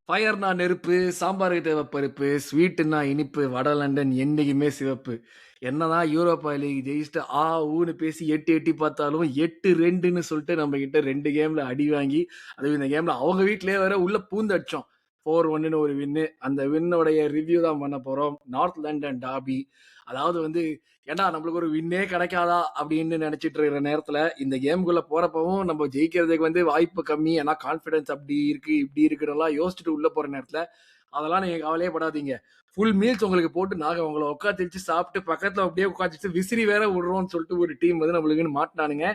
ஃபயர்னா நெருப்பு, சாம்பாருக்கு தேவ பருப்பு, ஸ்வீட்டுன்னா இனிப்பு, வட லண்டன் என்னைக்குமே சிவப்பு. என்னதான் யூரோப்பா லீக் ஜெயிச்சுட்டு ஊன்னு பேசி எட்டி எட்டி பார்த்தாலும் 8-2ன்னு சொல்லிட்டு நம்மகிட்ட 2 கேம்ல அடி வாங்கி, அதுவும் இந்த கேம்ல அவங்க வீட்லயே வேற உள்ள பூந்து அடிச்சோம். 4-1ன்னு ஒரு வின்னு. அந்த வின்னோடைய ரிவ்யூ தான் பண்ண போறோம். North London derby. அதாவது வந்து ஏன்டா நம்மளுக்கு ஒரு வின்னே கிடைக்காதா அப்படின்னு நினைச்சிட்டு இருக்கிற நேரத்துல இந்த கேமுக்குள்ள போறப்பவும் நம்ம ஜெயிக்கிறதுக்கு வந்து வாய்ப்பு கம்மி. ஏன்னா கான்ஃபிடன்ஸ் அப்படி இருக்கு, இப்படி இருக்குன்னு யோசிச்சுட்டு உள்ள போற நேரத்துல அதெல்லாம் நீங்க கவலையே படாதீங்க. ஃபுல் மீல்ஸ் உங்களுக்கு போட்டு நாங்க உங்கள உட்காந்து வச்சு சாப்பிட்டு பக்கத்துல அப்படியே உட்காந்துட்டு விசிறி வேற விடுறோம்னு சொல்லிட்டு ஒரு டீம் வந்து நம்மளுக்குன்னு மாட்டினானுங்க.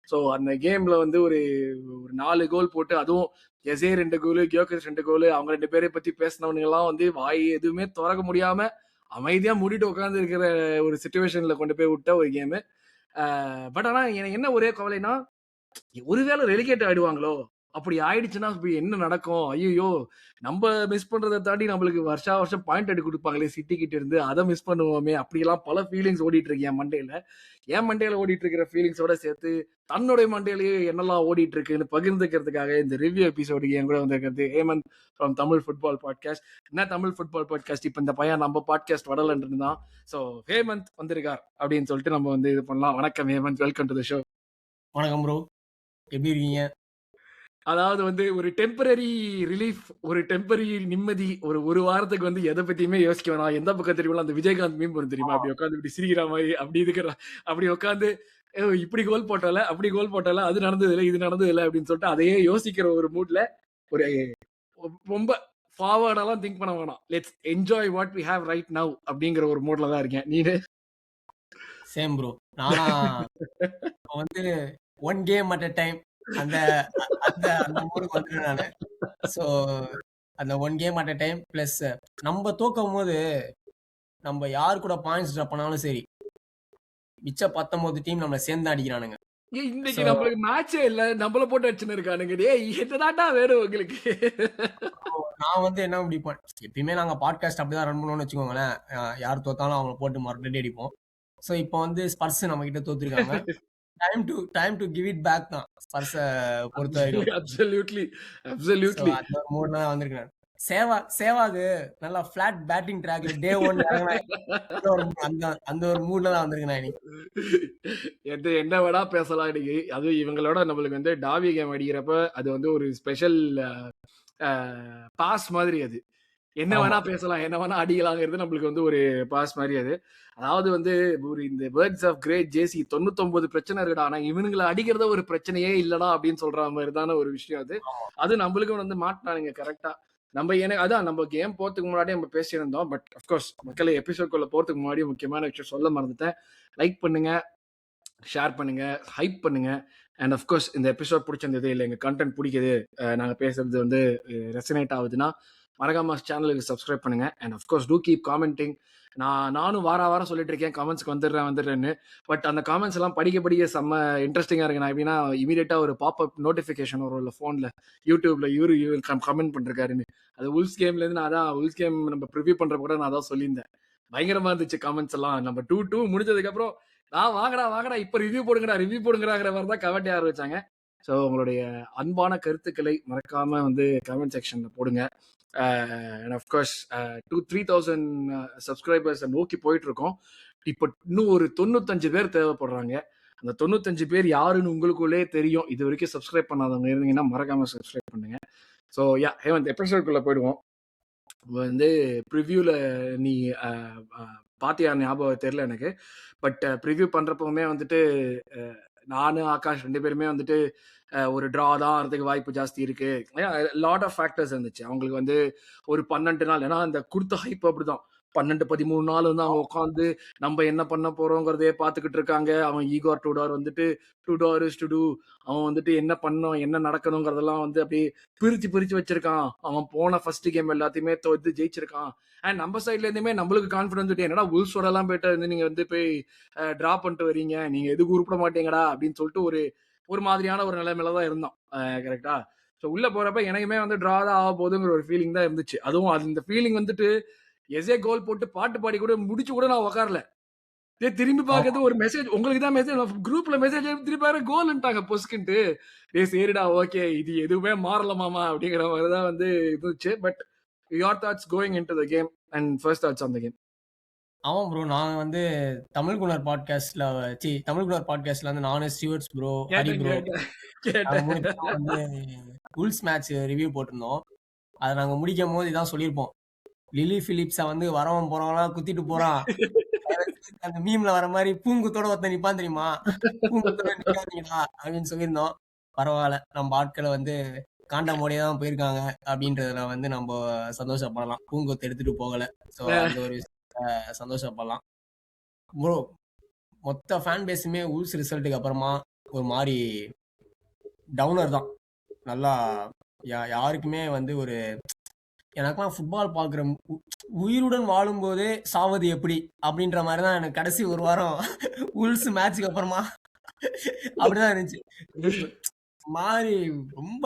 ஸோ அந்த கேம்ல வந்து ஒரு ஒரு 4 கோல் போட்டு அதுவும் எசே 2 கோலு, கியோகேஸ் 2 கோலு அவங்க 2 பேரை பத்தி பேசினவனுங்க எல்லாம் வந்து வாய் எதுவுமே திறக்க முடியாம அமைதியா மூடிட்டு உட்கார்ந்து இருக்கிற ஒரு சிச்சுவேஷன்ல கொண்டு போய் விட்ட ஒரு கேமு. பட் ஆனா எனக்கு என்ன ஒரே கவலைன்னா ஒருவேளை ரெலிகேட் ஆயிடுவாங்களோ அப்படி ஆயிடுச்சுன்னா இப்ப என்ன நடக்கும் ஐயோ நம்ம மிஸ் பண்றதை தாண்டி நம்மளுக்கு வருஷா வருஷம் பாயிண்ட் எடுத்து கொடுப்பாங்களே சிட்டி கிட்ட இருந்து அதை மிஸ் பண்ணுவோமே அப்படியெல்லாம் பல ஃபீலிங்ஸ் ஓடிட்டு இருக்கு என் மண்டையில ஓடிட்டு இருக்கிற ஃபீலிங்ஸோட சேர்த்து தன்னுடைய மண்டையிலேயே என்னெல்லாம் ஓடிட்டு இருக்குன்னு பகிர்ந்துக்கிறதுக்காக இந்த ரிவ்யூ எபிசோடு என் கூட வந்திருக்கிறது Hemant from Tamil football podcast. என்ன தமிழ் ஃபுட்பால் பாட்காஸ்ட் இப்ப இந்த பையன் நம்ம பாட்காஸ்ட் வடலன்னு தான். ஸோ ஹேமந்த் வந்திருக்கார் அப்படின்னு சொல்லிட்டு நம்ம வந்து இது பண்ணலாம். வணக்கம் Hemant, welcome to the show. வணக்கம் ப்ரோ, எப்படி இருக்கீங்க? அதாவது வந்து ஒரு டெம்பரரி ரிலீஃப், ஒரு டெம்பரரி நிம்மதி. ஒரு வாரத்துக்கு வந்து எதை பத்தியுமே யோசிக்க வேணாம். எந்த பக்கம் தெரியுமா அந்த விஜயகாந்த் மீம் வரும் தெரியுமா? அப்படி உட்காந்து இப்படி சிரிக்கிற மாதிரி அப்படி இருக்கிற அப்படி உட்காந்து இப்படி கோல் போட்டால, அப்படி கோல் போட்டால, அது நடந்தது இல்ல, இது நடந்தது இல்ல அப்படின்னு சொல்லிட்டு அதையே யோசிக்கிற ஒரு மூட்ல ஒரு ரொம்ப ஃபார்வர்டாலாம் திங்க் பண்ண வேணாம். Let's enjoy what we have right now அப்படிங்கிற ஒரு மூட்ல தான் இருக்கேன். நீனு? Same bro. நானா இப்போ வந்து one game at a time அந்த அந்த அந்த மூடுக்கு வந்துட்டேன் நானு. ஸோ அந்த one game at a time plus நம்ம தோக்கும்போது நம்ம யார் கூட பாயிண்ட்ஸ் ட்ராப் பண்ணாலும் சரி, மிச்ச 19 டீம் நம்மள சேர்ந்து அடிக்கிறானுங்க. இன்னைக்கு ஸோ நம்மளுக்கு மேட்சே இல்ல. நம்மள போட்டு அடிச்சுன்னு இருக்கானுங்க. டேய் என்னதான்டா வேணும் உங்களுக்கு? நான் வந்து என்ன முடிப்பேன், எப்பயுமே நாங்க பாட்காஸ்ட் அப்படிதான் ரன் பண்ணுவோம்னு வச்சுக்கோங்களேன். யார் தோத்தாலும் அவங்கள போட்டு மறுபடியும் அடிப்போம். ஸோ இப்போ வந்து ஸ்பர்ஸ் நம்ம கிட்ட தோத்துருக்காங்க. Time to give it back தான் ஸ்பர்ஸ பொறுத்த வரைக்கும். Absolutely, so absolutely. அந்த ஒரு மூட்ல தான் வந்திருக்கேன். சேவாக் நல்லா ஃபிளாட் பேட்டிங் ட்ராக்ல டே 1 இறங்குனா அந்த அந்த ஒரு மூட்ல தான் வந்திருக்கேன் நான் இன்னைக்கு. எது என்ன வேணா பேசலாம் இன்னைக்கு. அதுவும் இவங்களோட நம்மளுக்கு வந்து டாவி கேம் அடிக்கிறப்ப அது வந்து ஒரு ஸ்பெஷல் பாஸ் மாதிரி அது. என்ன வேணா ஆமா. பேசலாம், என்ன வேணா அடிக்கலாங்கிறது நம்மளுக்கு வந்து ஒரு பாஸ் மாதிரி அது. அதாவது வந்து ஒரு இந்த வேர்ட்ஸ் ஆஃப் கிரேட் ஜேசி 99 பிரச்சனை இருக்குடா. ஆனா இவனுங்கள அடிக்கிறத ஒரு பிரச்சனையே இல்லடா அப்படின்னு சொல்ற மாதிரி தான ஒரு விஷயம் அது. அது நம்மளுக்கும் வந்து மாட்டினானுங்க கரெக்ட்டா. அதான் நம்ம கேம் போறதுக்கு முன்னாடியே நம்ம பேசியிருந்தோம். பட் அஃப்கோர்ஸ் மக்களே எபிசோட்குள்ள போறதுக்கு முன்னாடி முக்கியமான விஷயம் சொல்ல மறந்துட்டேன். லைக் பண்ணுங்க, ஷேர் பண்ணுங்க, ஹைப் பண்ணுங்க. அண்ட் அஃப்கோர்ஸ் இந்த எபிசோட் பிடிச்சிருந்தது இல்லை எங்க கண்டென்ட் பிடிக்குது, நாங்க பேசுறது வந்து ரெசனேட் ஆகுதுன்னா மறக்காம சேனலுக்கு சப்ஸ்கிரைப் பண்ணுங்க. And of course to keep commenting. நானும் வாரம் சொல்லிட்டு இருக்கேன் கமெண்ட்ஸ்க்கு வந்துடுறேன்னு. பட் அந்த காமெண்ட்ஸ் எல்லாம் படிக்க செம்ம இன்ட்ரெஸ்டிங்கா இருக்கு. நான் எப்படின்னா இமீடியட்டா ஒரு பாப்அப் நோட்டிபிகேஷன் வரும் இல்லை ஃபோன்ல, யூடியூப்ல இவரு கமெண்ட் பண்ணிருக்காருன்னு. அது உல்ஸ் கேம்ல இருந்து நான் அதான் உல்ஸ் கேம் நம்ம ப்ரிவியூ பண்ற கூட நான் அதான் சொல்லியிருந்தேன். பயங்கரமா இருந்துச்சு காமெண்ட்ஸ் எல்லாம். நம்ம 2-2 முடிஞ்சதுக்கு அப்புறம் வாங்கடா இப்ப ரிவ்யூ போடுங்கடாங்கிற மாதிரி தான் கமெண்ட் ஆரம்பிச்சாங்க. ஸோ உங்களுடைய அன்பான கருத்துக்களை மறக்காம வந்து கமெண்ட் செக்ஷன்ல போடுங்க. அண்ட் அஃப்கோர்ஸ் 3,000 சப்ஸ்கிரைபர்ஸ் நோக்கி போயிட்டு இருக்கோம். இப்போ இன்னும் ஒரு 95 பேர் தேவைப்படுறாங்க. அந்த 95 பேர் யாருன்னு உங்களுக்குள்ளே தெரியும். இது வரைக்கும் சப்ஸ்கிரைப் பண்ணாதவங்க இருந்தீங்கன்னா மறக்காம சப்ஸ்கிரைப் பண்ணுங்க. ஸோ யா ஹேமந்த், எபிசோட்குள்ள போயிடுவோம். வந்து ப்ரிவ்யூல நீ பாத்தியா ஞாபகம் தெரியல எனக்கு. பட் ப்ரிவ்யூ பண்றப்பவுமே வந்துட்டு நானு ஆகாஷ் 2 பேருமே வந்துட்டு ஒரு டிரா தான் ஆகிறதுக்கு வாய்ப்பு ஜாஸ்தி இருக்கு. லாட் ஆஃப் ஃபேக்டர்ஸ் இருந்துச்சு. அவங்களுக்கு வந்து ஒரு 12 நாள், ஏன்னா அந்த கொடுத்த ஹைப் அப்படிதான். 12, 13 நாள் வந்து அவங்க உட்காந்து நம்ம என்ன பண்ண போறோங்கிறதே பார்த்துக்கிட்டு இருக்காங்க. அவன் ஈகோர் டூடார் வந்துட்டு டூ டார் இஸ் டு டூ. அவன் வந்துட்டு என்ன பண்ணணும், என்ன நடக்கணுங்கிறதெல்லாம் வந்து அப்படியே பிரிச்சு வச்சிருக்கான். அவன் போன ஃபர்ஸ்ட் கேம் எல்லாத்தையுமே தோத்து ஜெயிச்சிருக்கான். அண்ட் நம்ம சைட்ல இருந்துமே நம்மளுக்கு கான்ஃபிடன்ஸ் என்னடா உல்ஸோட எல்லாம் போயிட்டு வந்து நீங்க வந்து போய் டிரா பண்ணிட்டு வரீங்க, நீங்க எதுக்கு உருப்பிட மாட்டீங்கடா அப்படின்னு சொல்லிட்டு ஒரு ஒரு மாதிரியான ஒரு நிலைமையில தான் இருந்தோம். கரெக்டா? ஸோ உள்ள போறப்ப எனக்குமே வந்து டிரா தான் ஆக போகுதுங்கிற ஒரு ஃபீலிங் தான் இருந்துச்சு. அதுவும் அந்த ஃபீலிங் வந்துட்டு எஸ்ஏ கோல் போட்டு பாட்டு பாடி கூட முடிச்சு கூட நான் உட்காரல. திரும்பி ஆமா. பார்க்கறது ஒரு மெசேஜ் உங்களுக்கு தான் மெசேஜ் குரூப்ல மெசேஜ் திருப்பி பாரு கோல்ன்ட்டாங்க பொஸ்குன்ட்டு. சரிடா ஓகே இது எதுவுமே மாறல மாமா அப்படிங்கிற மாதிரி தான் வந்து இருந்துச்சு. But your thoughts going into the game and first thoughts on the game. ஆமா ப்ரோ. நாங்க வந்து தமிழ் குணர் பாட்காஸ்ட்ல வந்து நானு, ஸ்டீவர்ட்ஸ் ப்ரோ, ஹரி கேட்டேன் ப்ரோ கேட்டேன் நாங்க கேட்டேன். 3 பேரும் வந்து உல்ஸ் மேட்ச் ரிவ்யூ போட்டிருந்தோம். அத நாங்க முடிக்கும்போது இதான் சொல்லியிருப்போம். லில்லி பிலிப்ஸ வந்து வரவன் போறவன்லாம் குத்திட்டு போறான். அந்த மீம்ல வர மாரி பூங்குத்தோட ஒருத்தன் நிப்பான் தெரியுமா? பூங்குத்தோட நிக்காதீங்கடா அப்படின்னு சொல்லியிருந்தோம். பரவால்ல. நம்ம ஆட்கள வந்து காண்டமோடியா தான் போயிருக்காங்க அப்படின்றதுல வந்து நம்ப சந்தோஷப்படலாம். பூங்கொத்து எடுத்துட்டு போகல. ஸோ அந்த ஒரு விஷயத்துல சந்தோஷப்படலாம். ப்ரோ மொத்த ஃபேன் பேஸுமே உல்ஸ் ரிசல்ட்டுக்கு அப்புறமா ஒரு மாரி டவுனர் தான். நல்லா யாருக்குமே வந்து ஒரு எனக்கெல்லாம் ஃபுட்பால் பார்க்குற உயிருடன் வாழும்போதே சாவது எப்படி அப்படின்ற மாதிரி தான் எனக்கு கடைசி ஒரு வாரம் உல்ஸ் மேட்ச்சுக்கு அப்புறமா அப்படிதான் இருந்துச்சு. மாறி ரொம்ப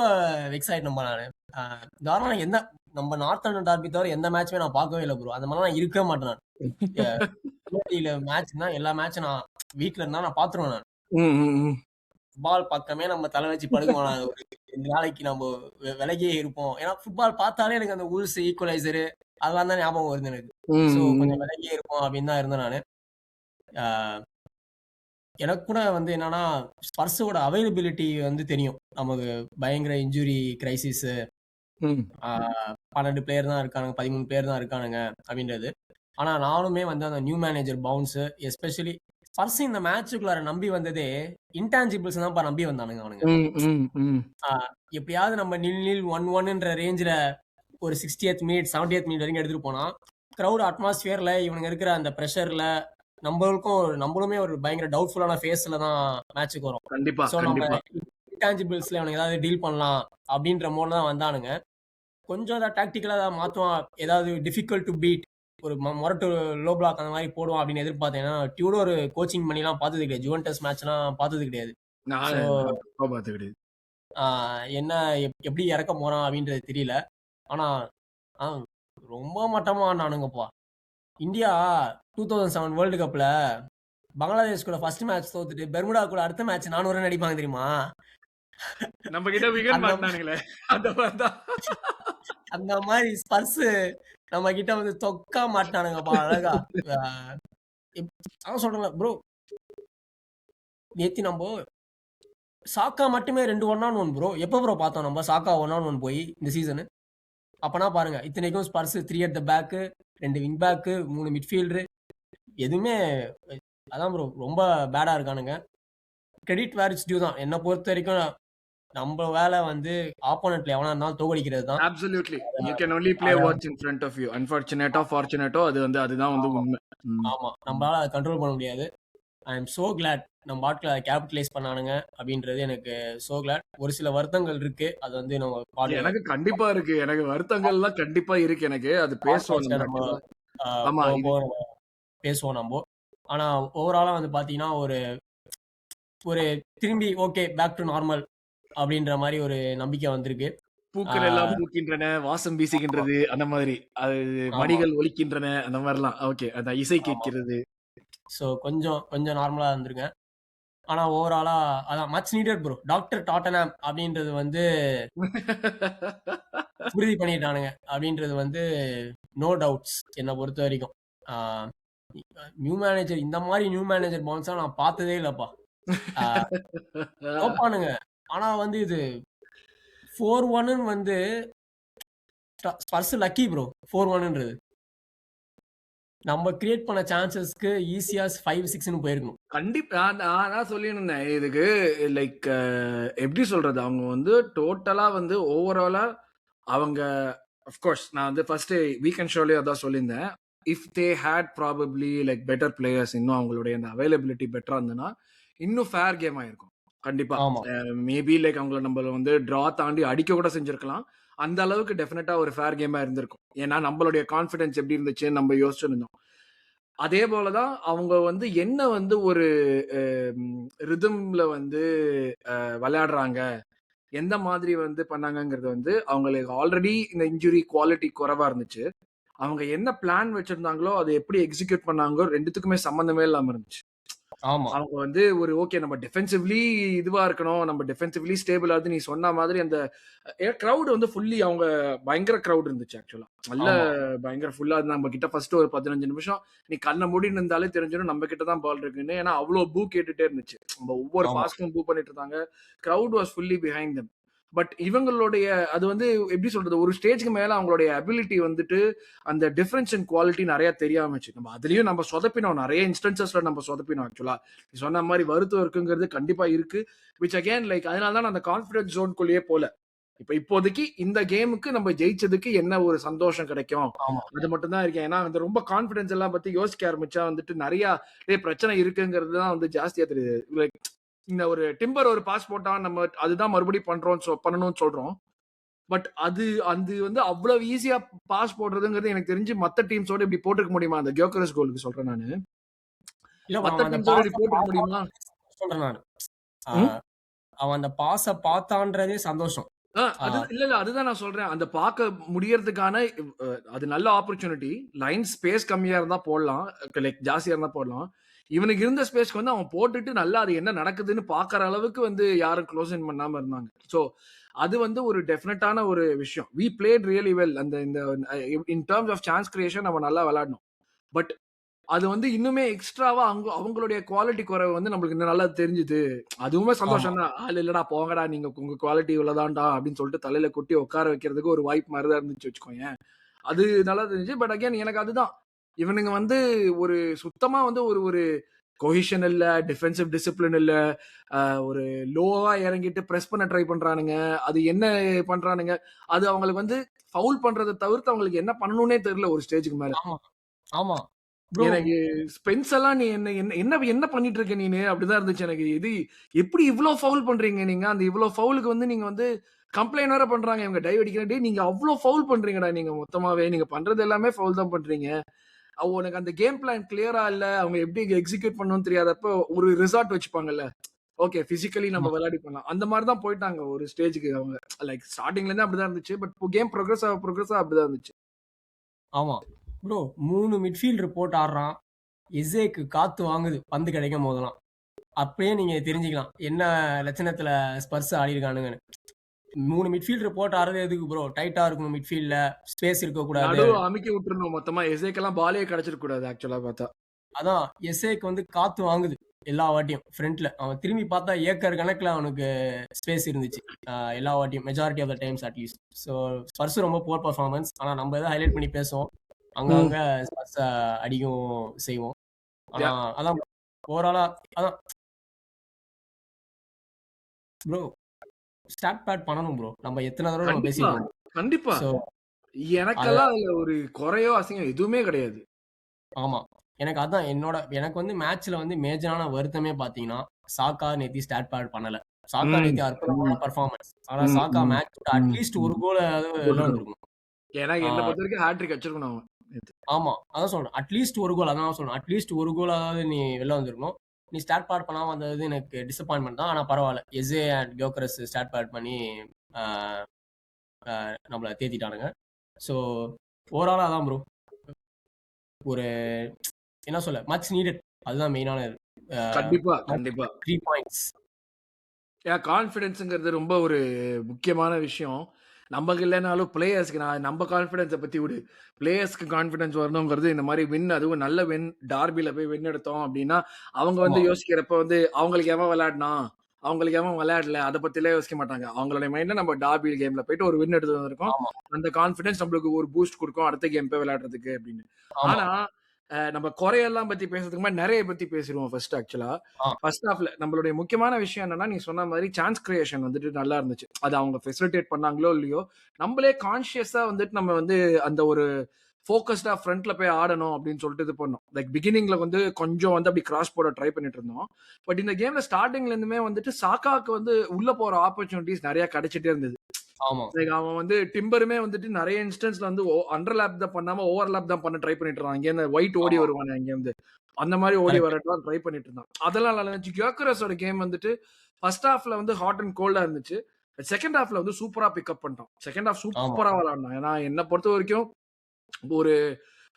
வெக்ஸ் ஆயிட்டேன்பா நானு. தாராளமா எந்த நம்ம நார்த் அண்ட் டார்பி தவிர எந்த மேட்சுமே நான் பார்க்கவே இல்ல ப்ரோ. அந்த மாதிரிலாம் நான் இருக்கவே மாட்டேன் நான். மேட்ச்னா எல்லா மேட்சும் நான் வீட்ல இருந்தா நான் பார்த்துருவேன் நான். ம், ம், ம். ஃபுட்பால் பக்கமே நம்ம தலை வச்சு படுக்க வேணாம். ஒரு 2 நாளைக்கு நம்ம விலகியே இருப்போம். ஏன்னா ஃபுட்பால் பார்த்தாலே எனக்கு அந்த உல்ஸ், ஈக்குவலைசரு அதெல்லாம் தான் ஞாபகம் வருது எனக்கு. ம், ஸோ ம், கொஞ்சம் விலகியே இருப்போம் அப்படின்னு தான் இருந்தேன் நானு. ஆ எனக்கு கூட வந்து என்னன்னா, ஸ்பர்ஸோட அவைலபிலிட்டி வந்து தெரியும். நமக்கு பயங்கர இன்ஜுரி கிரைசிஸ் ம். 12 பிளேயர் தான் இருக்கானுங்க, 13 பேர் தான் இருக்கானுங்க அப்படின்றது. ஆனா நானுமே வந்து அந்த new manager bounce especially spruce இந்த மேட்சுக்குள்ளார நம்பி வந்ததே இன்டான்ஜிபிள்ஸ் தான்ப்பா நம்பி வந்தானுங்க அவனுங்க. ம், ம், ம். ஆ எப்படியாவது நம்ம 0-0 1-1ன்ற ரேஞ்சில ஒரு 60த் மினிட், 70த் மினிட் வரைக்கும் எடுத்துட்டு போனா, கிரவுட் அட்மாஸ்பியர்ல இவனுங்க இருக்கிற அந்த பிரஷர்ல நம்மளுமே ஒரு பயங்கர டவுட்ஃபுல்லான ஃபேஸ்ல தான் மேட்சுக்கு வரோம். கண்டிப்பா, ஸோ நம்ம கண்டிப்பா. இன்டான்ஜிபிள்ஸ்ல அவனுங்க ஏதாவது டீல் பண்ணலாம் அப்படின்ற மோட்ல தான் வந்தானுங்க. கொஞ்சம் ஏதாவது டாக்டிக்கலா ஏதாவது மாத்துவான், ஏதாவது டிஃபிகல்ட் டு பீட் ஒரு மொரட்டு லோ பிளாக் அந்த மாதிரி போடுவான் அப்படின்னு எதிர்பார்த்தேன். ஏன்னா டியூடோர் கோச்சிங் பண்ணிலாம் பார்த்தது கிடையாது. ஜுவென்டஸ் மேட்ச்லாம் பார்த்தது கிடையாது. ஸோ நான் தப்பா பார்த்து கிடையாது. என்ன எப்படி இறக்க போறான் அப்படின்றது தெரியல. ஆனா ஆ ரொம்ப மட்டமா ஆடுனானுங்கப்பா. இந்தியா 2007 வேர்ல்டு கப்ல பங்களாதேஷ் கூட ஃபர்ஸ்ட் மேட்ச் தோத்துட்டு பெர்முடா கூட அடுத்த மேட்ச் 400 ரன் அடிப்பாங்க தெரியுமா? நம்ம கிட்ட விக்கெட் அந்த மாட்டினானுங்களே அந்த மாதிரி தான். அந்த மாதிரி ஸ்பர்ஸ் நம்ம கிட்ட வந்து தொக்கா மாட்டானுங்கப்பா அழகா. ஆஹ் அதான் சொல்றேன்ல ப்ரோ, நேத்தி நம்ம சாக்கா மட்டுமே 2 1-on-1 ப்ரோ. எப்போ ப்ரோ பார்த்தோம் நம்ம சாக்கா 1-on-1 போய் இந்த சீசனு? அப்பனா பாருங்க இத்தனைக்கும் Spurs 3 at the back, 2 wing back, 3 midfielder எதுவுமே அதான் ப்ரோ ரொம்ப பேடா இருக்கானுங்க. கிரெடிட் வேர் இட்ஸ் டியூ தான். என்ன பொறுத்த வரைக்கும் நம்ம வேலை வந்து ஆப்போனன்ட்ல எவனா இருந்தாலும் தோக்கடிக்கிறது தான். Absolutely. You can only play அத what's in front of you. Unfortunately, fortunately அது வந்து அதுதான் வந்து ஆமா, உண்மை. ம். ஆமா. நம்மளால அத கண்ட்ரோல் பண்ண முடியாது. ஐ அம் சோ கிளாட் நம்ம ஆட்கள கேபிட்டலைஸ் பண்ணானுங்க அப்படின்றது எனக்கு சோ கிளாட். ஒரு சில வருத்தங்கள் இருக்கு. அது வந்து நம்ம எனக்கு கண்டிப்பா இருக்கு. எனக்கு வருத்தங்கள்லாம் கண்டிப்பா இருக்கு எனக்கு. அது பேசுவோம் பாட்காஸ்ட்ல நம்ம நம்ம ஆக்சுவலா. அ ஆமா. போக இது போக நம்ம பேசுவோம் நம்போ. ஆனா ஓவராலா வந்து பார்த்தீங்கன்னா, ஒரு ஒரு திரும்பி ஓகே பேக் டூ நார்மல் அப்படின்ற மாரி ஒரு நம்பிக்கை வந்திருக்கு. ஆ பூக்கள் எல்லாம் பூக்கின்றன, வாசம் ஆமா, வீசுகின்றது அந்த மாதிரி. அது ஆமா, மணிகள் ஒலிக்கின்றன அந்த மாரிலாம். ஓகே. அந்த இசை ஆமா. கேட்கிறது. ஸோ கொஞ்சம் கொஞ்சம் நார்மலா இருந்திருங்க. ஆனா ஓவராலா அதான் much needed bro. Doctor Tottenham அப்படின்றது வந்து உறுதி பண்ணிட்டானுங்க. அப்படின்றது வந்து நோ டவுட்ஸ் என்ன பொறுத்தவரைக்கும். ஆ இந்த மாரி நியூ மேனேஜர் பவுன்ஸா நான் பார்த்ததே இல்லப்பா. ஆ தோப்பானுங்க. ஆனா வந்து இது 4-1ன்னு வந்து ஸ்பர்ஸ் லக்கி ப்ரோ. 4-1ன்றது. நம்ம கிரியேட் பண்ண சான்சஸ்க்கு ஈஸியா 5, 6ன்னு போயிருக்கணும். கண்டிப்பா. நான் அதான் சொல்லியிருந்தேன். இதுக்கு லைக் எப்படி சொல்றது? அவங்க வந்து டோட்டலா வந்து ஓவராலா அவங்க அஃப்கோர்ஸ் நான் வந்து ஃபர்ஸ்ட் வீக்கெண்ட் ஷோலயே அதான் சொல்லியிருந்தேன். If they had probably like better players இன்னும் அவங்களுடைய அந்த அவைலபிலிட்டி பெட்டரா இருந்ததுன்னா, இன்னும் ஃபேர் கேம் ஆயிருக்கும். கண்டிப்பா. ஆமா, மேபி லைக் அவங்கள நம்மள வந்து டிரா தாண்டி அடிக்க கூட செஞ்சிருக்கலாம். அந்த அளவுக்கு டெஃபினட்டா ஒரு ஃபேர் கேமா இருந்திருக்கும். ஏன்னா நம்மளுடைய கான்ஃபிடன்ஸ் எப்படி இருந்துச்சுன்னு நம்ம யோசிச்சிருந்தோம். அதே போல தான் அவங்க வந்து என்ன வந்து ஒரு ரிதம்ல வந்து விளையாடுறாங்க. எந்த மாதிரி வந்து பண்ணாங்கங்கிறது வந்து அவங்களுக்கு ஆல்ரெடி இந்த இன்ஜுரி குவாலிட்டி குறைவா இருந்துச்சு. அவங்க என்ன பிளான் வச்சிருந்தாங்களோ அதை எப்படி எக்ஸிக்யூட் பண்ணாங்களோ ரெண்டுத்துக்குமே சம்பந்தமே இல்லாம இருந்துச்சு. ஆமா. அவங்க வந்து ஒரு ஓகே நம்ம டிஃபென்சிவ்லி இதுவா இருக்கணும், நம்ம டிஃபென்சிவ்லி ஸ்டேபிள் ஆகுது. நீ சொன்ன மாதிரி அந்த கிரவுட் வந்து ஃபுல்லி அவங்க பயங்கர கிரவுட் இருந்துச்சு ஆக்சுவலா. நல்ல ஆமா. பயங்கர ஃபுல்லா நம்ம கிட்ட ஃபர்ஸ்ட் ஒரு 15 நிமிஷம் நீ கண்ண மூடின்னு இருந்தாலே தெரிஞ்சிடும் நம்ம கிட்ட தான் பால் இருக்குன்னு. ஏன்னா அவ்வளோ பூ கேட்டுட்டே இருந்துச்சு. நம்ம ஒவ்வொரு ஆமா. பாஸ்க்கும் பூ பண்ணிட்டு இருந்தாங்க. Crowd was fully behind them. But இவங்களுடைய அது வந்து எப்படி சொல்றது, ஒரு ஸ்டேஜ்க்கு மேல அவங்களுடைய அபிலிட்டி வந்துட்டு அந்த டிஃபரன்ஸ் இன் குவாலிட்டி நிறைய தெரியாமச்சு. நம்ம அதுலயும் நம்ம சொதப்பினோம், நிறைய இன்ஸ்டன்சஸ்ல நம்ம சொதப்பினோம் ஆக்சுவலா. நீ சொன்ன மாதிரி வருத்தம் இருக்குங்கிறது கண்டிப்பா இருக்கு. விச் அகேன் லைக் அதனால தான் நான் அந்த கான்பிடன்ஸ் ஜோன்குள்ளேயே போல. இப்போதைக்கு இந்த கேமுக்கு நம்ம ஜெயிச்சதுக்கு என்ன ஒரு சந்தோஷம் கிடைக்கும், ஆமா. அது மட்டும் தான் இருக்கேன். ஏன்னா அந்த ரொம்ப கான்பிடன்ஸ் எல்லாம் பத்தி யோசிக்க ஆரம்பிச்சா வந்துட்டு நிறைய பிரச்சனை இருக்குங்கிறது தான் வந்து ஜாஸ்தியா தெரியுது. லைக் இந்த ஒரு டிம்பர் ஒரு பாஸ் போட்டா நம்ம அதுதான் மறுபடியும் பண்ணணும்னு சொல்றோம். பட் அது அது வந்து அவ்வளவு ஈஸியா பாஸ் போடுறதுங்கிறது எனக்கு தெரிஞ்சு மத்த டீம்ஸோட இப்படி போட்டுக்க முடியுமா? அந்த கியோக்கரஸ் கோலுக்கு சொல்றேன் நானு. இல்ல மத்த அவன் அந்த டீம்ஸோட பாஸ இப்படி போட்டுக்க முடியுமா? சொல்றேன் நானு. ஆ ம். அவன் அந்த பாஸ பார்த்தான்றதே சந்தோஷம். ஆ அது இல்ல, இல்ல. அதுதான் நான் சொல்றேன். அந்த பார்க்க முடியறதுக்கான அது நல்ல ஆப்பர்ச்சுனிட்டி. லைன் ஸ்பேஸ் கம்மியா இருந்தா போடலாம். லைக் ஜாஸ்தியா இருந்தா போடலாம். இவனுக்கு இருந்த ஸ்பேஸ்க்கு வந்து அவன் போட்டுட்டு நல்லா அது என்ன நடக்குதுன்னு பார்க்குற அளவுக்கு வந்து யாரும் க்ளோஸ் இன் பண்ணாம இருந்தாங்க. ஸோ அது வந்து ஒரு டெஃபினட்டான ஒரு விஷயம். We played really well. அந்த இந்த in terms of chance creation நம்ம நல்லா விளையாடணும். பட் அது வந்து இன்னுமே எக்ஸ்ட்ராவா அவங்களுடைய குவாலிட்டி குறைவு வந்து நம்மளுக்கு இன்னும் நல்லா தெரிஞ்சுது. அதுவுமே ஆமா. சந்தோஷம் தான். ஆள் இல்லடா போங்கடா நீங்க உங்க குவாலிட்டி இவ்வளவுதான்டா அப்படின்னு சொல்லிட்டு தலையில கொட்டி உட்கார வைக்கிறதுக்கு ஒரு வாய்ப்பு மாதிரி தான் இருந்துச்சு வச்சுக்கோயேன். அது நல்லா தெரிஞ்சு. பட் அகைன் எனக்கு அதுதான். இவனுங்க வந்து ஒரு சுத்தமா வந்து ஒரு ஒரு கொஹிஷன் இல்ல, டிஃபென்சிவ் டிசிப்ளின் இல்ல. ஒரு லோவா இறங்கிட்டு பிரஸ் பண்ண ட்ரை பண்றானுங்க. அது என்ன பண்றானுங்க? அது அவங்களுக்கு வந்து ஃபவுல் பண்றத தவிர்த்து அவங்களுக்கு என்ன பண்ணணும்னே தெரியல ஒரு ஸ்டேஜ்க்கு மேல. ஆமா. ஆமா. ப்ரோ எனக்கு ஸ்பென்ஸ் எல்லாம் நீ என்ன என்ன என்ன என்ன பண்ணிட்டு இருக்க நீனு? அப்படிதான் இருந்துச்சு எனக்கு. இது எப்படி இவ்ளோ ஃபவுல் பண்றீங்க நீங்க? அந்த இவ்ளோ ஃபவுலுக்கு வந்து நீங்க வந்து கம்ப்ளைண்ட் வேற பண்றாங்க. இவங்க டைவ் அடிக்கிறேன். டேய் நீங்க அவ்ளோ ஃபவுல் பண்றீங்கடா நீங்க மொத்தமாவே. நீங்க பண்றது எல்லாமே ஃபவுல் தான் பண்றீங்க. உனக்கு அந்த கேம் பிளான் கிளியரா இல்ல. அவங்க எப்படி எக்ஸிக்யூட் பண்ணணும்னு தெரியாதப்ப ஒரு ரிசார்ட் வச்சுப்பாங்கல்ல. ஓகே பிசிக்கலி நம்ம ஆமா. விளையாடி பண்ணலாம். அந்த மாரி தான் போயிட்டாங்க ஒரு ஸ்டேஜ்க்கு அவங்க. லைக் ஸ்டார்ட்டிங்ல இருந்தே அப்படிதான் இருந்துச்சு. பட் கேம் ப்ரோகிரஸ் அப்படிதான் இருந்துச்சு. ஆமா. ப்ரோ 3 மிட்ஃபீல்டர் போட்டு ஆடுறான். எசேக்கு காத்து வாங்குது பந்து கிடைக்கும் போதெல்லாம். அப்பயே நீங்க தெரிஞ்சுக்கலாம். என்ன லட்சணத்துல ஸ்பர்ஸ் ஆடியிருக்கானுங்கன்னு. 3 மிட்ஃபீல்டர் போட்டு ஆடுறது எதுக்கு ப்ரோ? டைட்டா இருக்கணும் மிட்ஃபீல்ட்ல. ஸ்பேஸ் இருக்கக்கூடாது. நடுவுல அமுக்கி விட்டுறணும் மொத்தமா. எசேக்கெல்லாம் பாலே கிடைச்சிடக் கூடாது ஆக்சுவலா பார்த்தா. அதான் எஸ்ஏக்கு வந்து காத்து வாங்குது எல்லா வாட்டியும் ஃப்ரண்ட்ல. அவன் திரும்பி பார்த்தா ஏக்கர் கணக்குல அவனுக்கு ஸ்பேஸ் இருந்துச்சு. எல்லா வாட்டியும் majority of the times at least. So Spurs ரொம்ப புவர் பர்ஃபார்மன்ஸ். ஆனா நம்ம எதாவது ஹைலைட் பண்ணி பேசுவோம். ம். அங்கங்க ஸ்பர்ஸ் அடிக்கவும் செய்வோம். ஆனா யா அதான் ஓவராலா அதான் ப்ரோ ஸ்டாட் பேட் பண்ணணும் ப்ரோ. நம்ம எத்தனை தடவை நம்ம கண்டிப்பா, பேசியிருக்கோம். கண்டிப்பா. ஸோ அத எனக்கெல்லாம் அதுல ஒரு குறையோ, அசிங்கம் எதுவுமே கிடையாது. ஆமா. எனக்கு வந்து மேட்ச்ல வந்து மேஜரான வருத்தமே பார்த்தீங்கன்னா, சாக்கா நேத்தி ஸ்டாட் பேட் பண்ணல. சாக்கா ம், நேத்தி அற்புதமான ம், பெர்ஃபார்மன்ஸ். ஆனா ம், சாக்கா ம், மேட்ச்ல ம், அட்லீஸ்ட் ஒரு ம். கோலாவது வெளில போட்டுருக்கணும். வந்திருக்கணும். ஏன்னா ஆ என்ன பொறுத்தவரைக்கும் ஹேட்ரிக் அடிச்சிருக்கணும் அவன் நேத்து. ஆமா. அதான் சொல்றேன். அட்லீஸ்ட் ஒரு கோல் அதான் சொல்றேன். அட்லீஸ்ட் ஒரு கோலாவது நீ வெளில வந்திருக்கணும். நீ ஸ்டாட் பேட் பண்ணாம வந்தது எனக்கு டிசப்பாயின்ட்மென்ட் தான். ஆனா பரவால்ல. எஸ்ஏ அண்ட் கியோகரஸ் ஸ்டாட் பேட் பண்ணி ஆ நம்மள தேத்திட்டானுங்க. ஸோ ஓவராலா அதான் ப்ரோ. ஒரு என்ன சொல்ல மச் நீடட். அதுதான் மெயினானது. ஆ கண்டிப்பா, மச் கண்டிப்பா. 3 பாயிண்ட்ஸ். கான்ஃபிடன்ஸ்ங்கிறது ரொம்ப ஒரு முக்கியமான விஷயம். நமக்கு இல்லனாலும் பிளேயர்ஸ்க்கு நம்ம கான்ஃபிடன்ஸ பத்தி விடு. பிளேயர்ஸ்க்கு கான்ஃபிடன்ஸ் வரணுங்கிறது இந்த மாரி வின் அதுவும் நல்ல வின் டார்பில போய் வின் எடுத்தோம் அப்டின்னா, அவங்க ஆமா, வந்து யோசிக்கிறப்ப வந்து அவங்களுக்கு எவன் விளையாடுனான்? அவங்களுக்கு எவன் விளையாடல? அத பத்திலாம் யோசிக்க மாட்டாங்க. அவங்களுடைய மைண்ட்ல நம்ம டார்பி கேம்ல போயிட்டு ஒரு வின் எடுத்துட்டு வந்திருக்கோம். ஆமா, அந்த கான்ஃபிடன்ஸ் நம்மளுக்கு ஒரு பூஸ்ட் குடுக்கும் அடுத்த கேம் போய் விளையாடுறதுக்கு அப்டின்னு. ஆமா. ஆனா, நம்ம குறையெல்லாம் பத்தி பேசுறதுக்கு முன்னாடி நெறைய பத்தி பேசிருவோம் ஃபர்ஸ்ட் ஆக்சுவலா. ஆ, ஃபர்ஸ்ட் ஹாஃப்ல நம்மளுடைய முக்கியமான விஷயம் என்னன்னா, நீ சொன்ன மாரி சான்ஸ் கிரியேஷன் வந்துட்டு நல்லா இருந்துச்சு. அது அவங்க ஃபெசிலிட்டேட் பண்ணாங்களோ இல்லையோ, நம்மளே கான்ஷியஸா வந்துட்டு நம்ம வந்து அந்த ஒரு ஃபோக்கஸ்டா ஃப்ரண்ட்ல போய் ஆடணும் அப்படின்னு சொல்லிட்டு இது பண்ணோம். லைக் பிகினிங்ல வந்து கொஞ்சம் வந்து அப்படி கிராஸ் போட ட்ரை பண்ணிட்டு இருந்தோம். பட் இந்த கேம்ல ஸ்டார்ட்டிங்ல இருந்துமே வந்துட்டு சாக்காக்கு வந்து உள்ள போற ஆப்பர்ச்சுனிட்டீஸ் நெறைய கிடைச்சிட்டே இருந்தது. ஆமா. லைக் அவன் வந்து டிம்பருமே வந்துட்டு நெறைய இன்ஸ்டன்ஸ்ல வந்து அண்டர்லேப் தான் பண்ணாம ஓவர்லேப் தான் பண்ண ட்ரை பண்ணிட்டு இருந்தான். இங்கேருந்து ஒயிட் ஓடி ஆமா. வருவானே அங்கேருந்து. அந்த மாரி ஓடி கரெக்ட். வரட்டும் ட்ரை பண்ணிட்டு இருந்தான். அதெல்லாம் நல்லா இருந்துச்சு. கியோக்கரஸோட கேம் வந்துட்டு ஃபர்ஸ்ட் ஹாஃப்ல வந்து ஹாட் அண்ட் கோல்டா இருந்துச்சு. செகண்ட் ஹாஃப்ல வந்து சூப்பரா பிக்கப் பண்ணிட்டான். செகண்ட் ஹாஃப் ஆமா. சூப்பரா விளையாடுனான். ஏன்னா என்ன பொறுத்தவரைக்கும் ஒரு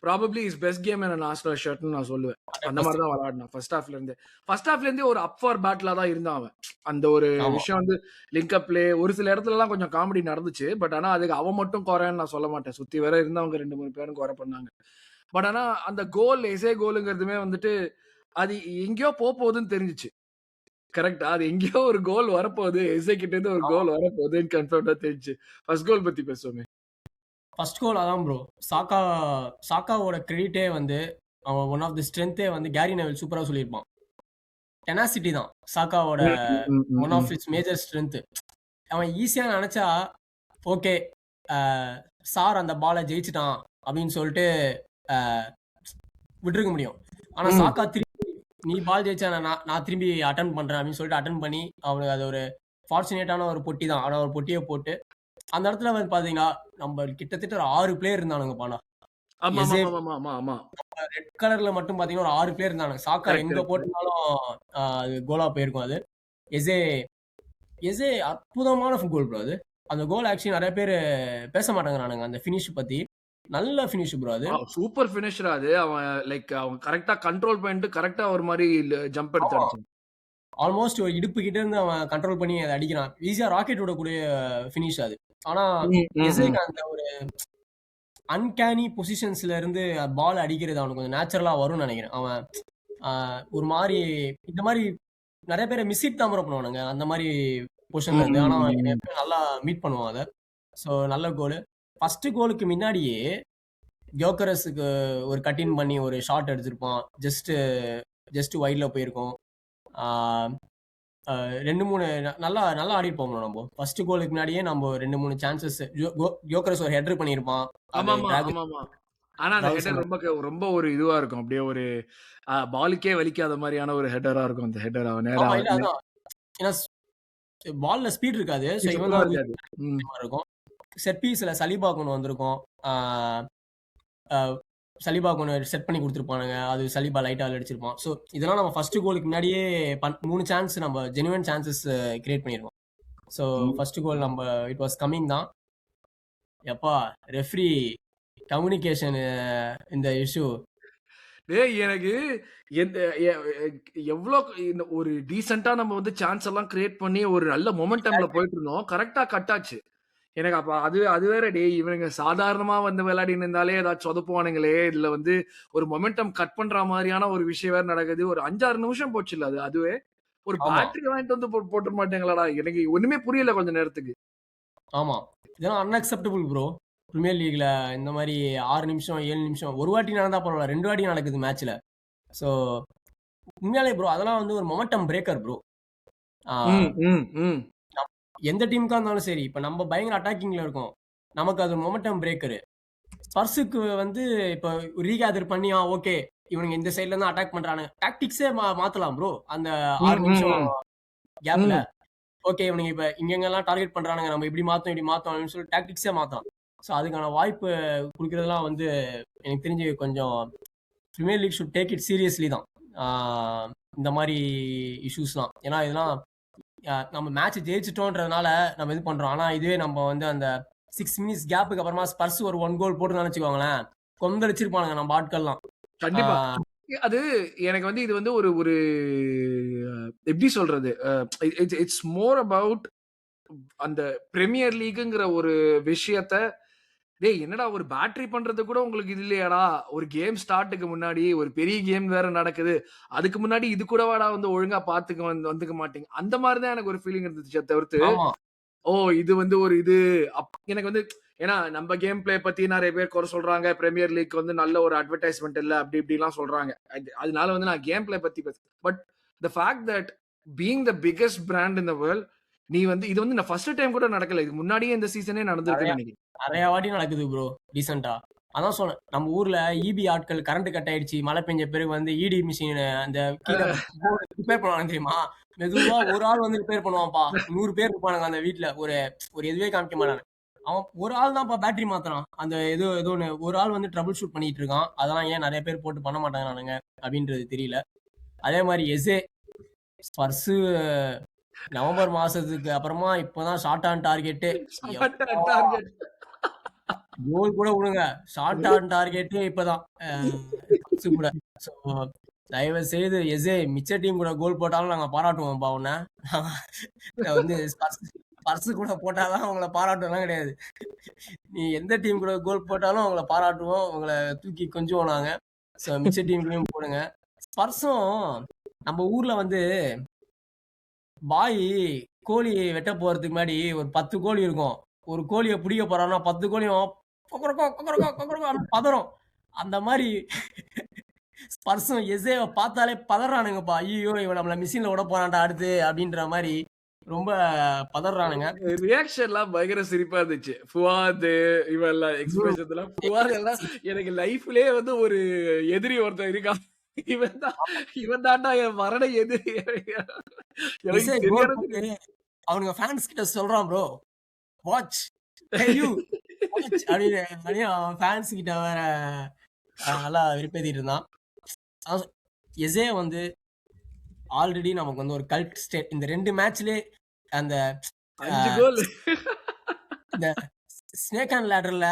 probably is best game in an Arsenal ஷர்ட்னு நான் சொல்லுவேன். அந்த மாதிரி 100%. தான் விளையாடினான் ஃபர்ஸ்ட் ஹாஃப்ல இருந்தே ஒரு அப் ஃபார் பேட்டிலா தான் இருந்தான் அவன். அந்த ஒரு ஆமா. விஷயம் வந்து லிங்க் அப் பிளே ஒரு சில இடத்துலலாம் கொஞ்சம் காமெடி நடந்துச்சு. பட் ஆனா அதுக்கு அவன் மட்டும் குறைன்னு நான் சொல்ல மாட்டேன். சுத்தி வேற இருந்தவங்க 2, 3 பேரும் குறை பண்ணாங்க. பட் ஆனா அந்த எஸ்ஏ கோலுங்கிறதுமே வந்துட்டு அது எங்கேயோ போகுதுன்னு தெரிஞ்சுச்சு. கரெக்ட்டா? அது எங்கேயோ ஒரு கோல் வரப்போகுது. எஸ்ஏ கிட்ட இருந்து ஒரு ஆமா. கோல் வரப்போகுதுன்னு கன்ஃபார்ம்டா தெரிஞ்சுச்சு. ஃபர்ஸ்ட் கோல் பத்தி பேசுவோமே. ஃபர்ஸ்ட் கோல் அதான் ப்ரோ. சாக்காவோட கிரெடிட்டே வந்து அவன் ஒன் ஆஃப் தி ஸ்ட்ரென்த்தே வந்து கேரி நெவில் சூப்பரா சொல்லியிருப்பான். டெனாசிட்டி தான் சாக்காவோட one of its major strength. அவன் ஈஸியா நினைச்சா ஓகே சார் அந்த பாலை ஜெயிச்சிட்டான் அப்படின்னு சொல்லிட்டு விட்டுருக்க முடியும். ஆனா சாக்கா திரும்பி நீ பால் ஜெயிச்சா நான் திரும்பி அட்டன் பண்றேன் அப்படின்னு சொல்லிட்டு அட்டன் பண்ணி அவனுக்கு அது ஒரு ஃபார்ச்சுனேட்டான ஒரு பொட்டி தான். ஆனா ஒரு பொட்டியை போட்டு அந்த இடத்துல வந்து பாத்தீங்கன்னா நம்ம கிட்டத்தட்ட ஒரு 6 பிளேயர் இருந்தானுங்க பானா. ரெட் கலர்ல மட்டும் பாத்தீங்கன்னா ஒரு 6 பேர் இருந்தானுங்க. சாக்கா எங்க போட்டாலும் அது கோலா போயிருக்கும் அது. எசே எசே அற்புதமான கோல் ப்ரோ அது. அந்த கோல் ஆக்சுவலி நிறைய பேர் பேச மாட்டேங்கிறானுங்க அந்த ஃபினிஷ் பத்தி. நல்ல ஃபினிஷ் ப்ரோ அது. சூப்பர் ஃபினிஷர் அது. அவன் அவன் கரெக்ட்டா கண்ட்ரோல் பண்ணிட்டு கரெக்ட்டா ஒரு மாதிரி ஜம்ப் எடுத்து அடிச்சான். ஆல்மோஸ்ட் ஒரு இடுப்பு கிட்ட இருந்து அவன் கண்ட்ரோல் பண்ணி அதை அடிக்கிறான். ஈஸியா ராக்கெட் விடக்கூடிய ஃபினிஷ் அது. ஆனா எசேக்கு அந்த ஒரு அன்கேனி பொசிஷன்ஸ்ல இருந்து பால் அடிக்கிறது அவனுக்கு கொஞ்சம் நேச்சுரலா வரும்னு நினைக்கிறேன். அவன் ஒரு மாதிரி இந்த மாதிரி நிறைய பேரை மிஸ்ஹிட் தான் பண்ணுவானுங்க அந்த மாதிரி பொசிஷன்ல இருந்து. ஆனா அவன் எப்பயும் நல்லா மீட் பண்ணுவான் அதை. ஸோ நல்ல கோல். ஃபர்ஸ்ட் கோலுக்கு முன்னாடியே ஜோக்கரஸுக்கு ஒரு கட்டின் பண்ணி ஒரு ஷாட் எடுத்திருப்பான். ஜஸ்ட் வைட்ல போயிருக்கும். 2-3 நல்லா நல்லா ஆடிருப்போம் நம்ம. ஃபர்ஸ்ட் கோலுக்கு முன்னாடியே நம்ம 2-3 சான்சஸ் ஜோக்கரஸ் ஒரு ஹெடர் பண்ணியிருப்பான். ஆனா அந்த ஹெடர் ரொம்ப ஒரு இதுவா இருக்கும். அப்படியே ஒரு பாலுக்கே வலிக்காத மாதிரியான ஒரு ஹெடரா இருக்கும் அந்த ஹெடர். அவன் நேரா ஏன்னா பால்ல ஸ்பீட் இருக்காது. சோ இவன் தான் இருக்கும். செட் பீஸ்ல சலீபா கொண்டு வந்திருக்கும். சலீபா கொண்டு செட் பண்ணி கொடுத்துருப்பானுங்க. அது சலீபா லைட்டா அடிச்சிருப்பான். ஸோ இதெல்லாம் நம்ம ஃபர்ஸ்ட் கோலுக்கு முன்னாடியே 3 சான்ஸ் நம்ம ஜெனுவன் சான்சஸ் கிரியேட் பண்ணிருக்கோம். ஸோ ஃபர்ஸ்ட் கோல் நம்ம இட் வாஸ் கம்மிங் தான். எப்பா ரெஃப்ரி கம்யூனிகேஷன் இந்த இஷ்யூ எனக்கு எவ்வளோ ஒரு டீசெண்டா நம்ம வந்து சான்ஸ் எல்லாம் கிரியேட் பண்ணி ஒரு நல்ல மொமெண்டம்ல போயிட்டு இருந்தோம். கரெக்டா கட் ஆச்சு. எனக்கு அப்ப அது வேற இவனுங்க சாதாரணமா வந்து விளையாடின்னு இருந்தாலே ஏதாச்சும் சொதப்புவானுங்களே. இதுல வந்து ஒரு மொமெண்டம் கட் பண்ற மாதிரியான ஒரு விஷயம் வேற நடக்குது. ஒரு 5-6 நிமிஷம் போச்சு இல்ல அதுவே. ஒரு பேட்டரி வாங்கிட்டு வந்து போட்டு மாட்டேங்களாடா. எனக்கு ஒண்ணுமே புரியல கொஞ்ச நேரத்துக்கு. ஆமா, இதெல்லாம் அன்அக்செப்டபிள் ப்ரோ. பிரீமியர் லீக்ல இந்த மாதிரி 6 நிமிஷம் 7 நிமிஷம் ஒரு வாட்டி நடந்தா பரவாயில்ல, 2 வாட்டி நடக்குது மேட்ச்ல. ஸோ உண்மையாலே ப்ரோ அதெல்லாம் வந்து ஒரு மொமெண்டம் பிரேக்கர் ப்ரோ. எந்த டீமுக்கா இருந்தாலும் சரி, இப்ப நம்ம பயங்கர அட்டாக்கிங்ல இருக்கோம், நமக்கு அது மொமெண்டம் பிரேக்கரு. ஸ்பர்ஸுக்கு வந்து இப்ப ரீகேதர் பண்ணி ஓகே இவனுங்க இந்த சைட்ல இருந்து அட்டாக் பண்றானு டாக்டிக்ஸே மாத்தலாம் ப்ரோ. அந்த 6 நிமிஷம் கேப்ல ஓகே இவனுங்க இப்ப இங்கெங்கெல்லாம் டார்கெட் பண்றானுங்க, நம்ம இப்படி மாத்தோம் அப்படின்னு சொல்லி டாக்டிக்ஸே மாத்தலாம். ஸோ அதுக்கான வாய்ப்பு கொடுக்கறதுலாம் வந்து எனக்கு தெரிஞ்சு கொஞ்சம் Premier League should take it seriously தான் இந்த மாதிரி இஷ்யூஸ்லாம். ஏன்னா இதெல்லாம் நம்ம மேட்ச் ஜெயிச்சிட்டோன்றதுனால நம்ம இது பண்றோம். ஆனா இதுவே நம்ம வந்து அந்த 6 மினிட்ஸ் கேப்புக்கு அப்புறமா ஸ்பர்ஸ் ஒரு 1 கோல் போட்டு நினைச்சுக்கோங்களேன், கொந்தளிச்சிருப்பானுங்க நம்ம ஆட்கள்லாம். கண்டிப்பா. அது எனக்கு வந்து இது வந்து ஒரு ஒரு எப்படி சொல்றது, இட்ஸ் மோர் அபவுட் அந்த பிரீமியர் லீக்ங்கிற ஒரு விஷயத்த என்னடா ஒரு பேட்டரி பண்றது கூட உங்களுக்கு இது இல்லையாடா, ஒரு கேம் ஸ்டார்ட்டுக்கு முன்னாடி ஒரு பெரிய கேம் வேற நடக்குது, அதுக்கு முன்னாடி இது கூடவாடா வந்து ஒழுங்கா வந்துக்க மாட்டீங்க. அந்த மாதிரிதான் எனக்கு ஒரு ஃபீலிங் இருந்துச்சு தவிர்த்து இது வந்து ஒரு இது எனக்கு வந்து ஏன்னா நம்ம கேம் பிளே பத்தி நிறைய பேர் குறை சொல்றாங்க, பிரீமியர் லீக் வந்து நல்ல ஒரு அட்வர்டைஸ்மெண்ட் இல்ல அப்படி இப்படிலாம் சொல்றாங்க. அதனால வந்து நான் கேம் பிளே பத்தி பேசுறேன். But the fact that being the biggest brand in the world, நீ வந்து இது வந்து நான் ஃபர்ஸ்ட் டைம் கூட நடக்கல, இதுக்கு முன்னாடியே இந்த சீசனே நடந்திருக்குன்னு நினைக்கிறேன். நிறைய வாட்டி நடக்குது ப்ரோ ரீசெண்டா. அதான் சொன்னேன், நம்ம ஊர்ல இபி ஆட்கள் கரண்ட் கட் ஆயிடுச்சு, மழை பெஞ்ச பிறகு வந்து இடி மிஷின் அந்த கீழே ரிப்பேர் பண்ணுவாங்க தெரியுமா, மெதுவா ஒரு ஆள் வந்து ரிப்பேர் பண்ணுவான்ப்பா, 100 பேர் இருப்பானுங்க அந்த வீட்டுல, ஒரு எதுவே காமிக்க மாட்டாங்க. அவன் ஒரு ஆள் தான்ப்பா பேட்டரி மாத்துறான், அந்த ஏதோ ஒரு ஆள் வந்து ட்ரபிள் ஷூட் பண்ணிட்டு இருக்கான். அதெல்லாம் ஏன் நிறைய பேர் போட்டு பண்ண மாட்டாங்க அப்படின்றது தெரியல. அதே மாதிரி எஸ்ஏ ஸ்பர்ஸ் நவம்பர் மாசத்துக்கு அப்புறமா இப்பதான் ஷார்ட் ஆன் டார்கெட். கோல் கூட விடுங்க. ஷாட் ஆன் டார்கெட்டே இப்பதான். பப்ஸ் கூட. ஸோ தயவு செய்து எஸ்ஏ மிச்ச டீம் கூட கோல் போட்டாலும் நாங்க பாராட்டுவோம்ப்பா உன்ன. நான் வந்து ஸ்பர்ஸ் கூட போட்டா தான் உங்கள பாராட்டுவோம்லாம் கிடையாது. நீ எந்த டீம் கூட கோல் போட்டாலும் உங்கள பாராட்டுவோம். உங்கள தூக்கி கொஞ்சுவோம் நாங்க. ஸோ மிச்ச டீம்லயும் போடுங்க. ஸ்பர்ஸும் நம்ம ஊர்ல வந்து பாய் கோழி வெட்ட போறதுக்கு முன்னாடி ஒரு 10 கோழி இருக்கும். ஒரு கோழிய புடிக்க போறான்னா 10 கோழியும் கொக்கரக்கோ, கொக்கரக்கோ, கொக்கரக்கோ அப்படின்னு பதறும். அந்த மாரி ஸ்பர்ஸும் எஸ்ஏவ பார்த்தாலே பதறானுங்கப்பா. ஐய்யயோ! இவன் நம்மள மிஷின்ல விட போறான்டா அடுத்து அப்படின்ற மாரி ரொம்ப பதறானுங்க. ரியாக்ஷன்லாம் பயங்கர சிரிப்பா இருந்துச்சு. ஃபுவாது இவெல்லாம் ப்ரோ எக்ஸ்பிரஷன்லாம் ஃபுவாத் எல்லாம் எனக்கு லைஃப்லயே வந்து ஒரு எதிரி ஒருத்தன் இருக்கான். இவன் தான் இவன் தான்டா என் மரண எதிரி. எனக்கு எஸ்ஏ கோல் சரியான போட்டு அவனுங்க ஃபேன்ஸ் கிட்ட சொல்றான் bro. Watch. Hey you watch அப்படின்னு அப்படின்னு அவன் ஃபேன்ஸ் கிட்ட வேற நல்லா வெறுப்பேத்திட்டு இருந்தான். எஸ்ஏ வந்து ஆல்ரெடி நமக்கு வந்து ஒரு கல்ட் ஸ்டேட் இந்த 2 மேட்ச்லயே அந்த 5 கோல். இந்த ஸ்னேக் அண்ட் லேடர்ல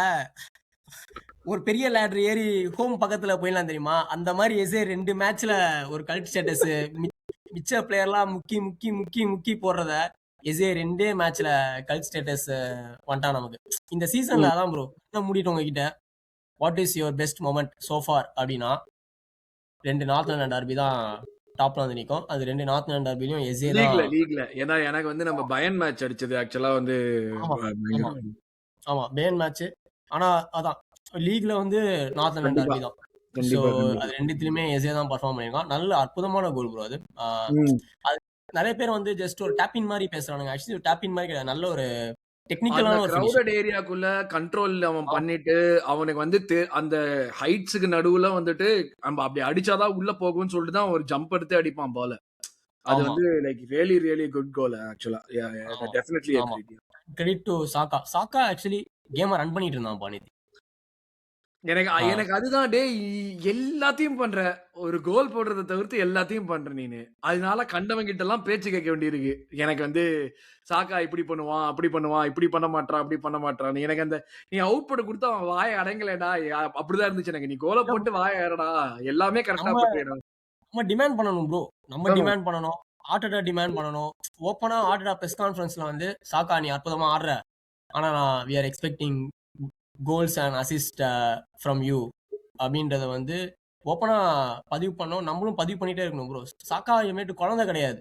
ஒரு பெரிய லேடர் ஏறி ஹோம் பக்கத்துல போயிடலாம் தெரியுமா? அந்த மாதிரி எஸ்ஏ 2 மேட்ச்ல ஒரு கல்ட் ஸ்டேட்டஸ் மிச்ச பிளேயர்லாம் முக்கி முக்கி முக்கி முக்கி போடுறத எஸ்ஏ 2 மேட்ச்ல கல்ட் ஸ்டேட்டஸ் வந்துட்டான் நமக்கு. இந்த சீசன்ல அதான் ப்ரோ மூடிட்டு உங்ககிட்ட what is your best moment so far அப்படின்னா 2 நார்த் லண்டன் டர்பி தான் டாப்ல வந்து நிற்கும். அது 2 நார்த் லண்டன் டர்பிலையும் எஸ்ஏ தான். லீக்ல ஏன்னா எனக்கு வந்து நம்ம பயன் மேட்ச் அடிச்சது ஆக்சுவலா வந்து ஆமா பேன் மேட்ச். ஆனா அதான் லீக்ல வந்து நார்த் லண்டன் டர்பி தான். ஸோ அது ரெண்டுத்துலயுமே எஸ்ஏ தான் பர்ஃபார்ம் பண்ணிருக்கான். நல்ல அற்புதமான கோல் ப்ரோ அது. அது நிறைய பேர் வந்து ஜஸ்ட் ஒரு டேப்பின் மாதிரி பேசுறானுங்க. ஆக்சுவலி ஒரு டேப்பின் மாதிரி கிடையாது. நல்ல ஒரு டெக்னிக்கலான ஒரு கிரவுடட் ஏரியாக்குள்ள கண்ட்ரோல் அவன் பண்ணிட்டு அவனுக்கு வந்து அந்த ஹைட்ஸுக்கு நடுவுல வந்துட்டு நம்ம அப்படி அடிச்சாதான் உள்ள போகும்னு சொல்லிட்டு தான் ஒரு ஜம்ப் எடுத்து அடிப்பான் பால. அது வந்து like really really good goal ஆக்சுவலா. Definitely agri. கிரெடிட் டு சாக்கா. சாக்கா ஆக்சுவலி கேமை ரன் பண்ணிட்டு இருந்தான் பானிதி. எனக்கு அதுதான் டேய் எல்லாத்தையும் பண்ற. ஒரு கோல் போடுறத தவிர்த்து எல்லாத்தையும் பண்ற நீனு. அதனால கண்டவங்க கிட்ட எல்லாம் பேச்சு கேட்க வேண்டியிருக்கு. எனக்கு வந்து சாக்கா இப்படி பண்ணுவான், அப்படி பண்ணுவான், இப்படி பண்ண மாட்டான், அப்படி பண்ண மாட்டான். எனக்கு அந்த நீ அவுட் புட் கொடுத்து அவன் வாயை அடங்கலடா. அப்படிதான் இருந்துச்சு எனக்கு. நீ கோலை போட்டு வாயை ஏறடா. எல்லாமே கரெக்டா பண்றேடா. நம்ம டிமாண்ட் பண்ணணும் ப்ரோ. நம்ம டிமாண்ட் பண்ணணும். ஆர்டடா டிமாண்ட் பண்ணணும். ஓப்பனா ஆர்டடா பிரஸ் கான்ஃபரன்ஸ்ல வந்து சாக்கா நீ அற்புதமா ஆடுற. ஆனா we are expecting goals and assist from you அப்படின்றத வந்து ஓப்பனா பதிவு பண்ணோம். நம்மளும் பதிவு பண்ணிட்டே இருக்கணும் ப்ரோ. சாக்கா இனிமேட்டு குழந்தை கிடையாது.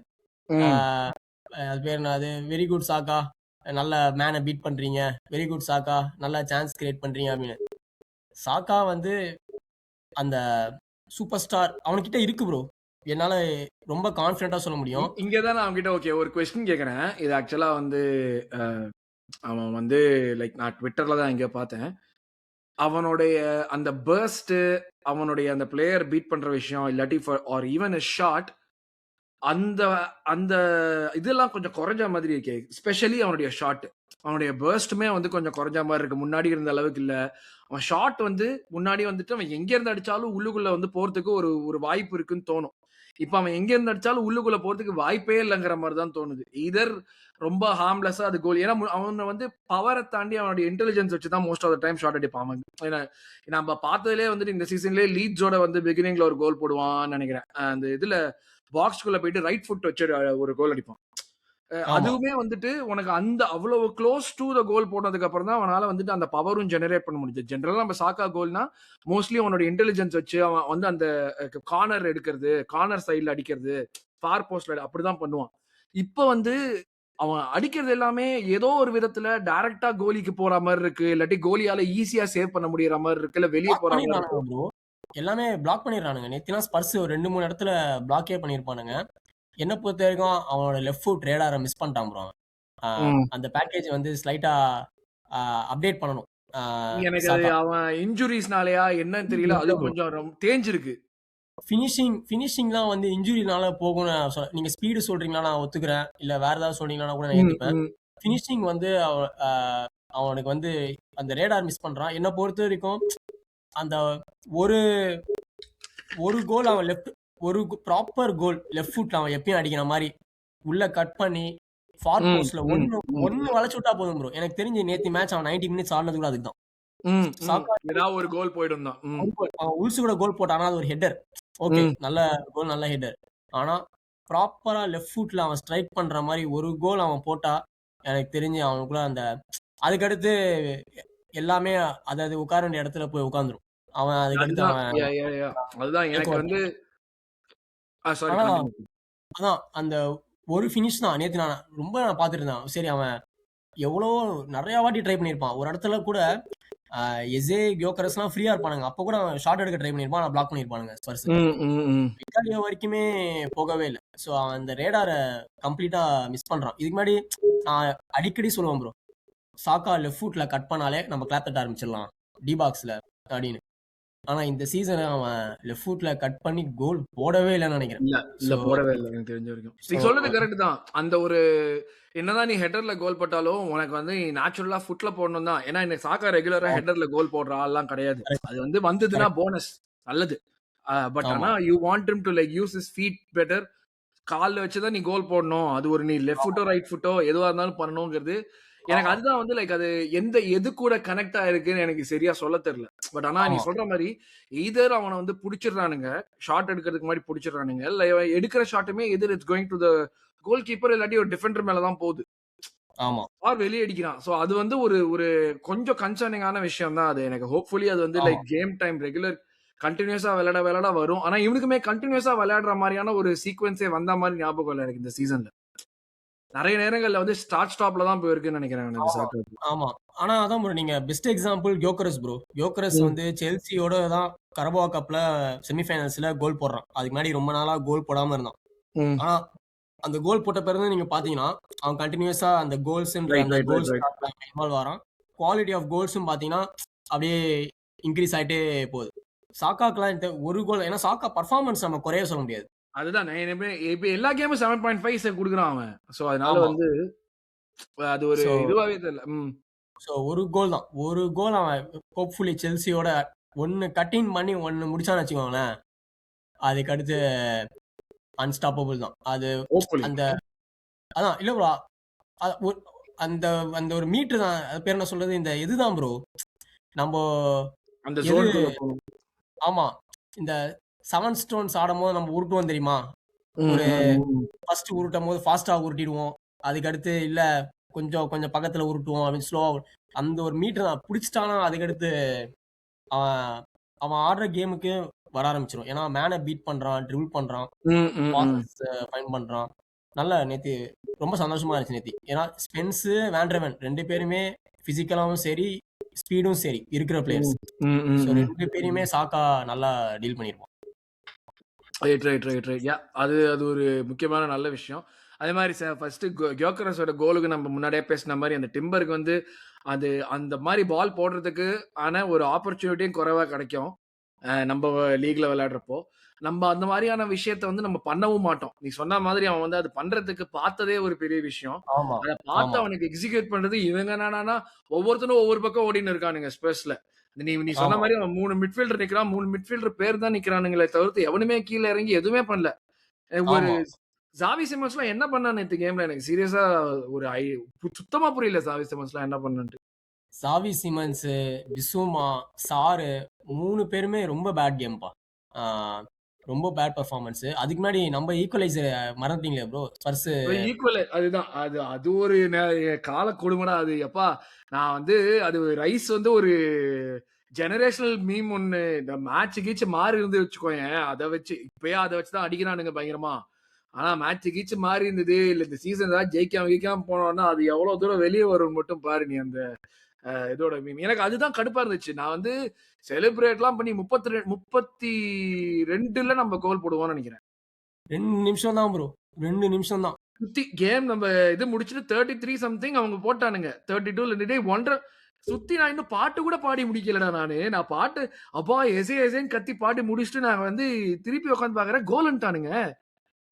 அது பேர் என்ன, அது வெரி குட் சாக்கா, நல்ல மேனை பீட் பண்றீங்க, வெரி குட் சாக்கா, நல்ல சான்ஸ் கிரியேட் பண்றீங்க அப்படின்னு. சாக்கா வந்து அந்த சூப்பர் ஸ்டார் அவன்கிட்ட இருக்கு ப்ரோ. என்னால ரொம்ப கான்ஃபிடண்டா சொல்ல முடியும். இங்கதான் நான் அவன்கிட்ட ஓகே ஒரு கொஸ்டின் கேக்குறேன். இது ஆக்சுவலா வந்து அவன் வந்து லைக் நான் ட்விட்டர்ல தான் எங்கேயோ பார்த்தேன். அவனுடைய அந்த பர்ஸ்ட், அவனுடைய அந்த பிளேயர் பீட் பண்ற விஷயம் இல்லாட்டி ஆர் ஈவன் எ ஷாட் அந்த அந்த இதெல்லாம் கொஞ்சம் குறைஞ்ச மாதிரி இருக்கே. ஸ்பெஷலி அவனுடைய ஷாட். அவனுடைய பர்ஸ்ட்டுமே வந்து கொஞ்சம் குறைஞ்ச மாதிரி இருக்கு. முன்னாடி இருந்த அளவுக்கு இல்ல. அவன் ஷாட் வந்து முன்னாடி வந்துட்டு அவன் எங்க இருந்து அடிச்சாலும் உள்ளுக்குள்ள வந்து போறதுக்கு ஒரு ஒரு வாய்ப்பு இருக்குன்னு தோணும். இப்ப அவன் எங்க இருந்து அடிச்சாலும் உள்ளுக்குள்ள போறதுக்கு வாய்ப்பே இல்லைங்கிற மாதிரி தான் தோணுது. இதர் ரொம்ப ஹார்ம்லெஸ்ஸா அது கோல். ஏன்னா அவனை வந்து பவரை தாண்டி அவனுடைய இன்டெலிஜென்ஸ் வச்சு தான் most of the time shot அடிப்பான் அவன். ஏன்னா நம்ம பார்த்ததுலேயே வந்துட்டு இந்த சீசன்லேயே லீட்ஸோட வந்து பிகினிங்ல ஒரு கோல் போடுவான்னு நினைக்கிறேன். அந்த இதுல பாக்ஸ்குள்ள போயிட்டு ரைட் ஃபுட் வச்சு ஒரு கோல் அடிப்பான். அதுவுமே வந்துட்டு உனக்கு அந்த அவ்வளவு க்ளோஸ் டு த கோல் போனதுக்கு அப்புறம் தான் அவனால வந்துட்டு அந்த பவரும் ஜெனரேட் பண்ண முடிஞ்சது. ஜெனரலா நம்ம சாக்கா கோல்னா மோஸ்ட்லி அவனோட இன்டெலிஜென்ஸ் வச்சு அவன் வந்து அந்த கார்னர் எடுக்கிறது, கார்னர் சைட்ல அடிக்கிறது, ஃபார் போஸ்ட்ல அப்படிதான் பண்ணுவான். இப்ப வந்து அவன் அடிக்கிறது எல்லாமே ஏதோ ஒரு விதத்துல டைரக்டா கோலிக்கு போற மாதிரி இருக்கு, இல்லாட்டி கோலியால ஈஸியா சேவ் பண்ண முடியற மாதிரி இருக்கு, இல்ல வெளியே போற மாதிரி இருக்கு. எல்லாமே பிளாக் பண்ணிடுறானுங்க. நேத்திலாம் ஸ்பர்ஸ் ஒரு 2-3 இடத்துல பிளாக்கே பண்ணிருப்பானுங்க. என்ன பொறுத்த வரைக்கும் அவனோட லெஃப்ட் ஃபுட் ரேடாரை மிஸ் பண்ணிட்டான் ப்ரோ. அந்த பேக்கேஜ் வந்து ஸ்லைட்டா அப்டேட் பண்ணணும். எனக்கு அவன் இன்ஜுரிஸ்னாலயா என்னன்னு தெரியல, அது கொஞ்சம் தேஞ்சிருக்கு. ஃபினிஷிங்லாம் வந்து இன்ஜுரினால போகும்னு நீங்க ஸ்பீடு சொல்றீங்களா நான் ஒத்துக்கிறேன், இல்ல வேற ஏதாவது சொல்றீங்களா கூட நான் ஏத்துப்பேன். ஃபினிஷிங் வந்து அவனுக்கு வந்து அந்த ரேடார் மிஸ் பண்றான். என்ன பொறுத்த வரைக்கும் அந்த ஒரு கோல் அவன் லெஃப்ட், ஒரு ப்ராப்பர் கோல் லெஃப்ட் ஃபுட்ல அவன் எப்பயும் அடிக்கிற மாதிரி உள்ள கட் பண்ணி ஃபார் போஸ்ட்ல ஒன்னு வளைச்சு விட்டா போதும் ப்ரோ. எனக்கு தெரிஞ்சு நேத்தி மேட்ச் அவன் 90 மினிட்ஸ் ஆடினது கூட அதுக்கு தான். சாக்கா ஏதாவது ஒரு கோல் போயிடும் தான். அவன் உல்ஸ் கூட கோல் போட்டானா அது ஒரு ஹெட்டர். ஓகே, நல்ல கோல், நல்ல ஹெட்டர். ஆனா ப்ராப்பரா லெஃப்ட் ஃபுட்ல அவன் ஸ்ட்ரைக் பண்ற மாதிரி ஒரு கோல் அவன் போட்டா எனக்கு தெரிஞ்சு அவனுக்குள்ள அந்த அதுக்கடுத்து எல்லாமே அதாவது உட்கார வேண்டிய இடத்துல போய் உட்கார்ந்துரும். அவன் அதுக்கடுத்து அதுதான். அவன் அதுதான் டேக் எனக்கு ஓவர் வந்து சாரி ஆனா கண்டினியூ. அதான் அந்த ஒரு ஃபினிஷ் தான் நேத்து நான் ரொம்ப பார்த்துட்டு இருந்தேன். சரி அவன் எவ்வளவோ நெறைய வாட்டி ட்ரை பண்ணியிருப்பான். ஒரு இடத்துல கூட எசே, கியோகரஸ்லாம் ஃப்ரீயா இருப்பானுங்க. அப்ப கூட அவன் ஷாட் எடுக்க ட்ரை பண்ணியிருப்பான். ஆனா பிளாக் பண்ணியிருப்பானுங்க ஸ்பர்ஸ். விக்காலியோ வரைக்குமே போகவே இல்ல. ஸோ அவன் அந்த ரேடார கம்ப்ளீட்டா மிஸ் பண்றான். இதுக்கு முன்னாடி நான் அடிக்கடி சொல்லுவேன் ப்ரோ. சாக்கா லெஃப்ட் ஃபுட்ல கட் பண்ணாலே நம்ம கிளாப் தட்ட ஆரம்பிச்சிடலாம் டி பாக்ஸ்ல அப்படின்னு. ஆனா இந்த சீசன் அவன் லெஃப்ட் ஃபுட்ல கட் பண்ணி கோல் போடவே இல்லைன்னு நினைக்கிறேன். இல்ல போடவே இல்ல எனக்கு தெரிஞ்ச வரைக்கும். நீ சொல்றது கரெக்ட் தான். அந்த ஒரு என்னதான் நீ ஹெட்டர்ல கோல் போட்டாலும் உனக்கு வந்து நேச்சுரலா ஃபுட்ல போடணும் தான். ஏன்னா இந்த சாக்கா ரெகுலரா ஹெட்டர்ல கோல் போடுற ஆள்லாம் கிடையாது. அது வந்து வந்ததுன்னா போனஸ் நல்லது. பட் ஆனா you want him to like use his feet better. கால்ல வச்சு தான் நீ கோல் போடணும். அது ஒரு நீ லெஃப்ட் ஃபுட்டோ ரைட் ஃபுட்டோ எதுவா இருந்தாலும் பண்ணணுங்கிறது எனக்கு அதுதான் வந்து லைக் அது எது கூட கனெக்ட் ஆயிருக்குன்னு எனக்கு சரியா சொல்ல தெரியல. பட் ஆனா நீ சொல்ற மாதிரி எய்தர் அவனை வந்து புடிச்சிடுறானுங்க, ஷாட் எடுக்கிறதுக்கு முன்னாடி புடிச்சிடுறானுங்க, இல்ல எடுக்கிற ஷாட்டுமே எதிர் it's going to the goal keeper இல்லாட்டி ஒரு டிஃபெண்டர் மேல தான் போகுது. ஆமா. ஆர் வெளியே அடிக்கிறான். சோ அது வந்து ஒரு ஒரு கொஞ்சம் கன்சர்னிங்கான விஷயம் தான் அது. எனக்கு ஹோப்ஃபுல்லி அது வந்து லைக் கேம் டைம் ரெகுலர் கண்டினியூஸா விளையாட வரும். ஆனா இவனுக்குமே கண்டினியூஸா விளையாடுற மாதிரியான ஒரு சீக்வென்ஸே வந்த மாதிரி ஞாபகம் இல்லை எனக்கு இந்த சீசன்ல. நிறைய நேரங்கள்ல வந்து ஸ்டார்ட் ஸ்டாப்ல தான் போயிருக்குன்னு நினைக்கிறேன் எனக்கு சாக்கா. ஆமா. ஆனா அதான் ப்ரோ நீங்க பெஸ்ட் எக்ஸாம்பிள் கியோகரஸ் ப்ரோ. கியோகரஸ் வந்து செல்சியோட தான் கரபா கப்ல செமிஃபைனல்ஸ்ல கோல் போடுறான். அதுக்கு முன்னாடி ரொம்ப நாளா கோல் போடாம இருந்தான். ஆனா அந்த கோல் போட்ட பிறகு நீங்க பாத்தீங்கன்னா அவன் கண்டினியூஸா அந்த கோல்ஸ்ன்ற அந்த கோல்ஸ் இன்வால்வ் ஆறான். குவாலிட்டி ஆஃப் கோல்ஸும் பாத்தீங்கன்னா அப்படியே இன்க்ரீஸ் ஆயிட்டே போகுது. சாக்காக்கெல்லாம் இந்த ஒரு கோல் ஏன்னா சாக்கா பர்ஃபார்மன்ஸ் நம்ம குறைய சொல்ல முடியாது. அதுதான் இப்ப எல்லா கேமும் 7.5 குடுக்குறான் அவன். சோ அதனால வந்து அது ஒரு இதுவாவே தெரியல. சோ ஒரு கோல் தான். ஒரு கோல் அவன் ஹோப்ஃபுல்லி செல்சியோட ஒன்னு கட்டிங் பண்ணி ஒன்னு முடிச்சான்னு வச்சுக்கோங்களேன். அதுக்கு அடுத்து அன்ஸ்டாப்பபிள் தான். அது அந்த அதான் இல்ல ப்ரோ. அந்த அந்த ஒரு மீட்டர் தான். அது பேர் என்ன சொல்றது? இந்த இதுதான் ப்ரோ. நம்ம அந்த ஜோனுக்குள்ள போணும். ஆமா. இந்த 7 ஸ்டோன்ஸ் ஆடும்போது நம்ம உருட்டுவோம் தெரியுமா? ஒரு ஃபர்ஸ்ட் உருட்டும்போது ஃபாஸ்டா உருட்டிடுவோம். அதுக்கு அடுத்து இல்ல கொஞ்சம் கொஞ்சம் பக்கத்துல உருட்டுவோம் அப்படின்னு ஸ்லோவா அந்த ஒரு மீட்டர் தான் பிடிச்சிட்டானா அதுக்கடுத்து அவன் அவன் ஆடுற கேமுக்கு வர ஆரம்பிச்சிடும். ஏன்னா மேனை பீட் பண்றான், ட்ரிபிள் பண்றான், பாசஸ் ஃபைண்ட் பண்றான். நல்ல நேத்து ரொம்ப சந்தோஷமா இருந்துச்சு நேத்தி. ஏன்னா ஸ்பென்ஸ், வேண்ட்ரவன் 2 பேருமே பிசிக்கலாவும் சரி, ஸ்பீடும் சரி இருக்கிற பிளேயர்ஸ். ஸோ 2 பேரையுமே சாக்கா நல்லா டீல் பண்ணிருப்பான். ரைட். அது ஒரு முக்கியமான நல்ல விஷயம். அதே மாதிரி ஃபர்ஸ்ட் கியோகரஸோட கோலுக்கு நம்ம முன்னாடியே பேசின மாதிரி அந்த டிம்பருக்கு வந்து அது அந்த மாதிரி பால் போடுறதுக்கு ஆன ஒரு ஆப்பர்ச்சுனிட்டியும் குறைவா கிடைக்கும். நம்ம லீக்ல விளையாடுறப்போ நம்ம அந்த மாதிரியான விஷயத்த வந்து நம்ம பண்ணவும் மாட்டோம். நீ சொன்ன மாதிரி அவன் வந்து அது பண்றதுக்கு பார்த்ததே ஒரு பெரிய விஷயம். அதை பார்த்து அவனுக்கு எக்ஸிக்யூட் பண்றது இவங்க என்னன்னா ஒவ்வொருத்தரும் ஒவ்வொரு பக்கம் ஓடின்னு இருக்கானுங்க ஸ்பேஸ்ல. நீ சொன்ன மாதிரி அவன் 3 மிட்ஃபீல்டர் நிக்கிறான். 3 மிட்ஃபீல்டர் பேர் தான் நிக்கிறானுங்களே தவிர்த்து எவனுமே கீழே இறங்கி எதுவுமே பண்ணல. ஒரு ஜாவி சிமன்ஸ்லாம் என்ன பண்ணான் நேத்து கேம்ல எனக்கு சீரியஸா ஒரு சுத்தமா புரியல ஜாவி சிமன்ஸ்லாம் என்ன பண்ணான்ட்டு. சாவி சிமன்ஸ், பிசுமா, சாரு 3 பேருமே ரொம்ப பேட் கேம்பா. ரொம்ப பேட் பெர்ஃபார்மன்ஸ். அதுக்கு முன்னாடி நம்ம ஈக்குவலைசர் மறந்துட்டீங்களே ப்ரோ. ஸ்பர்ஸ் அதுதான் அது ஒரு கால கொடுமைடா அது. எப்பா நான் வந்து அது ரைஸ் வந்து ஒரு ஜெனரேஷனல் மீம் ஒண்ணு இந்த மேட்ச் கீச்சு மாறி இருந்து வச்சுக்கோயேன். அதை வச்சு இப்பயே அதை வச்சுதான் அடிக்கிறானுங்க பயங்கரமா. ஆனா மேட்ச் கீச்சு மாறி இருந்தது இல்ல இந்த சீசன் ஏதாவது ஜெயிக்காம போனோம்னா அது எவ்வளவு தூரம் வெளியே வரும்னு மட்டும் பாரு நீ அந்த இதோட மீம். எனக்கு அதுதான் கடுப்பா இருந்துச்சு. நான் வந்து செலிப்ரேட்லாம் பண்ணி 32ல நம்ம கோல் போடுவோம்னு நினைக்கிறேன். 2 நிமிஷம் தான் ப்ரோ. 2 நிமிஷம் தான். சுத்தி கேம் நம்ம இது முடிச்சுட்டு 33 சம்திங் அவங்க போட்டானுங்க. 32ல நின்று 1.5 சுத்தி நான் இன்னும் பாட்டு கூட பாடி முடிக்கலடா நானு. நான் பாட்டு அப்பா எசேன்னு கத்தி பாடி முடிச்சுட்டு நான் வந்து திருப்பி உட்காந்து பாக்குறேன் கோல்ன்ட்டானுங்க.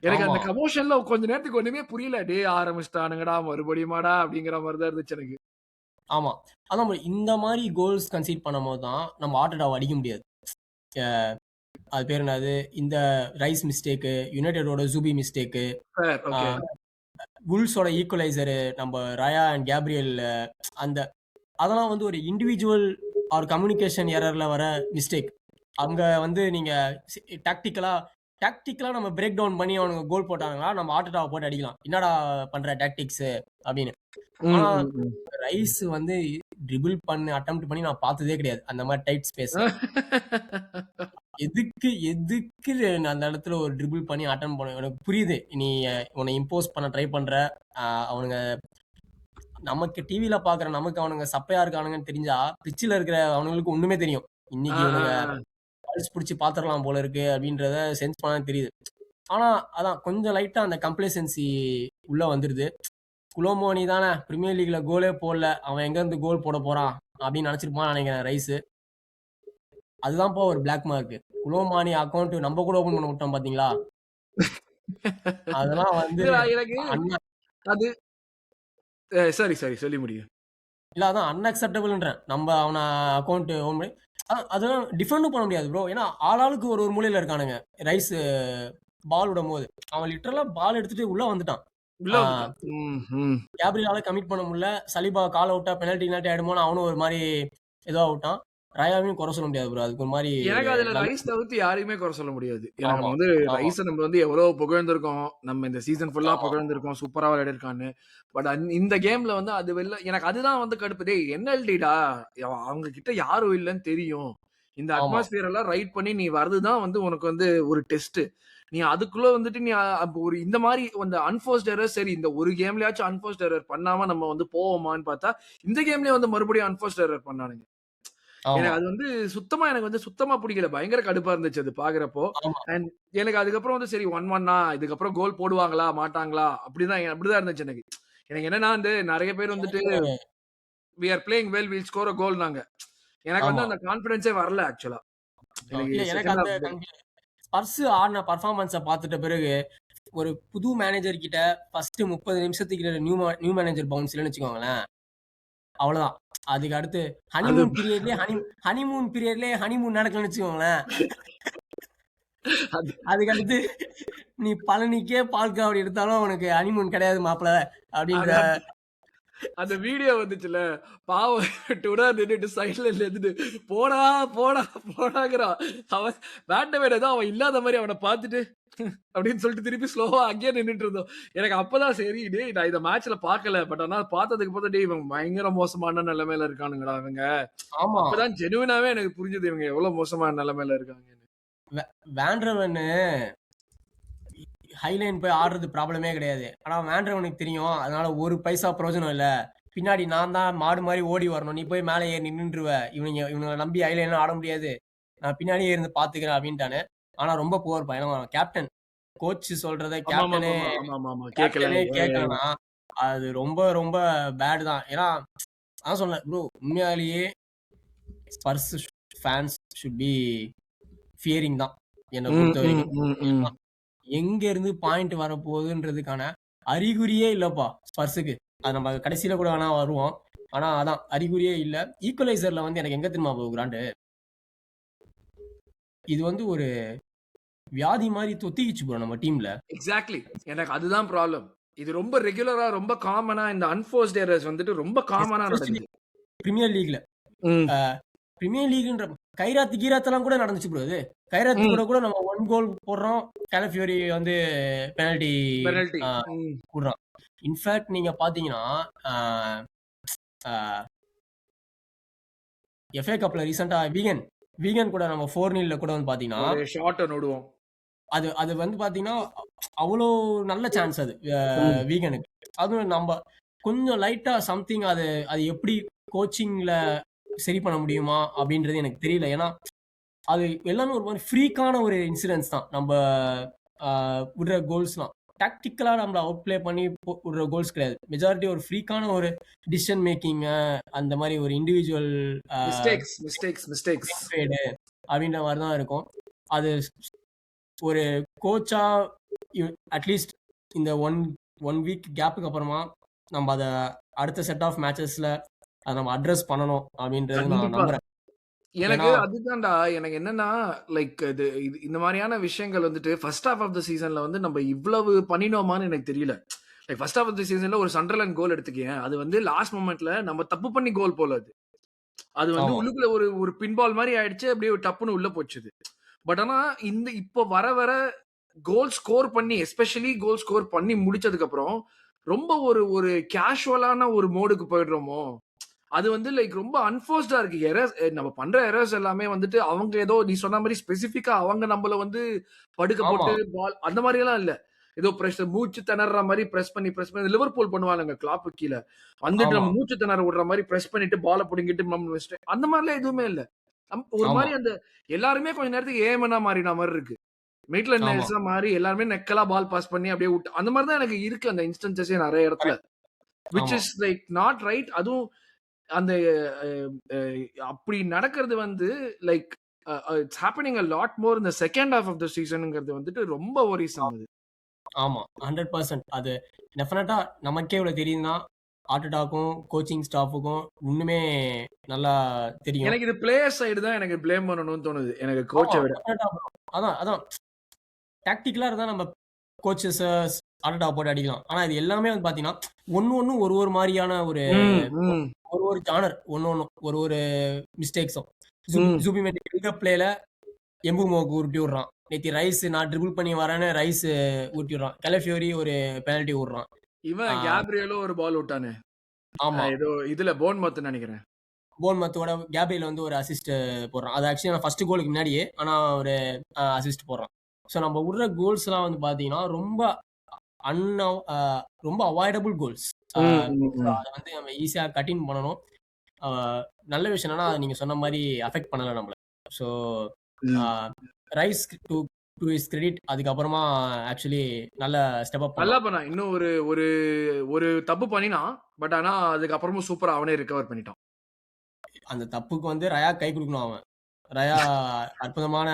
எனக்கு அந்த கமோஷன்ல கொஞ்ச நேரத்துக்கு ஒண்ணுமே புரியல. டேய் ஆரம்பிச்சிட்டானுங்கடா மறுபடியுமாடா அப்படிங்கிற மாதிரி தான் இருந்துச்சு எனக்கு. ஆமா. அதான் இந்த மாதிரி கோல்ஸ் கன்சீட் பண்ணும்போது தான் நம்ம ஆர்டேட்டாவை அடிக்க முடியாது. அது பேர் என்னது? இந்த rice mistake, யுனைடெடோட Zupee mistake, வுல்ஸோட equaliser, நம்ம ரயா அண்ட் கேப்ரியல் அந்த அதெல்லாம் வந்து ஒரு இண்டிவிஜுவல் ஆர் கம்யூனிகேஷன் எரர்ல வர மிஸ்டேக். அங்க வந்து நீங்க டாக்டிக்கலா நம்ம பிரேக் டவுன் பண்ணி அவனுங்க கோல் போட்டாங்கன்னா, நம்ம ஆர்டெட்டாவ போட்டு அடிக்கலாம். "என்னடா பண்ற டாக்டிக்ஸு?" அப்படின்னு. ம், ஆனா ம், ம். ரைஸ் வந்து ட்ரிபிள் அட்டெம்ப்ட் பண்ணி நான் பார்த்ததே கிடையாது. அந்த மாரி டைட் ஸ்பேஸ. எதுக்கு நான் அந்த இடத்துல ஒரு ட்ரிபிள் பண்ணி அட்டெம்ப்ட் பண்ண எனக்கு புரியுது. நீ உன்னை இம்போஸ் பண்ண ட்ரை பண்ற. அவனுங்க நமக்கு டிவில பார்க்குற நமக்கு அவனுங்க சப்பையா இருக்கானுங்கன்னு தெரிஞ்சா, பிட்ச்ல இருக்கிற அவனுங்களுக்கு ஒண்ணுமே தெரியும். ஆ, இன்னைக்கு ஆ, இவனுங்க ஆ. பல்ஸ் புடிச்சு பார்த்துரலாம் போல இருக்கு அப்படின்றத சென்ஸ் பண்ணா தெரியுது. ஆனா, அதான் கொஞ்சம் லைட்டா அந்த கம்ப்ளசன்சி உள்ள வந்துருது. குலோமோனி தானே பிரீமியர் லீக்ல கோலே போடல. அவன் எங்க இருந்து கோல் போட போறான் அப்படின்னு நினைச்சிருப்பான்னு நினைக்கிறேன் ரைஸ். அதுதான்ப்பா ஒரு பிளாக் மார்க். குலோமானி அக்கவுண்ட் நம்ம கூட ஓபன் பண்ண விட்டோம் பாத்தீங்களா? அதெல்லாம் வந்து இல்லடா எனக்கு அன் அது சாரி சாரி சொல்லி முடியும். இல்ல அதான் அன்அக்செப்டபிள்ன்றேன். நம்ம அவன அக்கவுண்ட் ஓன் பண்ணி அதெல்லாம் டிஃபெண்டும் பண்ண முடியாது ப்ரோ. ஏன்னா ஆளாளுக்கு ஒரு மூலையில இருக்கானுங்க. ரைஸ் பால் விடும்போது. அவன் லிட்டரலா பால் எடுத்துட்டு உள்ள வந்துட்டான். உள்ள ஆ வந்துட்டான். ம், ம். கேப்ரியலால கமிட் பண்ண முடியல. சலிபா கால் அவுட்டா பெனல்டி கினல்டி ஆயிடுமோன்னு அவனும் ஒரு மாரி ஏதோ அவுட்டான். ராயாவையும் குறை சொல்ல முடியாது ப்ரோ. அதுக்கு ஒரு மாரி ஒரு எனக்கு அதுல நல்ல ரைஸ் தவிர்த்து யாரையுமே குறை சொல்ல முடியாது. ஏன்னா ஆமா, நம்ம வந்து ஆமா, ரைஸ நம்ம வந்து எவ்வளவு புகழ்ந்திருக்கோம். நம்ம இந்த சீசன் ஃபுல்லா ஆமா, புகழ்ந்திருக்கோம். சூப்பரா விளையாடிருக்கான்னு. பட் இந்த கேம்ல வந்து அது எனக்கு அதுதான் வந்து கடுப்பு. டேய் என்எல்டிடா அவங்க கிட்ட யாரும் இல்லன்னு தெரியும். இந்த ஆமா, அட்மாஸ்பியர் எல்லாம் ரைட் பண்ணி நீ வரதுதான் வந்து உனக்கு வந்து ஒரு டெஸ்ட். நீ அதுக்குள்ள வந்துட்டு நீ அப்ப ஒரு இந்த மாரி அந்த அன்ஃபோர்ஸ்ட் எரர் சரி இந்த ஒரு கேம்லயாச்சும் அன்ஃபோர்ஸ்ட் எரர் பண்ணாம நம்ம வந்து போவோமான்னு பார்த்தா, இந்த கேம்லயே வந்து மறுபடியும் அன்ஃபோர்ஸ்ட் எரர் பண்ணானுங்க. ஆமா, எனக்கு அது வந்து எனக்கு வந்து சுத்தமா புடிக்கல. பயங்கர கடுப்பா இருந்துச்சு அது பார்க்கிறப்போ. ஆமா. அண்ட் எனக்கு அதுக்கப்புறம் வந்து சரி 1-1 இதுக்கப்புறம் கோல் போடுவாங்களா? மாட்டாங்களா? அப்படிதான் இருந்துச்சு எனக்கு. எனக்கு என்னன்னா வந்து நெறைய பேர் வந்துட்டு எனக்கு "we are playing well, will score a கோல்னாங்க." எனக்கு வந்து ஆமா. அந்த கான்ஃபிடன்ஸே வரல ஆக்சுவலா. எனக்கு இல்ல எனக்கு செகண்ட் அந்த ஹாஃப் ஸ்பர்ஸ் ஆடுன பெர்ஃபார்மன்ஸ பார்த்துட்ட பிறகு, ஒரு புது மேனேஜர் கிட்ட ஃபர்ஸ்ட் 30 நிமிஷத்துக்கு நியூ மேனேஜர் பவுன்ஸ் இல்லன்னு வச்சுக்கோங்களேன். அவ்வளோதான். அதுக்கு அடுத்து அது ஹனிமூன் நடக்கலன்னு வச்சுக்கோங்களேன். அது அதுக்கு அடுத்து நீ பழனிக்கே பால் காவடி எடுத்தாலும் உனக்கு ஹனிமூன் கிடையாது மாப்பிள அப்படின்ற அது அந்த வீடியோ வந்துச்சுல்ல, பாவம் டுடா நின்னுட்டு சைடுல நின்னுட்டு, "போடா, போடா, போடாங்கிறான்." அவன் பேட்மேன் ஏதோ அவன் இல்லாத மாரி அவன பார்த்துட்டு, அப்படின்னு சொல்லிட்டு திருப்பி ஸ்லோவா அங்கேயே நின்னுட்டு இருந்தோம். எனக்கு அப்பதான் சரி, டேய் நான் இந்த மேட்ச்ல பார்க்கல. பட் ஆனா பார்த்ததுக்கு பார்த்தா, டேய் இவங்க பயங்கர மோசமான நிலைமையில இருக்கானுங்கடா இவங்க. ஆமா. அப்பதான் ஜெனுயினாவே எனக்கு புரிஞ்சது இவங்க எவ்வளவு மோசமான நிலைமையில இருக்காங்கன்னு. வேண்ட்ரவன்னு ஹைலைன் போய் ஆடுறது ப்ராப்ளமே கிடையாது. ஆனா வேண்ட்ரவனுக்கு தெரியும். அதனால ஒரு பைசா பிரயோஜனம் இல்ல. பின்னாடி நான் தான் மாடு மாரி ஓடி வரணும். நீ போய் மேல ஏறி நின்னுன்றுவ. இவனுங்கள நம்பி ஹைலைன்லாம் ஆட முடியாது. நான் பின்னாடியே இருந்து பார்த்துக்கிறேன் அப்டின்ட்டானு. ஆனா ரொம்ப புவர் பையன். ஏன்னா கேப்டன். கோச் சொல்றத ஆமாமாமா. கேட்கல. கேப்டனே கேட்கலன்னா, அது ரொம்ப ரொம்ப பேட் தான். ஏன்னா அதான் சொன்னேன். ப்ரோ உண்மையாலேயே Spurs fans should be fearing தான். என்ன ம், ம், பொறுத்தவரைக்கும். ம், ம். எங்க இருந்து பாயிண்ட் வரப்போகுதுன்றதுக்கான அறிகுறியே இல்லப்பா ஸ்பர்ஸுக்கு. அது நம்ம கடைசியில கூட வேணா வருவோம். ஆனா அதான் அறிகுறியே இல்ல. ஈக்குவலைசர்ல வந்து எனக்கு எங்க தெரியுமா கிராண்டு? இது வந்து ஒரு வியாதி மாரி தொத்திக்கிச்சு ப்ரோ நம்ம டீம்ல. எக்ஸாக்ட்லி. எனக்கு அதுதான் ப்ராப்ளம். இது ரொம்ப ரெகுலரா, ரொம்ப காமனா இந்த அன்ஃபோர்ஸ்ட் எரர்ஸ் வந்துட்டு ரொம்ப காமனா எஸ்பெஷலி நடக்குது. பிரீமியர் லீக்ல. ம். அ பிரீமியர் லீக்ன்ற கீராத்தெல்லாம் கூட நடந்துச்சு ப்ரோ இது. கைராத் ம். கூட நம்ம 1 கோல் போடுறோம். காலஃபியோரி வந்து பெனல்டி பெனல்டி. அ ம். குடுறான். இன்ஃபாக்ட் நீங்க பார்த்தீங்கன்னா, அ அ எஃப்ஏ கப்ல ரீசென்ட்டா வீகன் கூட நம்ம 4-0ல கூட வந்து பார்த்தீங்கன்னா, ஒரு ஷாட் ஒண்ணு விடுவோம். அது அது வந்து பார்த்தீங்கன்னா, அவ்ளோ நல்ல சான்ஸ் அது ம். வீகனுக்கு. அதுவும் நம்ப கொஞ்சம் லைட்டா சம்திங் அது அது எப்படி கோச்சிங்ல சரி பண்ண முடியுமா? அப்படின்றது எனக்கு தெரியல. ஏன்னா, அது எல்லாமே ஒரு மாரி ஃப்ரீக்கான ஒரு இன்சிடென்ட்ஸ் தான். நம்ப அ விடுற கோல்ஸ்லாம். டாக்டிக்கலா நம்மள அவுட் பிளே பண்ணி விடுற கோல்ஸ் கிடையாது. மெஜாரிட்டி ஒரு ஃப்ரீக்கான ஒரு டிசிஷன் மேக்கிங் அந்த மாரி ஒரு individual a mistakes. Green fade அப்படின்ற மாரி தான் இருக்கும். அது ஒரு கோச்சா அட்லீஸ்ட் இந்த 1 வீக் கேப்புக்கு அப்புறமா நம்ம அத அடுத்த செட் ஆஃப் மேட்சஸ்ல அத நம்ம அட்ரஸ் பண்ணணும் அப்படின்றது நான் கண்டிப்பா. நம்புறேன். எனக்கு ஏன்னா அதுதான்டா. எனக்கு என்னன்னா, லைக் இது இந்த மாரியான விஷயங்கள் வந்துட்டு ஃபர்ஸ்ட் ஹால்ஃப் ஆஃப் த சீசன்ல வந்து நம்ம இவ்வளவு பண்ணினோமான்னு எனக்கு தெரியல. Like first half of the சீசன்ல ஒரு சண்டர்லேண்ட் கோல் எடுத்துக்கயேன். அது வந்து லாஸ்ட் மொமெண்ட்ல நம்ம தப்பு பண்ணி கோல் போல அது. அது வந்து ஆமா, உள்ளுக்குள்ள ஒரு ஒரு பின்பால் மாரி ஆயிடுச்சு. அப்படியே டப்புன்னு உள்ள போச்சுது. பட் ஆனா, இப்ப வர வர கோல் ஸ்கோர் பண்ணி எஸ்பெஷலி கோல் ஸ்கோர் பண்ணி முடிச்சதுக்கு அப்புறம், ரொம்ப ஒரு ஒரு கேஷுவலான ஒரு மோடுக்கு போயிடுறோமோ! அது வந்து லைக் ரொம்ப அன்ஃபோர்ஸ்டா இருக்கு. எரர்ஸ் நம்ம பண்ற எரர்ஸ் எல்லாமே வந்துட்டு அவங்க ஏதோ நீ சொன்ன மாரி ஸ்பெசிஃபிக்கா அவங்க நம்மள வந்து படுக்க ஆமா, போட்டு பால் அந்த மாரியெல்லாம் இல்ல. ஏதோ மூச்சு திணர்ற மாரி பிரஸ் பண்ணி லிவர்பூல் பண்ணுவானுங்க கிளாப்புக்கு கீழ. வந்துட்டு ஆமா, நம்ம மூச்சு திணற விடுற மாரி பிரஸ் பண்ணிட்டு பால புடுங்கிட்டு வச்சுட்டு அந்த மாரிலாம் எதுவுமே இல்ல. ஒரு ஆமா, மாரி அந்த எல்லாருமே கொஞ்ச நேரத்துக்கு ஏஎம்என்னா மாறின மாரி இருக்கு. மெய்ட்லண்ட் ஆமா. நைல்ஸா மாறி எல்லாருமே நெக்கலா பால் பாஸ் பண்ணி அப்படியே அந்த மாரி தான் எனக்கு இருக்கு அந்த இன்ஸ்டன்ஸஸே நெறைய இடத்துல. கரெக்ட். விச் ஆமா. Is like not right. அதுவும் அந்த அ அ அப்படி நடக்கிறது வந்து like it's happening a lot more இந்த செகண்ட் ஹால்ஃப் ஆஃப் த சீசன்ங்கிறது வந்துட்டு ரொம்ப வொரிசம் அது. ஆமா. 100% அது டெஃபினட்டா நமக்கே இவ்வளவு தெரியுதுன்னா, ஆர்டெட்டாக்கும், கோச்சிங் ஸ்டாஃப்க்கும் இன்னுமே நல்லா தெரியும். எனக்கு இது பிளேயர் சைடு தான் எனக்கு ப்ளேம் பண்ணணும்னு தோணுது. எனக்கு ஆமா, கோச்ச விட. டெஃபினட்டா ப்ரோ. அதான், அதான். டாக்டிக்கலா இருந்தா நம்ம கோச்சஸ் ஆர்டெட்டா போட்டு அடிக்கலாம். ஆனா இது எல்லாமே வந்து பார்த்தீங்கன்னா, ஒண்ணும் ஒரு ஒரு மாரியான ஒரு ம், ம், ஒரு ஒரு ஜானர் ஒண்ணும் ஒரு ஒரு மிஸ்டேக்ஸும். ம். ஜூபிமெண்டி பில்ட் அப் பிளேல எம்புமோக்கு உருட்டி விடுறான். நேத்து ரைஸ் நான் ட்ரிபிள் பண்ணி வரேன்னு ரைஸ் உருட்டி விடுறான். கெலஃபியோரி ஒரு பெனல்டி விடுறான். ஆ, இவன் கேப்ரியலோ ஒரு பால் விட்டானே. ஆமா. ஏதோ இதுல போர்ன்மவுத்ன்னு நெனைக்கிறேன். போர்ன்மத்தோட கேப்ரியல் வந்து ஒரு அசிஸ்ட் போடுறான். அது ஆக்சுவலி நான் ஃபர்ஸ்ட் கோலுக்கு முன்னாடியே, ஆனா ஒரு அசிஸ்ட் போடுறான். ஸோ நம்ம விடுற கோல்ஸ்லாம் வந்து பார்த்தீங்கன்னா, அன்அவ் அ ரொம்ப அவாய்டபிள் கோல்ஸ். அ ம், ம், ஸோ ம். அத வந்து நம்ம ஈஸியா கட் இன் பண்ணணும். அ நல்ல விஷயம் என்னன்னா, அத நீங்க சொன்ன மாரி அஃபெக்ட் பண்ணல நம்மள. So uh hmm. Rice to to his credit அதுக்கப்புறமா ஆக்சுவலி நல்ல ஸ்டெப் அப் நல்லா பண்ணான். பண்ணான். இன்னும் ஒரு ஒரு ஒரு தப்பு பண்ணினான். பட் ஆனா அதுக்கப்புறமும் சூப்பரா அவனே ரிகவர் பண்ணிட்டான். அந்த தப்புக்கு வந்து ரயா கை குடுக்கணும் அவன். ரயா அற்புதமான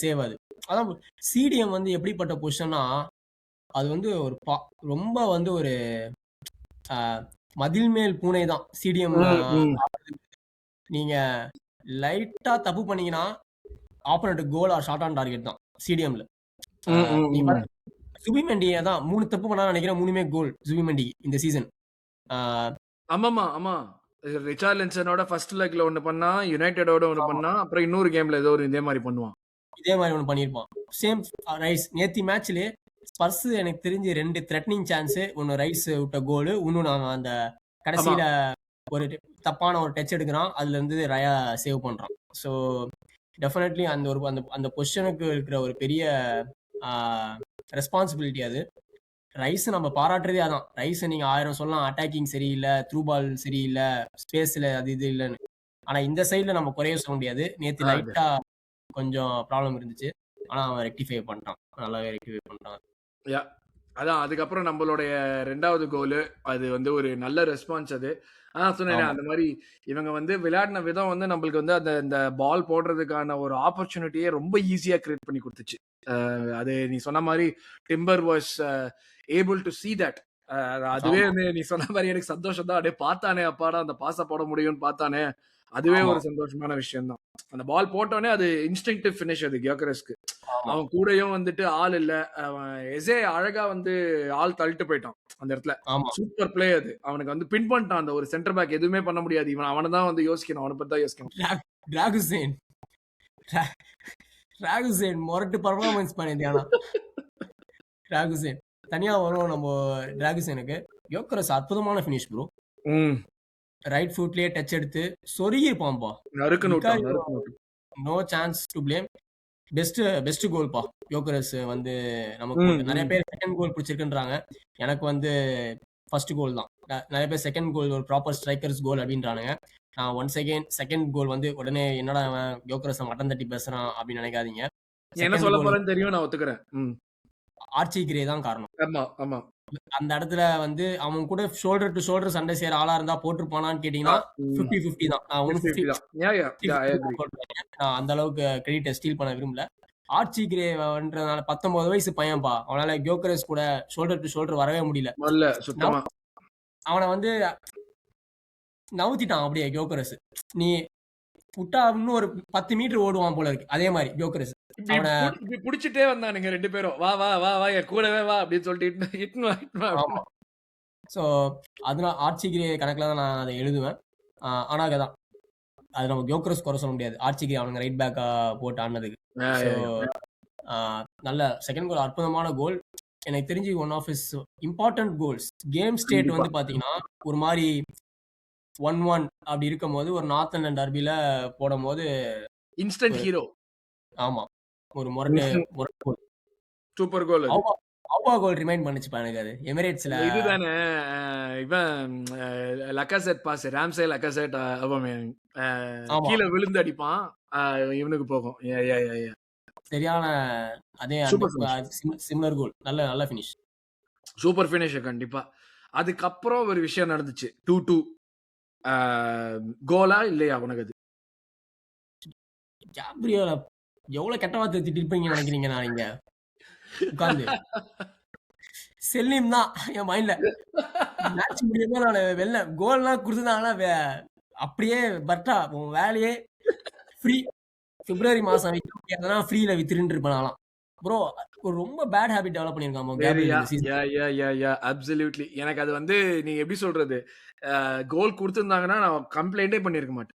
சேவ் அது. அதான் சிடிஎம் வந்து எப்படிப்பட்ட பொசிஷன்னா, அது வந்து ஒரு ரொம்ப வந்து ஒரு அ மதில் மேல் பூனை தான். சிடிஎம் ம், ம். நீங்க லைட்டா தப்பு பண்ணீங்கன்னா, opponent goal or shot on target தான் சிடிஎம்ல. ம், ம், நீங்க ம். பாருங்க சுபிமெண்டி அதான் 3 தப்பு பண்ணான்னு நெனைக்கிறேன். 3மே கோல் சுபிமெண்டிக்கு இந்த சீசன். ஆ ஆமாமா, ஆமா. ரிச்சார்லிசனோட ஃபர்ஸ்ட் லெக்ல ஒண்ணு பண்ணான். யுனைட்டடோட ஒண்ணு ஆமா. பண்ணான். அப்புறம் இன்னொரு கேம்ல ஏதோ ஒரு இதே மாரி பண்ணுவான். இதே மாரி ஒண்ணு பண்ணியிருப்பான். சேம் ரைஸ் நேத்தி மேட்ச்லயே ஸ்பர்ஸ் எனக்கு தெரிஞ்சு 2 த்ரெட்னிங் சான்ஸ், ஒண்ணு ரைஸ் விட்ட கோலு, இன்னொன்னு அவன் அந்த ஆமா. கடைசியில ஒரு தப்பான ஒரு டச் எடுக்குறான். அதுல இருந்து ரயா சேவ் பண்றான். ஸோ டெஃபினெட்லி அந்த ஒரு அந்த அந்த பொசிஷனுக்கு இருக்கிற ஒரு பெரிய ஆ ரெஸ்பான்சிபிலிட்டி அது. ரைஸ் நம்ம பாராட்டுறதே அதான். ரைஸ் நீங்க 1000 சொல்லலாம். அட்டாக்கிங் சரியில்ல, த்ரூ பால் சரியில்ல, ஸ்பேஸ்ல அது இது இல்லன்னு. ஆனா இந்த சைடுல நம்ம குறைய சொல்ல முடியாது. நேத்து அது. லைட்டா கொஞ்சம் ப்ராப்ளம் இருந்துச்சு. ஆனா அவன் ரெக்டிஃபை பண்ணிட்டான். நல்லாவே ரெக்டிஃபை பண்ணிட்டான். யா அதான் அதுக்கப்புறம் நம்மளுடைய 2வது கோலு, அது வந்து ஒரு நல்ல ரெஸ்பான்ஸ் அது. சொன்னேனே ஆமா, அந்த மாரி இவங்க வந்து விளையாடின விதம் வந்து நம்மளுக்கு வந்து அந்த இந்த பால் போடுறதுக்கான ஒரு ஆப்பர்ச்சுனிட்டியே ரொம்ப ஈஸியா கிரியேட் பண்ணி குடுத்துச்சு. அது நீ சொன்ன மாரி Timber was able to see that. அதுவே ஆமா, வந்து நீ சொன்ன மாரி எனக்கு சந்தோஷம் தான். அப்படியே பார்த்தானே அப்பாடா அந்த பாஸ போட முடியும்னு பார்த்தானே, அதுவே ஆமா, ஒரு சந்தோஷமான விஷயம் தான். அந்த பால் போட்டோனே அது இன்ஸ்டிங்க்டிவ் ஃபினிஷ் அது கியோகரஸ்க்கு. ஆமா, அவன் கூடயும் வந்துட்டு ஆள் இல்ல. அவன் எசே அழகா வந்து ஆள் தள்ளிட்டு போயிட்டான் அந்த இடத்துல. ஆமா. சூப்பர் பிளே அது. அவனுக்கு வந்து பின் பண்ணிட்டான் அந்த ஒரு சென்டர் பேக் எதுவுமே பண்ண முடியாது. அவன தான் வந்து யோசிக்கணும். அவன பத்தி தான் யோசிக்கணும். டிராகுசேன் டிராகுசேன் மொரட்டு பெர்ஃபார்மன்ஸ் பண்ணியிருந்தான் ஆனா. டிராகுசேன். தனியா வரும் நம்ம டிராகுசேனுக்கு. யோக்கரஸ் அற்புதமான ஃபினிஷ் ப்ரோ. ம். ரைட் ஃபுட்லயே டச் எடுத்து சொருகியிருப்பான்பா. நறுக்குன்னு விட்டான். விகாரியோ நறுக்குன்னு விட்டான். No chance to blame. Best கோல்ப்பா. யோக்கரஸ் வந்து நமக்கு ம், போட்டு. நெறைய ம். பேர் செகண்ட் கோல் பிடிச்சிருக்குன்றாங்க. எனக்கு வந்து ஃபர்ஸ்ட் கோல் தான். நெறைய பேர் செகண்ட் கோல் ஒரு ப்ராப்பர் ஸ்ட்ரைக்கர்ஸ் கோல் அப்டின்றானுங்க. நான் ஒன்ஸ் அகைன் செகண்ட் கோல் வந்து உடனே என்னடா இவன் யோக்கரஸ மட்டம் தட்டி பேசுறான் அப்டின்னு நெனைக்காதீங்க. நீ என்ன செகண்ட் சொல்ல கோல் போறேன்னு தெரியும். நான் ஒத்துக்கிறேன். ம். ஆர்ச்சி கிரே தான் காரணம். ஆமா, ஆமா. அந்த இடத்துல வந்து அவன் கூட ஷோல்டர் டூ ஷோல்டர் சண்டை செய்ற ஆளா இருந்தா போட்டுருப்பானான்னு ஆ, கேட்டீங்கன்னா, ம். 50, 50 தான். நான் ஒண்ணும் 50-50 தான். யா, யா, யா, ஐ 50 அக்ரி. தான் சொல்றேன். நான் அந்த அளவுக்கு கிரெடிட்ட ஸ்டீல் பண்ண விரும்பல. ஆர்ச்சி கிரேன்றதுனால 19 வயசு பையன்பா. அவனால கியோகரெஸ் கூட ஷோல்டர் டூ ஷோல்டர் வரவே முடியல. வரல சுத்தமா. நவு அவன வந்து நவுத்திட்டான் அப்படியே கியோகரெஸ். நீ உட்டா இன்னும் ஒரு 10 மீட்டர் ஓடுவான் போல இருக்கு. அதே மாரி கியோகரெஸ். இப்டி அவன இப்டி புடிச்சிட்டே வந்தானுங்க 2 பேரும். வா, வா, வா, வா என் கூடவே வா அப்டின்னு சொல்லிட்டு இட்டுன்னு வா, இட்டுன்னு வா ஆமா. அப்டின்னு. ஸோ அதனால ஆர்ச்சி கிரே கணக்குல தான் நான் அத எழுதுவேன். ஆனா அதான் அது நம்ம கியோக்கரஸ் குறை சொல்ல முடியாது. ஆர்ச்சிக்கு அவனுங்க ரைட் பேக்கா போட்டு ஆடுனதுக்கு. ஸோ நல்ல செகண்ட் கோல் அற்புதமான கோல். எனக்கு தெரிஞ்சு one of his important goals. Game state கண்டிப்பா. வந்து பார்த்தீங்கன்னா, ஒரு மாரி 1-1 அப்படி இருக்கும்போது, ஒரு நார்த் லண்டன் டர்பில போடும்போது இன்ஸ்டன்ட் ஒரு ஹீரோ. ஆமா. ஒரு முரட்டு கோல். சூப்பர் கோல் அது. அவ்வா கோல் ரிமைண்ட் பண்ணுச்சுப்பா எனக்கு அது. எமிரேட்ஸ்ல இதுதானே இவன் லக்காசெட் பாஸ் ராம்சே லக்காசெட் அவுபமேயங் ஆமா. கீழ விழுந்து அடிப்பான். இவனுக்கு போகும். சரியான அதே சூப்பர் அந்த ஃபினிஷ். சிமிலர் கோல். நல்ல ஃபினிஷ். சூப்பர் ஃபினிஷ் கண்டிப்பா. அதுக்கப்புறம் ஒரு விஷயம் நடந்துச்சு. 2-2 கோலா இல்லையா உனக்கு அது? கேப்ரியல எவ்வளவு கெட்ட வார்த்தை திட்டிருப்பீங்கன்னு நினைக்கிறீங்க நான் இங்க உட்கார்ந்து. செல்லிம் தான் என் மைண்ட்ல. மேட்ச் முடியும்போது நான் வெளில கோல்லாம் குடுத்துட்டாங்கன்னா அப்படியே பர்ட்டா உன் வேலையே ஃப்ரீ. பிப்ரவரி மாசம் விற்க முடியாதுன்னா ஃப்ரீல வித்துருன்னு இருப்பேன் நான்லாம். ப்ரோ ஒரு ரொம்ப பேட் ஹேபிட் டெவலப் பண்ணியிருக்கான் கேப்ரியல் இந்த சீசன். அப்சல்யூட்லி. எனக்கு அது வந்து நீங்க எப்படி சொல்றது? கோல் குடுத்திருந்தாங்கன்னா நான் கம்ப்ளைண்டே பண்ணிருக்க மாட்டேன்.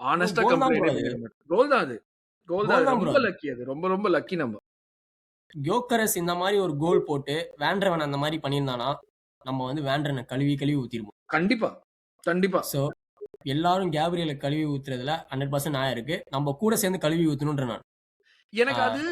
ஆனஸ்டா கோல் தான் கம்ப்ளைண்டே ப்ரோ அது. பண்ணிருக்க மாட்டேன். கோல் தான் அது. கோல் தான். கோல் தான் ப்ரோ. ரொம்ப லக்கி அது. ரொம்ப லக்கி நம்ம. கியோக்கரஸ் இந்த மாதிரி ஒரு கோல் போட்டு வேண்ட்ரவன் அந்த மாதிரி பண்ணியிருந்தானா நம்ம வந்து வேண்ட்ரனை கழுவி ஊத்திருவோம். கண்டிப்பா. கண்டிப்பா. ஸோ எல்லாரும் கேப்ரியலை கழுவி ஊத்துறதுல 100% நியாயம் இருக்கு. நம்ம கூட சேர்ந்து கழுவி ஊத்தணும்ன்ற நான். எனக்கு அது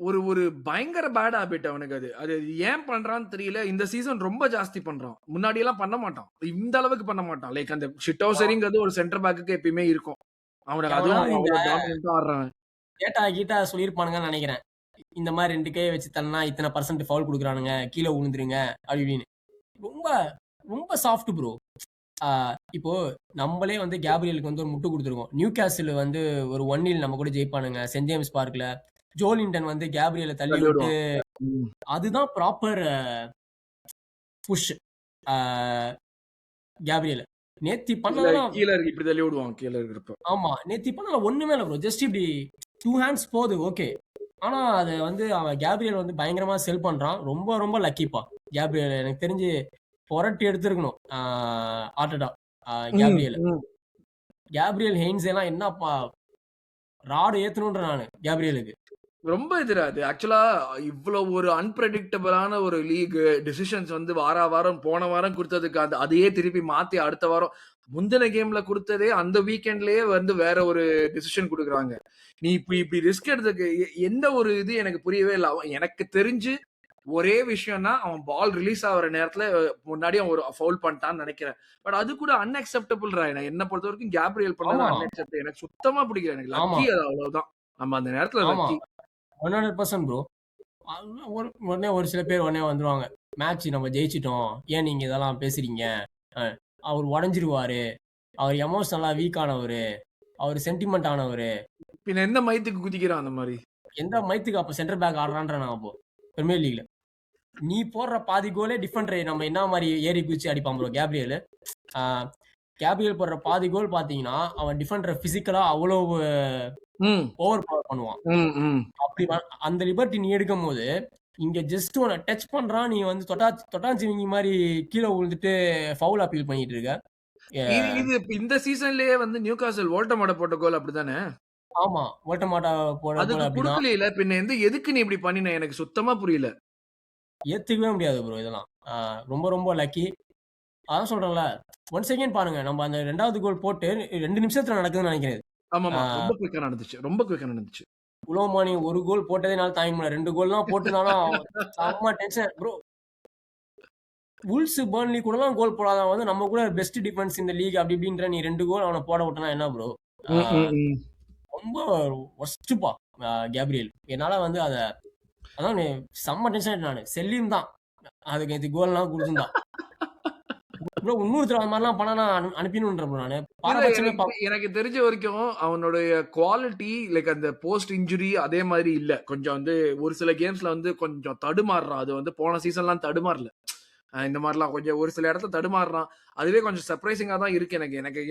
ஒரு பயங்கர பேட் ஹாபிட் அவனுக்கு அது. அது ஏன் பண்றான்னு தெரியல. இந்த சீசன் ரொம்ப ஜாஸ்தி பண்றான். முன்னாடி எல்லாம் பண்ண மாட்டான். இந்த அளவுக்கு பண்ண மாட்டான். லைக் அந்த ஷிட்டோசரிங்கிறது ஒரு சென்டர் பேக்குக்கு எப்பயுமே இருக்கும். அவனுக்கு அதுவும் அவ்வளவு டாமினன்ட்டா ஆடுறான். கீட்டா சொல்லியிருப்பானுங்கன்னு நினைக்கிறேன். இந்த மாதிரி 2 கையை வச்சு தள்ளனா இத்தனை % ஃபவுல் கொடுக்குறானுங்க, கீழே விழுந்துருங்க அப்படின்னு. ரொம்ப ரொம்ப சாஃப்ட் ப்ரோ. இப்போ நம்மளே வந்து கேப்ரியலுக்கு வந்து ஒரு முட்டு கொடுத்துருக்கோம். நியூ கேசில் வந்து ஒரு 1-0 நம்ம கூட ஜெயிப்பானுங்க சென்ட் ஜேம்ஸ் பார்க்ல. ஜோலிண்டன் வந்து கேப்ரியலை தள்ளி விட்டு அதுதான் ப்ராப்பர் புஷ். கேப்ரியல் நேத்தி பண்ணலாம் கீழ இருக்கு இப்படி தள்ளி விடுவான் கீழ இருக்கிறப்ப. ஆமா நேத்தி பண்ணலாம் ஒண்ணுமே இல்லை ப்ரோ. ஜஸ்ட் இப்படி 2 ஹேண்ட்ஸ் போகுது ஓகே. ஆனா அது வந்து அவன் கேப்ரியல் வந்து பயங்கரமா செல் பண்றான். ரொம்ப லக்கிப்பா கேப்ரியல். எனக்கு தெரிஞ்சு புரட்டி எடுத்திருக்கணும் ஆர்டடா கேப்ரியல் ஹெயின்ஸ் எல்லாம் என்னப்பா ராடு ஏத்தணும்ன்ற நானு கேப்ரியலுக்கு. ரொம்ப எதிரா அது. ஆக்சுவலா இவ்வளவு ஒரு அன்பிரடிக்டபிளான ஒரு லீக் டிசிஷன்ஸ் வந்து வாரம் போன வாரம் கொடுத்ததுக்கு அதையே திருப்பி மாத்தி அடுத்த வாரம் முந்தின கேம்ல கொடுத்ததே அந்த வீக்கெண்ட்லயே வந்து வேற ஒரு டிசிஷன் கொடுக்குறாங்க. நீ இப்படி ரிஸ்க் எடுத்ததுக்கு எந்த ஒரு இது எனக்கு புரியவே இல்லை. எனக்கு தெரிஞ்சு ஒரே விஷயம்னா அவன் பால் ரிலீஸ் ஆகிற நேரத்துல முன்னாடி அவன் ஒரு ஃபவுல் பண்ணிட்டான்னு நினைக்கிறேன். பட் அது கூட அன்அக்செப்டபிள் என்ன பொறுத்த வரைக்கும் கேப்ரியல் பண்ணது அன்அக்செப்டபிள். எனக்கு சுத்தமா பிடிக்கல. எனக்கு லக்கி அது அவ்வளவுதான். நம்ம அந்த நேரத்துல லக்கி 100% ப்ரோ. உடனே ஒரு சில பேர் உடனே வந்துருவாங்க. மேட்ச் நம்ம ஜெயிச்சிட்டோம், ஏன் நீங்க இதெல்லாம் பேசுறீங்க? அவர் உடஞ்சிருவாரு, அவர் எமோஷனலா வீக் ஆனவரு, அவர் சென்டிமெண்ட் ஆனவரு. பின்ன எந்த மையத்துக்கு குதிக்கிறான் அந்த மாதிரி? எந்த மையத்துக்கு அப்ப சென்டர் பேக் ஆடுறான்ற நான் அப்போ பிரீமியர் லீக்ல நீ போடுற பாதி கோலே டிஃபெண்டரை நம்ம என்ன மாதிரி ஏறி குதிச்சு அடிப்பான் ப்ரோ கேப்ரியல். கேப்ரியல் போடுற பாதி கோல் பாத்தீங்கன்னா அவன் டிஃபெண்டரை பிசிக்கலா அவ்வளவு ஓவர் பவர் பண்ணுவான். அப்படி அந்த லிபர்ட்டி நீ எடுக்கும் போது இங்க ஜஸ்ட் உன்னை டச் பண்றான், நீ வந்து தொட்டாஞ்சிவிங்கி மாதிரி கீழே விழுந்துட்டு ஃபவுல் அப்பீல் பண்ணிட்டு இருக்க. இது இந்த சீசன்லயே வந்து நியூ காசல் வோல்டமாட போட்ட கோல் அப்படிதானே? ஆமா வோல்டமாடா போட அதுக்கு குடுக்கல. பின்ன எதுக்கு நீ இப்படி பண்ணின? எனக்கு சுத்தமா புரியல. ஏத்துக்கவே முடியாது ப்ரோ இதெல்லாம். ரொம்ப லக்கி. அதான் சொல்றேன்ல, ஒன் செகண்ட் பாருங்க, நம்ம அந்த 2வது கோல் போட்டு 2 நிமிஷத்துல நடக்குதுன்னு நினைக்கிறேன். ஆமாமா ரொம்ப குயிக்கா நடந்துச்சு. உலோமானி ஒரு கோல் போட்டதே நாள் தாங்க முடியல. 2 கோல்லாம் போட்டுனாலும் செம்ம டென்ஷன் ப்ரோ. வூல்ஸ் பர்ன்லி கூடலாம் கோல் போடாதவன் வந்து நம்ம கூட பெஸ்ட் டிஃபென்ஸ் இந்த லீக் அப்படி இப்படின்ற நீ 2 கோல் அவனை போட விட்டனா என்ன ப்ரோ? ரொம்ப ஒஸ்ட்பா கேப்ரியல். என்னால வந்து அதான் செம்ம டென்ஷன் நானு. செல்லியும் தான் அதுக்கு இது கோல்லாம் கொடுத்துருந்தான் ப்ரோ. இன்னொருத்தர் அந்த மாதிரிலாம் பண்ணா அனுப்பினுன்ற ப்ரோ நானு. எனக்கு தெரிஞ்ச வரைக்கும் அவனுடைய குவாலிட்டி லைக் அந்த போஸ்ட் இன்ஜுரி அதே மாதிரி இல்ல. கொஞ்சம் வந்து ஒரு சில கேம்ஸ்ல வந்து கொஞ்சம் தடுமாறுறான். அது வந்து போன சீசன்லாம் தடுமாறல. இந்த மாதிரிலாம் கொஞ்சம் ஒரு சில இடத்துல தடுமாறுறான். அதுவே கொஞ்சம் சர்ப்ரைசிங்கா தான் இருக்கு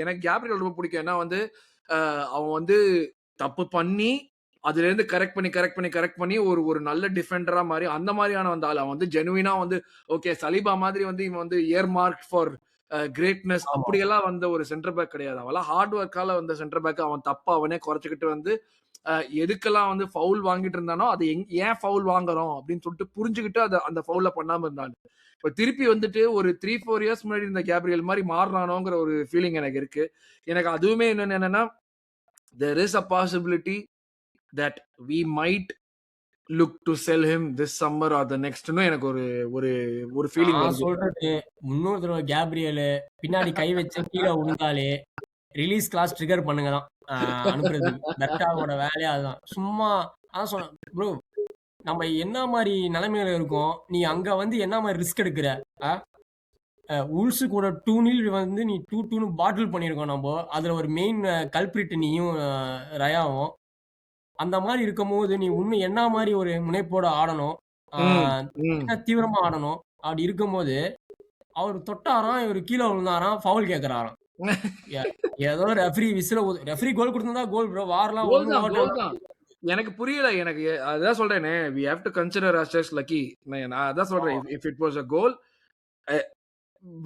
எனக்கு கேப்ரியல் ரொம்ப பிடிக்கும். ஏன்னா வந்து அவன் வந்து தப்பு பண்ணி அதுல இருந்து கரெக்ட் பண்ணி ஒரு நல்ல டிஃபெண்டரா மாதிரி அந்த மாதிரியான வந்தாலும் அவன் வந்து ஜெனுவினா வந்து ஓகே சலீபா மாதிரி வந்து இவன் வந்து இயர் மார்க் ஃபார் கிரேட்னஸ் ஆமா. அப்படியெல்லாம் வந்த ஒரு சென்டர் பேக் கிடையாது. அவன்லாம் ஹார்ட் ஒர்க்கால வந்த சென்டர் பேக். அவன் தப்ப அவனே குறைச்சுக்கிட்டு வந்து எதுக்கெல்லாம் வந்து ஃபவுல் வாங்கிட்டு இருந்தானோ அது ஏன் ஃபவுல் வாங்குறோம் அப்படின்னு சொல்லிட்டு புரிஞ்சுக்கிட்டு அந்த ஃபவுல பண்ணாம இருந்தாங்க. இப்ப திருப்பி வந்துட்டு ஒரு 3-4 இயர்ஸ் முன்னாடி இருந்த கேப்ரியல் மாதிரி மாறினானோங்கிற ஒரு ஃபீலிங் எனக்கு இருக்கு. எனக்கு அதுவுமே என்னன்னா there is a possibility that we might look to sell him this summer or the next ன்னு எனக்கு ஒரு ஒரு ஒரு ஃபீலிங் நான் வருது. சொல்றது இன்னொரு தடவை கேப்ரியலு பின்னாடி கை வச்சு கீழ விழுந்தாலே ரிலீஸ் கிளாஸ் ட்ரிகர் பண்ணுங்க தான். அனுப்புறதுக்கு. பெர்ட்டாவோட வேலையே அதுதான். சும்மா அதான் சொன்னேன். ப்ரோ நம்ம என்ன மாரி நிலைமையில இருக்கோம். நீ அங்க வந்து என்ன மாரி ரிஸ்க் எடுக்குற? ஆ? உல்ஸ் கூட 2-0 வந்து நீ 2-2ன்னு பாட்டில் பண்ணியிருக்கோம் நம்ப. அதுல ஒரு மெயின் கல்பிரிட் நீயும் ரயாவும். அந்த மாரி இருக்கும்போது நீ இன்னும் என்ன மாரி ஒரு முனைப்போட ஆடணும். ஆ ம், ம். என்ன தீவிரமா ஆடணும். அப்படி இருக்கும்போது, அவரு தொட்டாராம், இவரு கீழ விழுந்தாராம், ஃபவுல் கேட்கறாராம். எ ஏதோ ரெஃப்ரி கோல் குடுத்திருந்தா கோல் ப்ரோ. வார்லாம் கோல் ஒண்ணும் தான், கோல் ஓட்டலாம். தான். எனக்கு புரியல. எனக்கு அதான் சொல்றேனே, we have to consider ourselves lucky. நான் அதான் சொல்றேன். ஆமா, if it was a goal, uh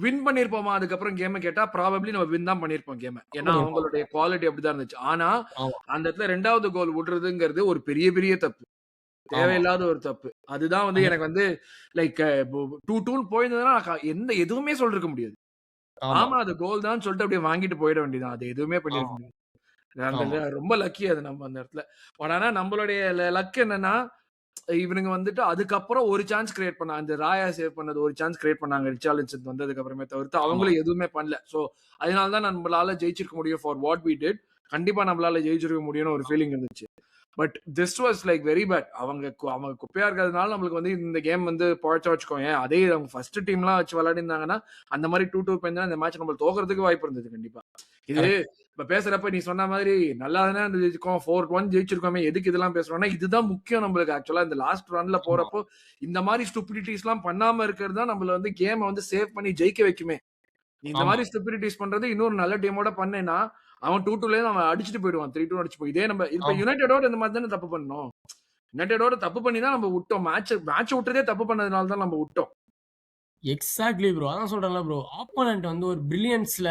win பண்ணியிருப்போமா அதுக்கப்புறம் கேம கேட்டா, ப்ராபப்லி நம்ம வின் தான் பண்ணியிருப்போம் கேம. ஏன்னா பண்ணியிருப்போம். அவங்களுடைய குவாலிட்டி அப்படிதான் இருந்துச்சு. ஆனா, ஆமா, அந்த இடத்துல 2வது கோல் விடுறதுங்கிறது ஒரு பெரிய பெரிய தப்பு. ஆமா. தேவையில்லாத ஒரு தப்பு. அதுதான் வந்து அது எனக்கு வந்து லைக் 2-2ன்னு போயிருந்ததுன்னா, எதுவுமே சொல்லிருக்க முடியாது. ஆமா, ஆமா அது கோல் தான் சொல்லிட்டு அப்படியே வாங்கிட்டு போயிட வேண்டியதுதான். அது எதுவுமே பண்ணியிருக்க ஆமா, முடியாது. அந்த ஆமா, ரொம்ப லக்கி அது நம்ம அந்த இடத்துல. பட் ஆனா நம்மளுடைய லக் என்னன்னா, இவனுங்க வந்துட்டு அதுக்கப்புறம் ஒரு சான்ஸ் கிரியேட் பண்ணாங்க. அந்த ராயா சேவ் பண்ணது ஒரு சான்ஸ் கிரியேட் பண்ணாங்க. ரிச்சார்லிசன் வந்ததுக்கு அப்புறமே தவிர்த்து ஆமா, அவங்களும் எதுவுமே பண்ணல. சோ அதனால தான் நம்மளால ஜெயிச்சிருக்க முடியும் ஃபார் வாட் வி டிட். கண்டிப்பா நம்மளால ஜெயிச்சிருக்க முடியும்னு ஒரு ஃபீலிங் இருந்துச்சு. But this was like very bad. அவங்க குப்பையா இருக்கிறதுனால நம்மளுக்கு வந்து இந்த கேம் வந்து பொழச்சா வச்சுக்கோங்க. அதே அவங்க ஃபர்ஸ்ட் டீம்லாம் வச்சு விளையாடிருந்தாங்கன்னா, அந்த மாதிரி 2-2 போயிருந்தா இந்த மேட்ச் நம்ம தோக்கறதுக்கு வாய்ப்பு இருந்தது கண்டிப்பா. இது கரெக்ட். இப்ப பேசுறப்ப நீ சொன்ன மாதிரி நல்லா தானே இருந்துச்சுக்கோம் 4-1 ஜெயிச்சிருக்கோமே எதுக்கு இதெல்லாம் பேசுறோம்னா இதுதான் முக்கியம் நம்மளுக்கு ஆக்சுவலா இந்த லாஸ்ட் ரன்ல ஆமா, போறப்போ இந்த மாதிரி ஸ்டூபிடிட்டிஸ் எல்லாம் பண்ணாம இருக்கிறது தான் நம்மள வந்து கேமை வந்து சேவ் பண்ணி ஜெயிக்க வைக்குமே. நீ இந்த ஆமா, மாதிரி ஸ்டூபிடிட்டிஸ் பண்றது இன்னொரு நல்ல டீமோட பண்ணேன்னா அவன் 2-2ல இருந்து அவன் அடிச்சுட்டு போயிடுவான் 3-2 அடிச்சு போய் இதே நம்ம இப்ப ஆமா. யுனைடெடோட இந்த மாதிரி தானே தப்பு பண்ணோம். யுனைடெடோட தப்பு பண்ணி தான் நம்ம விட்டோம். மேட்ச் விட்டதே தப்பு பண்ணதுனால தான் நம்ம விட்டோம். Exactly bro. அதான் சொல்றேன்ல ப்ரோ. ஆப்போனன்ட் வந்து ஒரு பிரில்லியன்ஸ்ல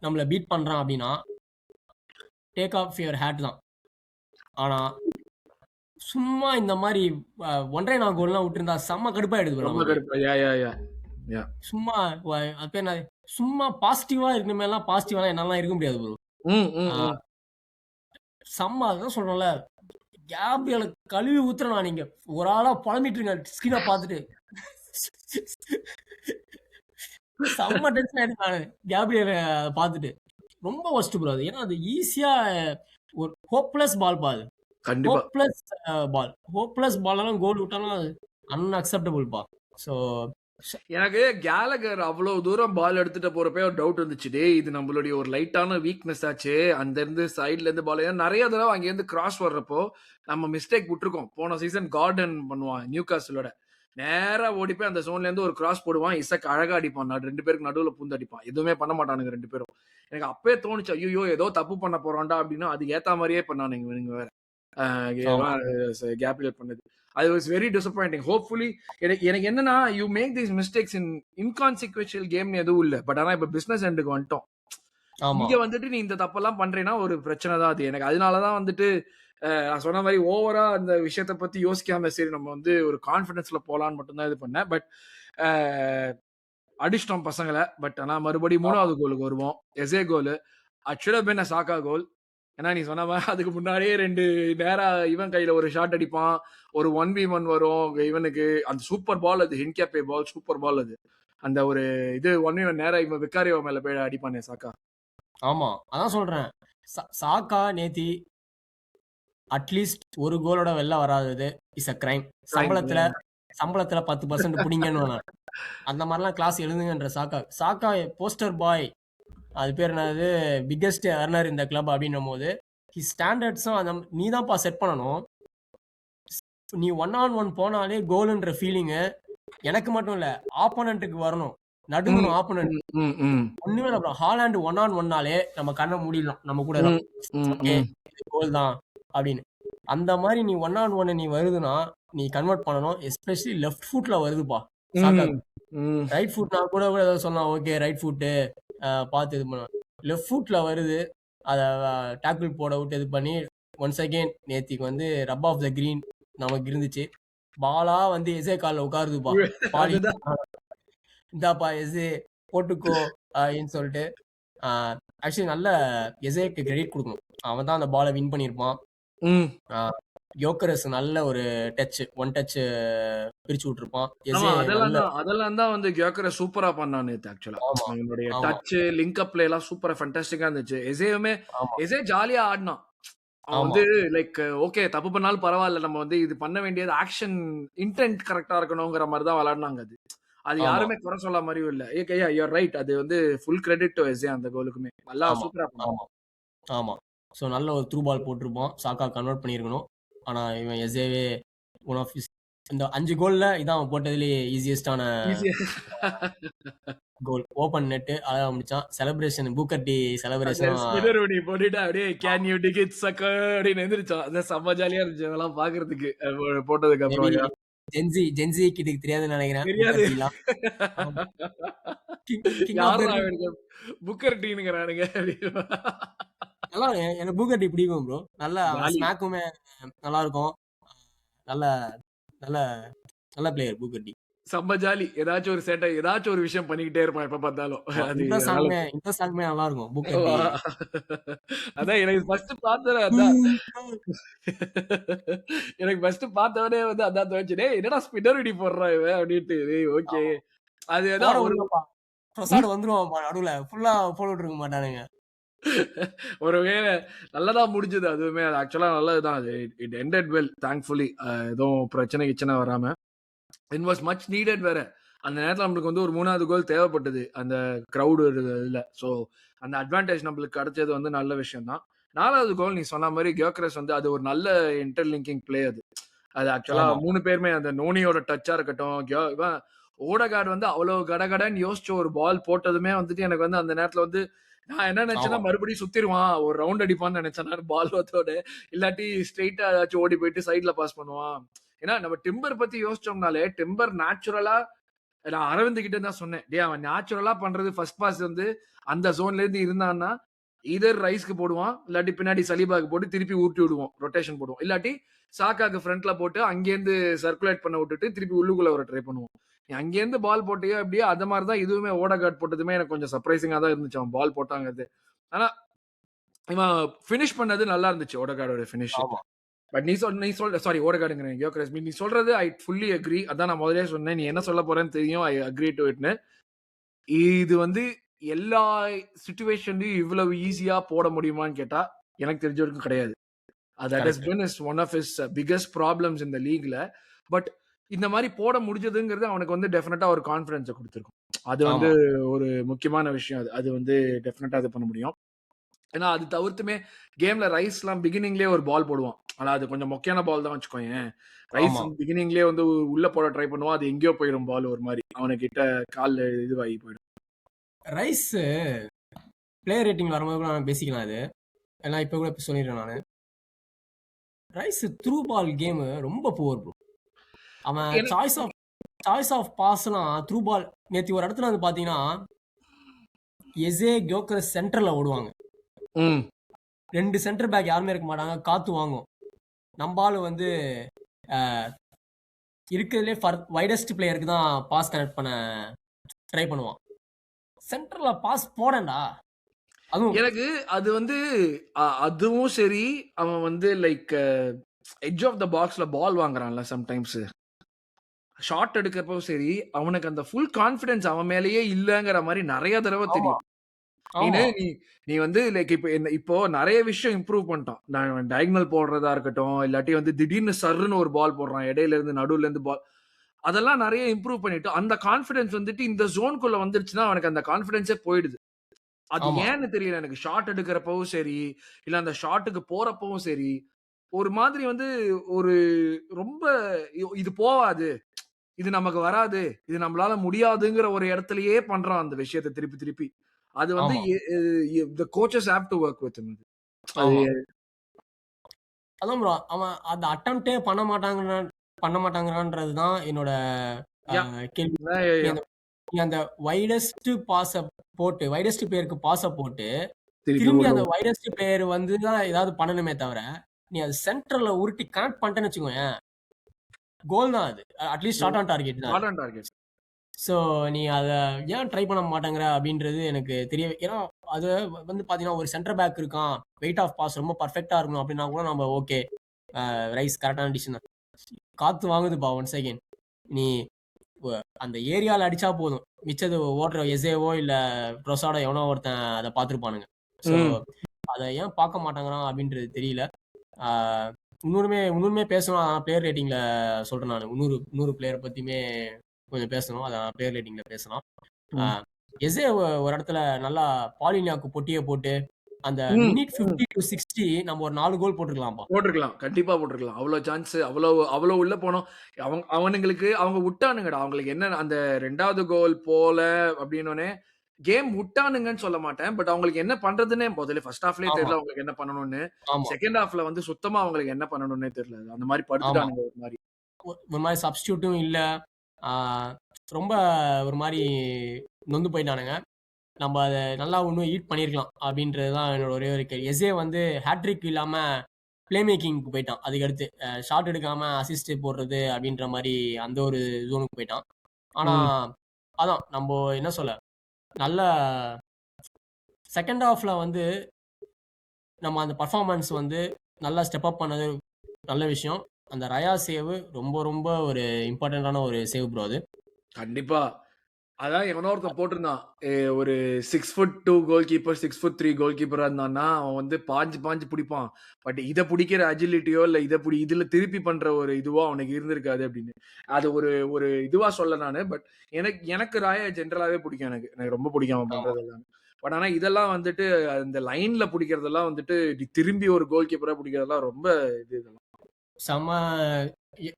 நம்மள பீட் பண்றான் அப்படின்னா, டேக் ஆஃப் யுவர் ஹேட் தான். ஆனா, சும்மா இந்த மாரி 1 1/2 கோல்லாம் விட்டிருந்தா செம்ம கடுப்பாயிடுது ப்ரோ ரொம்ப நமக்கு. கடுப்பு. யா யா யா யா. சும்மா அது பேர் என்னது? சும்மா பாசிட்டிவா இருக்கணுமேலாம் பாசிட்டிவாலாம் என்னாலலாம் இருக்க முடியாது ப்ரோ. ம் ம் ஆ ம். செம்ம அதான் சொல்றேன்ல. கேப்ரியல கழுவி ஊத்துறேன் நான் இங்க. ஒரு ஆளா பொலம்பிட்டு இருக்கேன் ஸ்க்ரீன பார்த்துட்டு. செம்ம டென்ஷன் ஆயிட்டேன் நானு. கேப்ரியல பார்த்துட்டு. ரொம்ப வொர்ஸ்ட் ப்ரோ அது. ஏன்னா அது ஈஸியா ஒரு ஹோப்லெஸ் பால் பா அது. கண்டிப்பா. ஹோப்லெஸ் பால். ஹோப்லெஸ் பால்லலாம் கோல் விட்டாலும் அன்அக்செப்டபிள் பா. ஸோ எனக்கு கேலகர் அவ்வளவு தூரம் பால் எடுத்துட்டு போறப்ப ஒரு டவுட் இருந்துச்சு. டேய் இது நம்மளுடைய ஒரு லைட்டான வீக்னஸ் ஆச்சே. அந்த இருந்து சைடுல இருந்து பால் நிறைய தடவை அங்க இருந்து கிராஸ் வர்றப்போ நம்ம மிஸ்டேக் விட்டுருக்கோம். போன சீசன் கார்டன் பண்ணுவான் நியூகாஸ்லோட. நேரா ஓடி போய் அந்த ஜோன்ல இருந்து ஒரு கிராஸ் போடுவான். இசக் அழகா அடிப்பான். 2 பேருக்கு நடுவுல பூந்து அடிப்பான். எதுவுமே பண்ண மாட்டானுங்க 2 பேரும். எனக்கு அப்பவே தோணுச்சு ஐயோ ஏதோ தப்பு பண்ண போறோம்டா அப்படின்னு அதுக்கு ஏத்த மாதிரியே பண்ணானுங்க இவனுங்க வேற. ஆமா, கேப்ரியல் பண்ணது. அது வாஸ் வெரி டிசப்பாயிண்டிங். ஹோப்ஃபுல்லி எனக்கு எனக்கு என்னன்னா you make these mistakes in inconsequential கேம்னு எதுவும் இல்ல. பட் ஆனா இப்ப பிசினஸ் எண்டுக்கு வந்துட்டோம். ஆமா, இங்க வந்துட்டு நீ இந்த தப்பெல்லாம் பண்றேன்னா ஒரு பிரச்சனை தான் அது. எனக்கு அதனாலதான் வந்துட்டு நான் சொன்ன மாதிரி ஓவரா அந்த விஷயத்த பத்தி யோசிக்காம சரி நம்ம வந்து ஒரு கான்பிடன்ஸ்ல போலான்னு மட்டும்தான் இது பண்ணேன். பட் அடிச்சிட்டோம் பசங்களை. பட் ஆனா மறுபடியும் ஆமா, 3வது கோலுக்கு வருவோம். எசே கோல். அச்சுட பென் சாக்கா கோல். ஏன்னா நீ சொன்ன மாதிரி அதுக்கு முன்னாடியே 2 நேரா இவன் கையில ஒரு ஷாட் அடிப்பான். ஒரு 1v1 வரும் இவனுக்கு. அந்த சூப்பர் பால் அது ஹின்கேப்பே பால் சூப்பர் பால் அது. அந்த ஒரு இது 1v1 நேரா இவன் விக்காரியோ மேல போய் அடிப்பானே சாக்கா. ஆமா. அதான் சொல்றேன். சாக்கா நேத்தி அட்லீஸ்ட் ஒரு கோலோட வெளில வராதது இஸ் அ கிரைம். சம்பளத்துல 10% புடிங்கன்னு நான். அந்த மாரிலாம் கிளாஸ் எழுதுங்கன்ற சாக்கா. சாக்கா போஸ்டர் பாய். அது பேர் என்னது? பிக்கெஸ்ட் எர்னர் இந்த கிளப் அப்படின்னும்போது, ஹிஸ் ஸ்டாண்டர்ட்ஸும் அந்த நீ தான்ப்பா செட் பண்ணணும். நீ 1 ஆன் 1 போனாலே கோல்ன்ற ஃபீலிங்கு எனக்கு மட்டும் இல்ல, ஆப்போனன்ட்க்கு வரணும். ம், நடுங்கணும் ஆப்போனன்ட். ம், ம், ம், ஒண்ணுமே இல்ல ப்ரோ. ஹாலாண்ட் 1 ஆன் 1னாலே நம்ம கண்ண மூடிடலாம். நம்ம கூட தான். ம், ம், ஓகே. ம். இது கோல் தான் அப்படின்னு. அந்த மாரி நீ 1 ஆன் 1 நீ வருதுன்னா, நீ கன்வெர்ட் பண்ணணும். எஸ்பெஷலி லெஃப்ட் ஃபுட்ல வருதுப்பா. சாக்கா ம். ம். ரைட் ஃபுட் நான் கூட கூட ஏதாவது சொல்லலாம். ஓகே ரைட் ஃபுட்டு பார்த்து இது பண்ணலாம். லெஃப்ட் ஃபுட்ல வருது. அத டேக்கிள் போட விட்டு இது பண்ணி ஒன்ஸ் அகைன் நேத்திக்கு வந்து ரப் ஆஃப் த கிரீன் நமக்கு இருந்துச்சு. பாலா வந்து எஸ்ஏ கால்ல உட்காருதுப்பா. பால் அதுதான். இந்தாப்பா எஸ்ஏ போட்டுக்கோ அப்படின்னு சொல்லிட்டு ஆக்சுவலி நல்ல எஸ்ஏக்கு கிரெடிட் கொடுக்கணும். அவன் தான் அந்த பாலை வின் பண்ணியிருப்பான். ம். யோக்கரஸ் நல்ல ஒரு டச் ஒன் டச் பிரிச்சு விட்டுருப்பான். ஆமா. எஸ்ஏ நல்ல அதெல்லாம் தான் வந்து கியோக்கரஸ் சூப்பரா பண்ணான் நேத்து ஆக்சுவலா. ஆமா இவனுடைய ஆமா டச், லிங்க் அப் பிளே எல்லாம் சூப்பரா ஃபேன்டாஸ்டிக்கா இருந்துச்சு. ஆமா எசே ஜாலியா ஆடுனான். அவன் ஆமா வந்து லைக் ஓகே தப்பு பண்ணாலும் பரவாயில்ல. நம்ம வந்து இது பண்ண வேண்டியது ஆக்ஷன் இன்டென்ட் கரெக்ட்டா இருக்கணும்ங்கிற மாரி தான் விளையாடுனாங்க அது. அது ஆமா யாருமே குறை சொல்ல மாரியும் இல்ல. Yeah you are right. அது வந்து ஃபுல் கிரெடிட் டூ எஸ்ஏ அந்த கோலுக்குமே. நல்லா ஆமா சூப்பரா பண்ணான். ஆமா ஆமா ஸோ நல்ல ஒரு த்ரூ பால் போட்டிருப்பான். சாக்கா கன்வெர்ட் பண்ணியிருக்கணும். ஆனா இவன் எஸ்ஏவே ஒன் ஆஃப் இந்த 5 கோல்ல இதான் அவன் போட்டதுலேயே ஈஸியஸ்டான ஈஸியா கோல். ஓப்பன் நெட்டு அழகா முடிச்சான். செலிப்ரேஷன் பூக்கர் டி அந்த செலிப்ரேஷனும் ஸ்பின்னர் ஒண்ணி போட்டுட்டு அப்படியே கேன் யூ டிக் இட் சக்கர் அப்படின்னு எந்திரிச்சான். அதான் செம்ம ஜாலியா இருந்துச்சு அதெல்லாம் பாக்குறதுக்கு. போட்டதுக்கு மேபி அப்புறம். ஜென்சி கிட்டுக்கு தெரியாதுன்னு நினைக்கிறேன். தெரியாது. பூக்கர் டிலாம் கிங் ஆஃப் த யார்ரா ரிங். இவனுங்க புக்கர் டீனுங்கிறானுங்க அப்படின்னு. நல்லா எனக்கு பூக்கர் டி பிடிக்கும் ப்ரோ. நல்ல அவன் ஜாலி. ஸ்மாக்குமே நல்லா இருக்கும். நல்ல நல்ல நல்ல பிளேயர் பூக்கர் டி. செம்ம ஜாலி. ஏதாச்சும் ஒரு சேட்டை, ஏதாச்சும் ஒரு விஷயம் பண்ணிக்கிட்டே இருப்பான் எப்ப பார்த்தாலும். அது அதனால இந்த சாங்குமே நல்லா இருக்கும் பூக்கர் டி. அதான் எனக்கு ஃபர்ஸ்ட் பார்த்தது அதான். எனக்கு ஃபர்ஸ்ட் பார்த்தவனே வந்து அதான் தோணுச்சு. டேய் என்னடா ஸ்பின்னர் இடி போடுறான் இவன் அப்படின்ட்டு. டேய் ஓகே. அது போட ஏதான் ஒரு விடுவாப்பா. பிரசாத் வந்துருவான்ப்பா நடுவுல. ஃபுல்லா போட்டுட்டு இருக்க மாட்டானுங்க. ஒருவேள நல்லதா முடிஞ்சது அதுவுமே. அது ஆக்சுவலா நல்லதுதான். அது இட் எண்டட் வெல் தேங்க்ஃபுல்லி. எதுவும் பிரச்சனை கிச்சனை வராம. இட் வாஸ் மச் நீடட் வேற. அந்த நேரத்துல நம்மளுக்கு வந்து ஒரு 3வது கோல் தேவைப்பட்டது. அந்த கிரவுட் இதுல. சோ அந்த அட்வான்டேஜ் நம்மளுக்கு கிடைச்சது வந்து நல்ல விஷயம் தான். 4வது கோல் நீ சொன்ன மாரி கியோக்கரஸ் வந்து அது ஒரு நல்ல இன்டர்லிங்கிங் பிளே அது. அது ஆக்சுவலா ஆமா 3 பேருமே அந்த நோனியோட டச்சா இருக்கட்டும், இவன் ஓடகார்டு வந்து அவ்வளவு கடகடன்னு யோசிச்சு ஒரு பால் போட்டதுமே வந்துட்டு எனக்கு வந்து அந்த நேரத்துல வந்து நான் என்ன நினைச்சேன்னா ஆமா மறுபடியும் சுத்திருவான். ஒரு ரவுண்ட் அடிப்பான்னு நினைச்சேன் நான் பால் வத்தோட. இல்லாட்டி ஸ்ட்ரெயிட்டா ஏதாச்சும் ஓடி போயிட்டு சைடுல பாஸ் பண்ணுவான். ஏன்னா நம்ம டிம்பர் பத்தி யோசிச்சோம்னாலே டிம்பர் நேச்சுரலா நான் அரவிந்த் கிட்ட தான் சொன்னேன். டேய் அவன் நேச்சுரலா பண்றது ஃபர்ஸ்ட் பாஸ் வந்து அந்த ஜோன்ல இருந்து இருந்தான்னா இதர் ரைஸ்க்கு போடுவான். இல்லாட்டி பின்னாடி சலீபாக்கு போட்டு திருப்பி ஊட்டி விடுவோம். ரொட்டேஷன் போடுவோம். இல்லாட்டி சாக்காக்கு ஃப்ரண்ட்ல போட்டு அங்கேருந்து சர்க்குலேட் பண்ண விட்டுட்டு திருப்பி உள்ளுக்குள்ள வர ட்ரை பண்ணுவோம். நீ அங்கேருந்து பால் போட்டியோ அப்படியே அந்த மாதிரி தான் இதுவுமே ஓடகார்ட் போட்டதுமே எனக்கு கொஞ்சம் சர்ப்ரைசிங்கா தான் இருந்துச்சு. அவன் பால் போட்டாங்கிறது. ஆனா இவன் ஃபினிஷ் பண்ணது நல்லா இருந்துச்சு ஓடகார்டோட ஃபினிஷ். ஆமா பட் நீ சொல்ற சாரி ஓடகார்டுங்கிறேன் கியோக்கரஸ். நீ சொல்றது ஐ ஃபுல்லி அக்ரி. அதான் நான் முதல்லயே சொன்னேன். நீ என்ன சொல்ல போறேன்னு தெரியும். ஐ அக்ரி டு இட்னு. இது வந்து எல்லா சிச்சுவேஷன்லயும் இவ்வளவு ஈஸியா போட முடியுமான்னு கேட்டா எனக்கு தெரிஞ்ச வரைக்கும் கிடையாது. That has correct. Been is one of his biggest problems இந்த லீக்ல. பட் இந்த மாதிரி போட முடிஞ்சதுங்கிறது அவனுக்கு வந்து டெஃபினட்டா ஒரு கான்ஃபிடன்ஸை கொடுத்துருக்கும். அது வந்து ஆமா ஒரு முக்கியமான விஷயம். அது வந்து டெஃபினட்டா இது பண்ண முடியும். ஏன்னா அது தவிர்த்துமே கேம்ல ரைஸ்லாம் பிகினிங்லயே ஒரு பால் போடுவான். ஆனா அது கொஞ்சம் மொக்கையான பால் தான் வச்சுக்கோயேன். ரைஸ் ஆமா பிகினிங்லயே வந்து உள்ள போட ட்ரை பண்ணுவான். அது எங்கேயோ போயிடும் பால் ஒரு மாதிரி. அவனுக்கிட்ட கால்ல இதுவாகி போயிடும். ரைஸ் பிளேயர் ரேட்டிங் வரும்போது கூட நான் பேசிக்கலாம் அது. ஏன்னா இப்ப கூட சொல்லிடுறேன் நானு. ரைஸ் த்ரூ பால் கேம் ரொம்ப புவர் ப்ரோ. அவன் எனக்கு சாய்ஸ் ஆஃப் பாஸ்லாம் த்ரூ பால் நேத்தி ஒரு இடத்துல வந்து பாத்தீங்கன்னா எசே கியோக்கரஸ் சென்டர்ல ஓடுவாங்க. ம் 2 சென்டர் பேக் யாருமே இருக்க மாட்டாங்க. காத்து வாங்கும். நம்பாலு வந்து இருக்கிறதுலே வைடஸ்ட் பிளேயருக்கு தான் பாஸ் கனெக்ட் பண்ண ட்ரை பண்ணுவான். சென்டர்ல பாஸ் போடண்டா. அதுவும் எனக்கு அது வந்து அதுவும் சரி. அவன் வந்து லைக் எட்ஜ் ஆஃப் த பாக்ஸ்ல பால் வாங்குறான்ல சம்டைம்ஸ். ஷாட் எடுக்கிறப்போ சரி, அவனுக்கு அந்த ஃபுல் கான்ஃபிடன்ஸ் அவன் மேலேயே இல்லங்கிற மாதிரி நிறைய தடவை ஆமா தெரியும். ஆமா நீ நீ வந்து லைக் இப்போ நிறைய விஷயம் இம்ப்ரூவ் பண்ணிட்டான். நான் டயகனல் போடுறதா இருக்கட்டும், இல்லாட்டி வந்து திடீர்னு சர்ருன்னு ஒரு பால் போடுறான். இடையில இருந்து நடுவுல இருந்து பால். அதெல்லாம் நிறைய இம்ப்ரூவ் பண்ணிட்டு அந்த கான்ஃபிடன்ஸ் வந்துட்டு இந்த ஜோனுக்குள்ள வந்துருச்சுன்னா அவனுக்கு அந்த கான்ஃபிடன்ஸே போயிடுது. அது ஆமா ஏன்னு தெரியல எனக்கு. ஷாட் எடுக்கிறப்பவும் சரி, இல்ல அந்த ஷாட்டுக்கு போறப்பவும் சரி, ஒரு மாதிரி வந்து ஒரு ரொம்ப இது போவாது. இது நமக்கு வராது. இது நம்மளால முடியாதுங்கிற ஒரு இடத்திலேயே பண்றான் அந்த விஷயத்த திருப்பி திருப்பி. அது வந்து ஆமா the coaches have to work with him. அது ஆமா அதான் ப்ரோ. அவன் அந்த அட்டெம்ப்டே பண்ண மாட்டாங்கன்றது தான் என்னோட யா கேள்வி. நீ யா அந்த நீ அந்த வைடஸ்ட் பாஸ போட்டு வைடஸ்ட் பிளேயருக்கு பாஸ போட்டு திருப்பி திரும்பி உள்ள அந்த வைடஸ்ட் பிளேயர் வந்து தான் ஏதாவது பண்ணணுமே தவிர, நீ அது சென்டர்ல உருட்டி கனெக்ட் பண்ணிட்டேன்னு வச்சுக்கோயேன், கோல் தான் அது. அட்லீஸ்ட் ஷாட் ஆன் டார்கெட் தான் அது. Shot on target. ஸோ நீ அத ஏன் ட்ரை பண்ண மாட்டேங்கிற அப்படின்றது எனக்கு தெரியவே ஏன்னா அது வந்து பார்த்தீங்கன்னா, ஒரு சென்டர் பேக் இருக்கான். வெயிட் ஆஃப் பாஸ் ரொம்ப பெர்ஃபெக்ட்டா இருக்கணும் அப்படின்னா கூட நம்ம ஓகே. ரைஸ் கரெக்ட்டான டிசிஷன் தான். காத்து வாங்குதுப்பா ஒன் செகண்ட். நீ அந்த ஏரியால அடிச்சா போதும். மிச்சது ஓடுற எசேவோ இல்ல ட்ரோசார்டோ எவனோ ஒருத்தன் அத பார்த்துருப்பானுங்க. ஸோ ம். அத ஏன் பார்க்க மாட்டேங்கிறான் அப்படின்றது தெரியல. ஆ இன்னொருமே பேசணும். ஆனா பிளேயர் ரேட்டிங்ல சொல்றேன் நானு. இன்னொரு பிளேயர பத்தியுமே கொஞ்சம் பேசணும். அத பிளேயர் ரேட்டிங்ல பேசலாம். ஆ ம். எசே ஒரு இடத்துல நல்லா பாலினியாக்கு பொட்டிய போட்டு, அந்த ம். மினிட் ம். 50 டூ 60 நம்ம ஒரு 4 கோல் போட்டுருக்கலாம்ப்பா. போட்டுருக்கலாம். கண்டிப்பா போட்டுருக்கலாம். அவ்ளோ சான்ஸ் அவ்ளோ உள்ள போனோம். அவனுங்களுக்கு அவங்க வுட்டானுங்கடா. அவங்களுக்கு என்ன அந்த 2வது கோல் போல அப்டின்னோனே, கேம் வுட்டானுங்கன்னு சொல்ல மாட்டேன். பட் அவங்களுக்கு என்ன பண்றதுன்னே முதல்ல ஃபர்ஸ்ட் ஹாஃப்லயே ஆமா, தெரியல அவங்களுக்கு என்ன பண்ணணும்னு. ஆமா, செகண்ட் ஹாஃப்ல வந்து சுத்தமா அவங்களுக்கு என்ன பண்ணணும்னே தெரியல. அந்த மாரி ஆமா. படுத்துட்டானுங்க ஒரு மாரி. ஒரு மாரி சப்ஸ்டிடியூட்டும் இல்ல. ஆ ரொம்ப ஒரு மாரி நொந்து போயிட்டானுங்க. நம்ம அத நல்லா இன்னும் ஈட் பண்ணியிருக்கலாம் அப்படின்றது தான் என்னோட ஒரே ஒரு கேள்வி. எஸ்ஏ வந்து ஹேட்ரிக் இல்லாம பிளே மேக்கிங்க்கு போயிட்டான். அதுக்கு அடுத்து ஷாட் எடுக்காம அசிஸ்ட் போடுறது அப்படின்ற மாரி அந்த ஒரு ஜோனுக்கு போயிட்டான். ஆனா ம். அதான் நம்ப என்ன சொல்ல, நல்ல செகண்ட் ஹாஃப்ல வந்து நம்ம அந்த பெர்ஃபார்மன்ஸ் வந்து நல்லா ஸ்டெப் அப் பண்ணது நல்ல விஷயம். அந்த ரயா சேவ் ரொம்ப ரொம்ப ஒரு இம்பார்ட்டன்ட்டான ஒரு சேவ் ப்ரோ அது. கண்டிப்பா. அதான் எவனோ ஒருத்தன் போட்டிருந்தான். ஒரு 6'2" கோல் கீப்பர், 6'3" கோல் கீப்பரா இருந்தான்னா, அவன் வந்து பாஞ்சு பாஞ்சு புடிப்பான். பட் இத புடிக்கிற அஜிலிட்டியோ, இல்ல இதுல திருப்பி பண்ற ஒரு இதுவோ அவனுக்கு இருந்திருக்காது அப்படின்னு. அது ஒரு ஒரு இதுவா சொல்ல நானு. பட் எனக்கு ராயா ஜெனரலாவே புடிக்கும் எனக்கு. எனக்கு ரொம்ப புடிக்கும் அவன் ஆமா. பண்றது எல்லாமே. பட் ஆனா இதெல்லாம் வந்துட்டு அந்த லைன்ல புடிக்கிறதெல்லாம் வந்துட்டு திரும்பி ஒரு கோல் கீப்பரா புடிக்கிறதெல்லாம் ரொம்ப இதெல்லாம். செம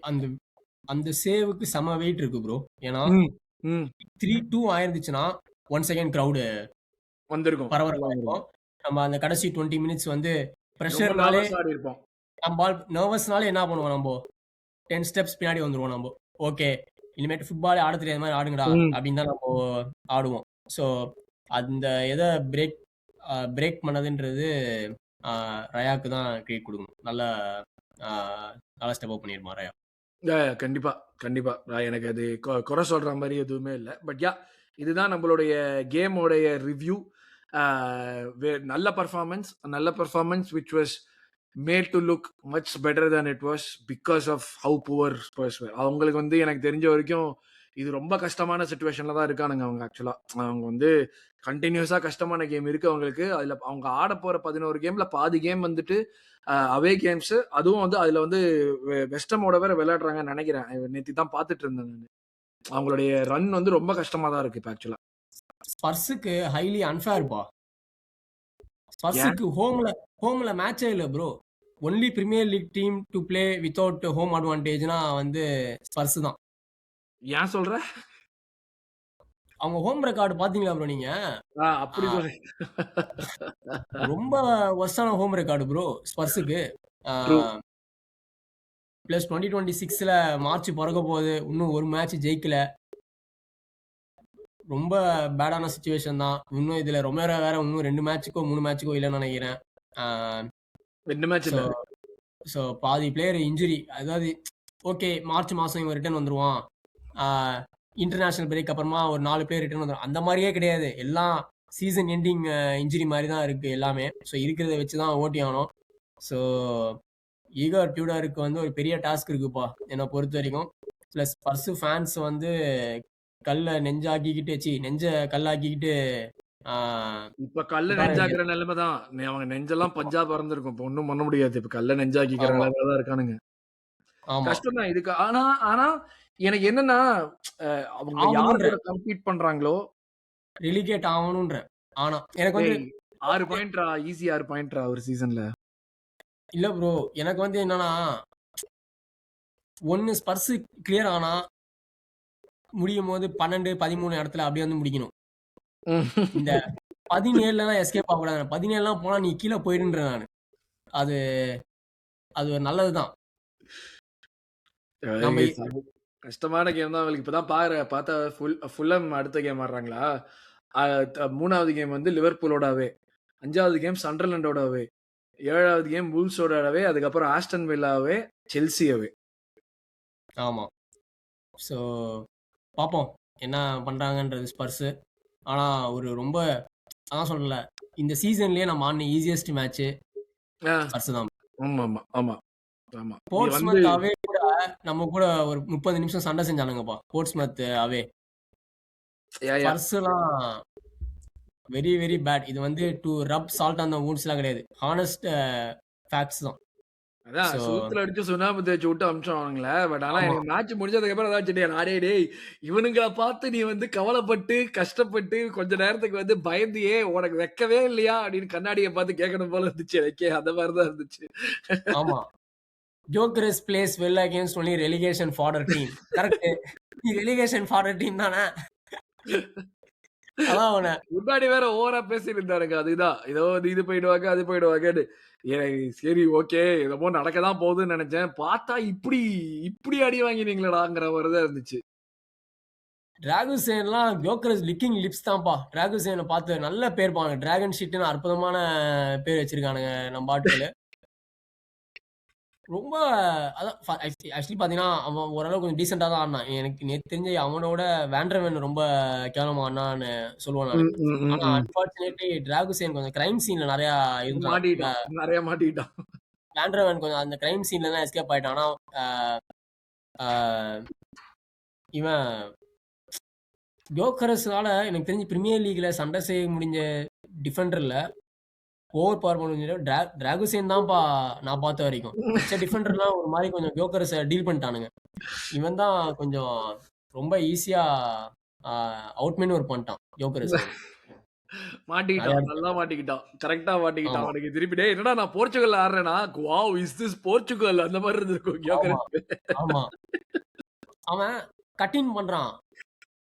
அந்த அந்த சேவுக்கு செம வெயிட் இருக்கு ப்ரோ. ஏன்னா ம். ம். 3-2 ஆயிருந்துச்சுன்னா, ஒன்ஸ் அகைன் கிரவுடு வந்திருக்கும். பரபரப்பா உள்ள இருக்கும். வந்திருக்கும். நம்ம அந்த கடைசி 20 மினிட்ஸ் வந்து ரொம்ப பிரஷர்னாலே நர்வஸா ஆடியிருப்போம். நர்வஸ்னாலே என்ன பண்ணுவோம் நம்போ? 10 ஸ்டெப்ஸ் பின்னாடி வந்துருவோம் நம்போ. ஓகே. இனிமேட்டு ஃபுட்பாலே ஆடத் தெரியாத மாரி ஆடுங்கடா! ம். அப்டின்னு தான் நம்போ ஆடுவோம். ஸோ, அந்த பிரேக் பிரேக் பண்ணதுன்றது அ ரயாக்கு தான் கிரெடிட் குடுக்கணும். நல்லா அ நல்லா ஸ்டெப் அப் பண்ணியிருப்பான் ரயா. கண்டிப்பா, கண்டிப்பா. எனக்கு அது குறை சொல்ற மாரி எதுவுமே இல்ல. பட் இதுதான் நம்மளுடைய கேமோடைய ரிவ்யூ. ஆ நல்ல performance which was made to look much better than it was because of how poor Spurs were. அவங்களுக்கு வந்து எனக்கு தெரிஞ்ச வரைக்கும் இது ரொம்ப கஷ்டமான சிச்சுவேஷன்ல தான் இருக்கானுங்க அவங்க ஆக்சுவலா. அவங்க வந்து கன்டினியூஸா கஷ்டமான கேம் இருக்கு அவங்களுக்கு. அதுல அவங்க ஆடப்போற 11 கேம்ல பாதி கேம் வந்துட்டு அவே கேம்ஸ். அதுவும் வந்து அதுல வந்து வெஸ்டமோட வேற விளையாடுறாங்கன்னு நினைக்கிறேன். நேத்து தான் பார்த்துட்டு இருந்தேன் நானு. அவங்களுடைய ரன் வந்து ரொம்ப கஷ்டமா தான் இருக்கு இப்ப ஆக்சுவலா. ஸ்பர்ஸுக்கு ஹைலி அன்ஃபேர்ப்பா. ஏன்? ஸ்பர்ஸுக்கு ஹோம்ல மேட்சே இல்ல bro. Only Premier League team to play without home அட்வான்டேஜ்னா வந்து ஸ்பர்ஸ் தான். ஏன் சொல்ற? அவங்க ஹோம் ரெக்கார்ட் பார்த்தீங்களா ப்ரோ நீங்க? அப்படி ஆ சொல்லு. ரொம்ப வொர்ஸ்ட்டான ஹோம் ரெக்கார்டு ப்ரோ ஸ்பர்ஸுக்கு. ஆ ட்ரூ. பிளஸ் 2026ல மார்ச் பொறக்க போகுது. இன்னும் ஒரு மேட்ச் ஜெயிக்கல. ரொம்ப பேடான சிச்சுவேஷன் தான். இன்னும் இதுல ரொமேரோ வேற இன்னும் 2 மேட்ச்சுக்கோ, 3 மேட்ச்சுக்கோ இல்லன்னு நெனைக்கிறேன். ஆ 2 மேட்ச் ஸோ இல்ல. ஸோ பாதி பிளேயர் இன்ஜுரி. அதாவது ஓகே மார்ச் மாசம் இவன் ரிட்டர்ன் வந்துருவான். ஆ இன்டர்நேஷனல் பிரேக் அப்புறமா ஒரு 4 பேர் ரிட்டர்ன் வந்துரும். அந்த மாரியே கிடையாது. எல்லாம் சீசன் எண்டிங் இன்ஜுரி மாரி தான் இருக்கு எல்லாமே. ஸோ இருக்கிறத வச்சு தான் ஓட்டி ஆகணும். ஸோ ஈகர் டியூடருக்கு வந்து ஒரு பெரிய டாஸ்க் இருக்குப்பா. என்ன பொறுத்தவரைக்கும். பிளஸ் ஸ்பர்ஸ் ஃபேன்ஸ் வந்து கல்ல நெஞ்சாக்கிக்கிட்டு நெஞ்ச கல்லாக்கிக்கிட்டு ஆ இப்ப கல்ல உட்கார நெஞ்சாக்குற வேண்டியது. நிலைமை தான். அவங்க நெஞ்செல்லாம் பஞ்சா பறந்திருக்கும். இப்ப ஒண்ணும் பண்ண முடியாது. இப்ப கல்ல நெஞ்சாக்கிக்கிற ஆமா, நிலைமையில தான் இருக்கானுங்க. ஆமா. கஷ்டம் தான் இதுக்கு. ஆனா ஆனா எனக்கு என்னன்னா, அ அவங்க யார் கூட ஆவணுன்றேன். கம்பீட் பண்றாங்களோ, ரிலிகேட் ஆவணுன்றேன். ஆனா, எனக்கு வந்து டேய் 6 பாயிண்ட்ரா, ஈஸி 6 பாயிண்ட்ரா ஒரு சீசன்ல. இல்ல ப்ரோ. எனக்கு வந்து என்னன்னா, ஒண்ணு ஸ்பர்ஸ் கிளியர் ஆனா, முடியும்போது 12, 13 இடத்துல அப்படியே வந்து முடிக்கணும். இந்த 17லலாம் எஸ்கேப் ஆகக்கூடாது. 17லாம் போனா நீ கீழ போயிடுன்றேன் நானு. அது அது ஒரு நல்லது தான். நம்ம அ கஷ்டமான கேம் தான் அவங்களுக்கு. இப்பதான் பார்த்தா ஃபுல்ஹாம் அடுத்த கேம் ஆடுறாங்களா? 3வது கேம் வந்து லிவர்பூலோட அவே. 5வது கேம் சண்டர்லாண்டோட அவே. 7வது கேம் வூல்ஸோட அவே. அதுக்கப்புறம் ஆஸ்டன் வில்லா அவே, செல்சி அவே. ஆமா. ஸோ பார்ப்போம் என்ன பண்றாங்கன்றது ஸ்பர்ஸ். ஆனா ஒரு ரொம்ப அதான் சொல்லல, இந்த சீசன்லயே நம்ம ஆடின ஈஸியஸ்ட் மேட்ச் ஆ. ஸ்பர்ஸ் தான். ஆமாமா. ஆமா. ஆமா. இது வந்து போர்ட்ஸ்மத் அவே கூட நம்ம கூட ஒரு 30 நிமிஷம் சண்டை செஞ்சானுங்கப்பா. Portsmouth away. Yeah, yeah. ஸ்பர்ஸ்லாம் வெரி வெரி பேட். இது வந்து to rub salt on the வூண்ட்ஸ்லாம் கிடையாது. ஹானஸ்ட் ஃபேக்ட்ஸ் தான். அதான் ஸோ சூத்துல அடிச்சு சுண்ணாம்பு தேய்ச்சு விட்டு அனுப்பிச்சுவானுங்களே. பட் ஆனா ஆமா. எனக்கு மேட்ச் முடிஞ்சதுக்கு அப்புறம் ஏதாச்சும் டேய் நாடே டேய் இவனுங்கள பார்த்து நீ வந்து கவலைப்பட்டு, கஷ்டப்பட்டு கொஞ்ச நேரத்துக்கு வந்து பயந்தியே உனக்கு வெட்கவே இல்லையா? அப்படின்னு கண்ணாடிய பார்த்து கேட்கணும் போல இருந்துச்சு எனக்கே. அந்த மாரி தான் இருந்துச்சு. ஆமா. Gyokeres plays well against only relegation fodder team. Correct. நீ ரெலிகேஷன் ஃபாடர் டீம் தானே? அதான் அவன முன்னாடி வேற ஓவரா பேசிட்டு இருந்தானுங்க. அதுதான். ஏதோ வந்து இது போயிடுவாங்க, அது போயிடுவாங்கன்னு. எனக்கு சரி ஓகே. என்னமோ நடக்க தான் போகுதுன்னு நெனச்சேன். பார்த்தா இப்படி இப்படி அடி வாங்கினீங்களேடாங்கிற மாரி தான் இருந்துச்சு. டிராகுசேன்லாம் ஜோக்கரஸ் லிக்கிங் லிப்ஸ் தான்ப்பா. டிராகுசேன பார்த்து நல்ல பேர் பாருங்க. டிராகன் ஷிட்ன்னு அற்புதமான பேர் வச்சிருக்கானுங்க நம்ம ஆட்களு. ரொம்ப அதான் ஆக்சுவலி பார்த்தீங்கன்னா, அவன் ஓரளவுக்கு கொஞ்சம் டீசென்ட்டா தான் ஆடுனான். எனக்கு நேத்து தெரிஞ்சு அவனோட வேண்டர்வேன் ரொம்ப கேவலமா ஆடுனான்னு சொல்லுவேன் நானு. ம், ம், ம், ஆனா ம். அன்பார்ச்சுனேட்லி டிராகுசேன் கொஞ்சம் கிரைம் சீன்ல நெறையா இருந்தான். மாட்டிக்கிட்டான். நெறைய மாட்டிக்கிட்டான். வேண்டர்வேன் கொஞ்சம் அந்த கிரைம் சீன்ல தான் எஸ்கேப் ஆயிட்டான். ஆனா அ அ இவன் ஜோக்கரஸ்னால எனக்கு தெரிஞ்சு பிரீமியர் லீக்ல சண்டை செய்ய முடிஞ்ச டிஃபெண்டர்ல ஓவர் பவர் பண்ண முடிஞ்ச டிராகுசேன் தான்ப்பா நான் பார்த்த வரைக்கும். மிச்ச டிஃபெண்டர்லாம் ஒரு மாரி கொஞ்சம் ஜோக்கரஸ டீல் பண்ணிட்டானுங்க. இவன் தான் கொஞ்சம் ரொம்ப ஈஸியா அ அவுட்மேன் ஒர்க் பண்ணிட்டான் ஜோக்கரஸ. நெறைய மாட்டிக்கிட்டான். இடத்துல. நல்லா மாட்டிக்கிட்டான். கரெக்ட்டா மாட்டிக்கிட்டான். ஆமா, அவனுக்கு திருப்பி டேய் என்னடா நான் போர்ச்சுகல்ல ஆடுறேனா? வாவ்! Is this Portugal? அந்த மாரி இருந்திருக்கும் ஆமா, யோகரஸ்க்கு. ஆமா. அவன் கட்டின் பண்றான்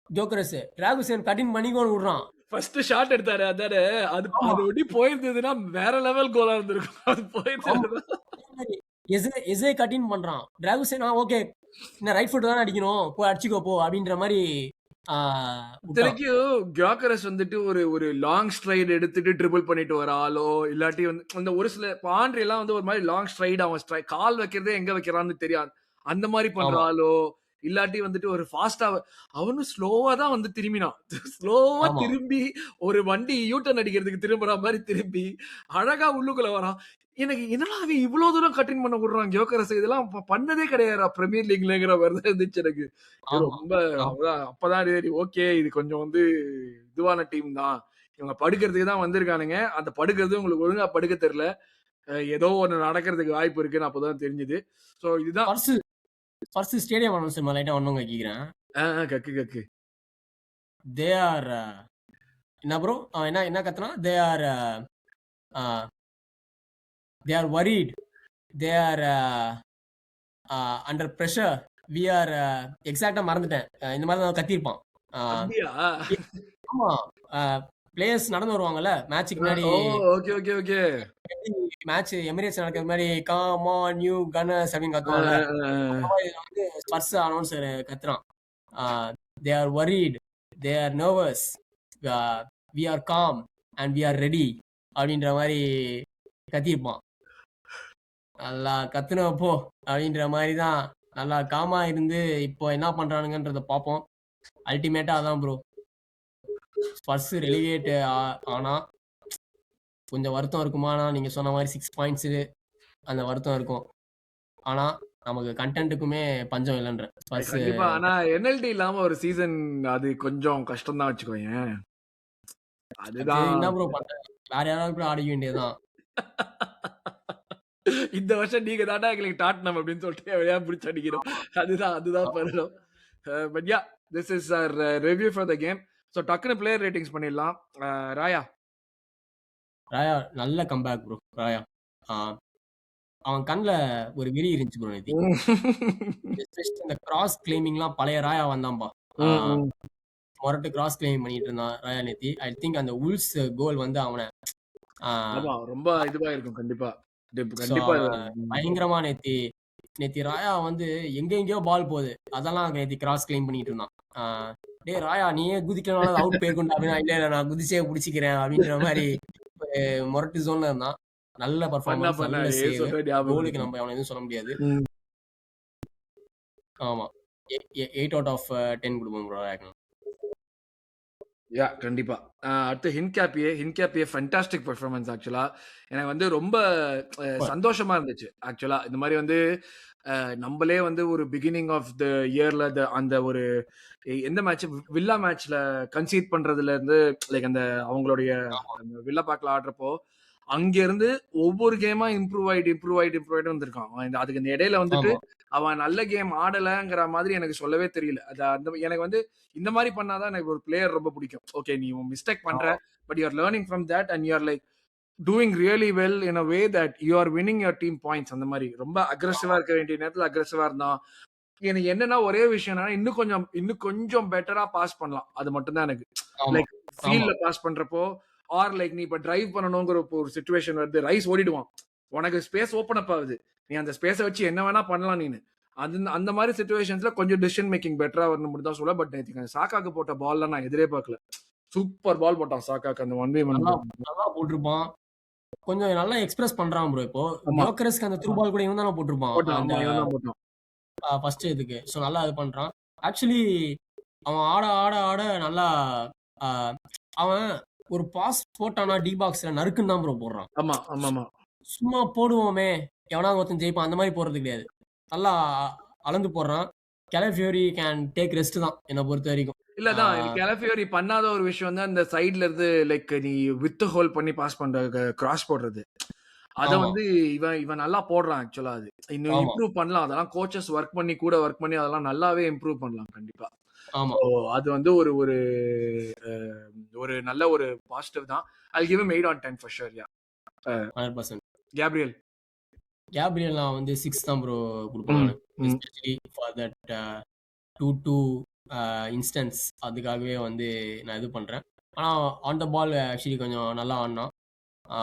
ஜோக்கரஸ். டிராகுசேன் கட்டின் பண்ணிக்கோன்னு விடுறான். ஃபர்ஸ்ட் ஷாட் எடுத்தாரு அதானே? அது ஆமா, அது ஒட்டி போயிருந்ததுன்னா வேற லெவல் கோலா இருந்திருக்கும். அது ஆமா. போயிருந்ததுன்னா அதே மாரி எசே கட்டின் பண்றான். டிராகுசேன் ஓகே. என்ன ரைட் ஃபுட் தானே அடிக்கணும். போய் அடிச்சுக்கோ போ அப்படின்ற மாரி ஆ விட்டான். இத்தனைக்கும் கியோக்கரஸ் வந்துட்டு ஒரு ஒரு லாங் ஸ்ட்ரைட் எடுத்துட்டு ட்ரிபிள் பண்ணிட்டு வர ஆளோ, இல்லாட்டி வந்து அந்த ஒரு சில ஆண்ட்ரி எல்லாம் வந்து ஒரு மாரி லாங் ஸ்ட்ரைட் அவன் கால் வைக்கிறதே எங்க வைக்கிறான்னு தெரியாது. அந்த மாரி பண்ற ஆமா, ஆளோ, இல்லாட்டி வந்துட்டு ஒரு ஃபாஸ்ட்டா அவனும் ஸ்லோவா தான் வந்து திரும்பினான். ஸ்லோவா ஆமா, திரும்பி ஒரு வண்டி யூ டர்ன் அடிக்கிறதுக்கு திரும்புற மாரி திரும்பி, அழகா உள்ளுக்குள்ள வரான். எனக்கு என்னடா அவன் இவ்ளோ தூரம் கட்டிங் பண்ண விடுறான் கியோக்கரஸ் இதெல்லாம் பண்ணதே கிடையாதுடா பிரீமியர் லீக்லங்கிற மாரி தான் இருந்துச்சு எனக்கு. இது ஆமா, ரொம்ப ஆமா. அதான் அப்பதான் சரி ஓகே. இது கொஞ்சம் வந்து இதுவான டீம் தான். இவங்க படுக்கிறதுக்கு தான் வந்திருக்கானுங்க. அந்த படுக்கிறது உங்களுக்கு ஒழுங்கா படுக்க தெரியல. ஏதோ ஒண்ணு நடக்கிறதுக்கு வாய்ப்பு இருக்குன்னு அப்பதான் தெரிஞ்சது. சோ இதுதான். ஸ்பர்ஸ் ஸ்பர்ஸ் ஸ்டேடியம் அனௌன்ஸ்மென்ட் லைட்டா ஒண்ணு கேட்கிறேன். கக்கு கக்கு. தே ஆர் என்ன ப்ரோ? என்ன என்ன கத்துனான்? Uh they are worried. They are under pressure. We are எக்ஸாக்ட்டா மறந்துட்டேன். இந்த மாரி தான் கத்தியிருப்பான். அ அப்படியா? ஆமா. அ பிளேயர்ஸ் நடந்து வருவாங்கல்ல, மேட்ச்சுக்கு முன்னாடி ஓ! Okay, okay, okay. எப்படி மேட்ச் எமிரேட்ஸ் நடக்கிற மாரி கம் ஆன் யூ கன்னர்ஸ் அப்படின்னு அ, கத்துவான்ல. அ, அந்த அ. மாரி இதுல வந்து ஸ்பர்ஸ் அனௌன்சர் கத்துறான். Uh they are worried. They are nervous. Uh we are calm and we are ready அப்படின்ற மாரி கத்தியிருப்பான். நல்லா கத்துன போ! அப்படின்ற மாரி தான் நல்லா காமா இருந்து இப்போ என்ன பண்றானுங்கன்றத பார்ப்போம். அல்டிமேட்டா அதான் ப்ரோ. ஸ்பர்ஸ் ரெலிகேட் ஆனா கொஞ்சம் வருத்தம் இருக்குமானா, நீங்க சொன்ன மாரி 6 பாயிண்ட்ஸு அந்த வருத்தம் இருக்கும். ஆனா, நமக்கு கன்டென்ட்டுக்குமே பஞ்சம் இல்லன்றேன். ஸ்பர்ஸ் கண்டிப்பா. ஆனா என்எல்டி இல்லாம ஒரு சீசன் அது கொஞ்சம் கஷ்டம் தான் வச்சுக்கோயேன். அது என்ன அதுதான். ப்ரோ பண்றது? வேற யாராவது கூட ஆடிக்க வேண்டியது தான். இந்த வருஷம் நீங்க தான்டா எங்களுக்கு டாட்னம் அப்படின்னு சொல்லிட்டு எவனையா புடிச்சு அடிக்கணும். அதுதான் அதுதான் ஆமா. பண்ணணும். But yeah this is our review for the game. So டக்குனு பிளேயர் ரேட்டிங்ஸ் பண்ணிடலாம். ராயா. ராயா நல்ல கம்பேக் ப்ரோ. ராயா. ஆ அவன் கண்ல ஒரு விரி இருந்துச்சு ப்ரோ நேத்தி. எஸ்பெஷலி இந்த கிராஸ் கிளைமிங்லாம் பழைய ராயா வந்தான்பா. ஆ ம், ம். மொரட்டு கிராஸ் கிளைமிங் பண்ணிட்டு இருந்தான் ராயா நேத்தி. ஐ திங்க் அந்த உல்ஸ் கோல் வந்து அவன ஆ ஆமா ரொம்ப இதுவா இருக்கும் கண்டிப்பா. ஸோ கண்டிப்பா இது. அவன் பயங்கரமா நேத்தி நேத்தி ராயா வந்து எங்கெங்கேயோ பால் போகுது. அதெல்லாம் நேத்தி கிராஸ் கிளைம் பண்ணிட்டு இருந்தான். டேய் ராயா நீயே குதிக்கலனாலும் அது அவுட் போயிருக்கும்டா அப்படின்னா, இல்ல நான் குதிச்சே புடிச்சுக்கிறேன் அப்படின்ற மாரி ஒரு மொரட்டு ஜோன்ல இருந்தான். நல்ல பெர்ஃபார்மன்ஸ், நல்ல பண்ணாரு சேவ். சொன்ன ஞாபகம் கோலுக்கு இருக்கு. நம்ம அவன எதுவும் சொல்ல முடியாது. ம். ஆமா. 8 அவுட் ஆஃப் 10 குடுப்போம் ப்ரோ ராயாக்கு. யா கண்டிப்பா. அடுத்து ஹின்கேப்பியே ஃபேன்டாஸ்டிக் பெர்ஃபார்மன்ஸ் ஆக்சுவலா. எனக்கு வந்து ரொம்ப சந்தோஷமா இருந்துச்சு. ஆக்சுவலா இந்த மாரி வந்து நம்பளே வந்து ஒரு பிகினிங் ஆஃப் த இயர்ல அந்த ஒரு எந்த மேட்ச் வில்லா மேட்ச்ல கன்சீட் பண்றதுல இருந்து லைக் அந்த அவங்களுடைய அந்த வில்லா பார்க்ல ஆடுறப்போ அங்க இருந்து ஒவ்வொரு கேமா இம்ப்ரூவ் ஆயிட்டு வந்திருக்கான். அதுக்கு இந்த இடையில வந்துட்டு ஆமா. அவன் நல்ல கேம் ஆடலங்கிற மாதிரி எனக்கு சொல்லவே தெரியல. அது அந்த எனக்கு வந்து இந்த மாதிரி பண்ணாதான் எனக்கு ஒரு பிளேயர் ரொம்ப பிடிக்கும். ஓகே நீ மிஸ்டேக் பண்ற ஆமா. But you are learning from that and you are like doing really well in a way that you are winning your team points. அந்த மாதிரி ரொம்ப அக்ரெசிவா இருக்க வேண்டிய நேரத்துல அக்ரெசிவா இருந்தான். எனக்கு என்னன்னா ஒரே விஷயம் என்னன்னா இன்னும் கொஞ்சம் பெட்டரா பாஸ் பண்ணலாம். அது மட்டும் தான் எனக்கு ஆமா. லைக் ஆமா. ஃபீல்ட்ல பாஸ் பண்றப்போ ஆர் லைக் நீ இப்ப டிரைவ் பண்ணணுங்கிற ஒரு சிச்சுவேஷன் வருது. ரைஸ் ஓடிடுவான். உனக்கு ஸ்பேஸ் ஓப்பன் அப் ஆகுது. நீ அந்த ஸ்பேஸ வச்சு என்ன வேணா பண்ணலாம் நீனு. அந்த மாதிரி சிச்சுவேஷன்ஸ்ல கொஞ்சம் டிசிஷன் மேக்கிங் பெட்டரா வரணும் மட்டும் தான் சொல்ல. பட் நேத்து சாக்காக்கு போட்ட பால்ல நான் எதிரே பார்க்கல. சூப்பர் பால் போட்டான் சாக்காக்கு அந்த 1v1 நல்லா நல்லா போட்டிருப்பான். கொஞ்சம் நல்லா எக்ஸ்பிரஸ் பண்றான் ப்ரோ இப்போ. ஆமா கியோக்கரஸ்க்கு அந்த த்ரூ பால் கூட இவன் தானே போட்டிருப்பான். போட்டான். அந்த ஆமா இவன் தான் போட்டான். ஃபர்ஸ்ட் இதுக்கு. ஸோ நல்லா இது பண்றான். ஆக்சுவலி அவன் ஆட ஆட ஆட நல்லா ஆ, அவன் ஒரு பாஸ் போட்டானா டி பாக்ஸ்ல நறுக்குன்னு தான் ப்ரோ போடுறான். ஆமா ஆமா ஆமா சும்மா போடுவோமே எவனாவது ஒருத்தன் ஜெயிப்பான் அந்த மாதிரி போறது கிடையாது. நல்லா அளந்து போடுறான். கெலஃபியோரி கேன் டேக் ரெஸ்ட் தான் என்ன பொறுத்த வரைக்கும். ஆ, இல்லதான் கெலஃபியோரி பண்ணாத ஒரு விஷயம் தான் இந்த சைடுல இருந்து லைக் நீ வித் ஹோல் பண்ணி பாஸ் பண்ற கிராஸ் போடுறது. அத ஆமா. வந்து இவன் இவன் நல்லா போடுறான் ஆக்சுவலா அது. இன்னும் ஆமா. இம்ப்ரூவ் பண்ணலாம். அதெல்லாம் கோச்சஸ் ஒர்க் பண்ணி அதெல்லாம் நல்லாவே இம்ப்ரூவ் பண்ணலாம் கண்டிப்பா. ஆமா. ஸோ அது வந்து ஒரு ஒரு ஒரு நல்ல ஒரு பாசிட்டிவ் தான். I'll give him 8 on 10 for sure. Yeah. 100%. Gabriel. Gabriel நான் வந்து 6 தான் ப்ரோ குடுப்பேன் ம், நானு. ம். எஸ்பெஷலி ஃபார் தட் 2-2 இன்ஸ்டன்ஸ் அதுக்காகவே வந்து நான் இது பண்றேன். ஆனா ஆன் த பால் ஆக்சுவலி கொஞ்சம் நல்லா ஆடுனான். ஆ,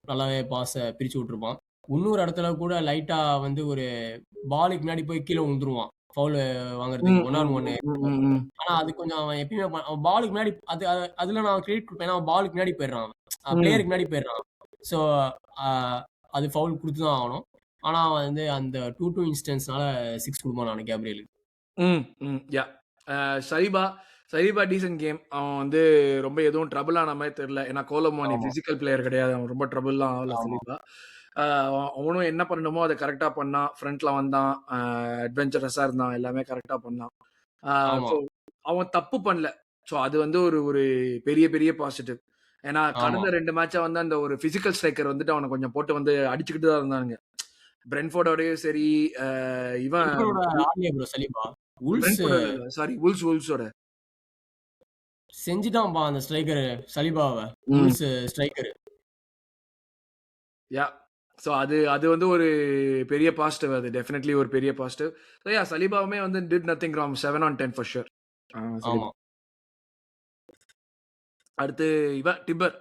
நல்லாவே பாஸ பிரிச்சு விட்டுருப்பான். இன்னொரு இடத்துல கூட லைட்டா வந்து ஒரு பாலுக்கு முன்னாடி போய் கீழ விழுந்துருவான். ஃபவுல் வாங்குறதுக்கு ம், 1 ஆன் ம், 1. ம், ம், ம். ஆனா அது கொஞ்சம் அவன் எப்பயுமே அவன் பாலுக்கு முன்னாடி அதுல நான் கிரெடிட் குடுப்பேன். ஏன்னா அவன் பாலுக்கு முன்னாடி போயிடுறான் அவன். ம், பிளேயருக்கு முன்னாடி போயிடுறான். ஸோ அ அது ஃபவுல் குடுத்து தான் ஆகணும். ஆனா அவன் வந்து அந்த 2-2 இன்ஸ்டன்ஸ்னால 6 குடுப்பான் நானு கேப்ரியலுக்கு. ம், ம். Yeah. Saliba Saliba decent game. அவன் வந்து ரொம்ப எதுவும் ட்ரபிள் ஆன மாரி தெரியல. ஏன்னா கோலோமோனி ஆமா, பிசிக்கல் பிளேயர் கிடையாது. அவன் ரொம்ப ட்ரபிள்லாம் ஆகல ஆமா, சலீபா. அ அவனும் என்ன பண்ணணுமோ அத கரெக்ட்டா பண்ணான். ஃப்ரண்ட்ல வந்தான். அட்வென்ச்சரஸா இருந்தான். எல்லாமே கரெக்ட்டா பண்ணான். அ ஆமா, ஸோ அவன் தப்பு பண்ணல. ஸோ அது வந்து ஒரு ஒரு பெரிய பெரிய பாசிட்டிவ். ஏன்னா ஆமா. கடந்த 2 மேட்சா வந்து அந்த ஒரு பிசிக்கல் ஸ்ட்ரைக்கர் வந்துட்டு அவன கொஞ்சம் போட்டு வந்து அடிச்சுக்கிட்டு தான் இருந்தானுங்க. பிரென்ஃபோர்டோடயும் சரி, அ இவன் இவரோட ஆடலையே ப்ரோ சலீபா. உல்ஸ் பிரென்ஃபோர்ட் இல்ல சாரி வுல்ஸோட. செஞ்சுட்டான்பா அந்த ஸ்ட்ரைக்கரு சலீபாவ. ம். உல்ஸ் ஸ்ட்ரைக்கரு. யா. ஸோ அது அது வந்து ஒரு பெரிய பாசிட்டிவ் அது. டெஃபினெட்லி ஒரு பெரிய பாசிட்டிவ். ஸோ யா சலீபாவுமே வந்து did nothing wrong 7 on 10 for sure. Saliba. ஆமா. அடுத்து இவன் டிம்பர்.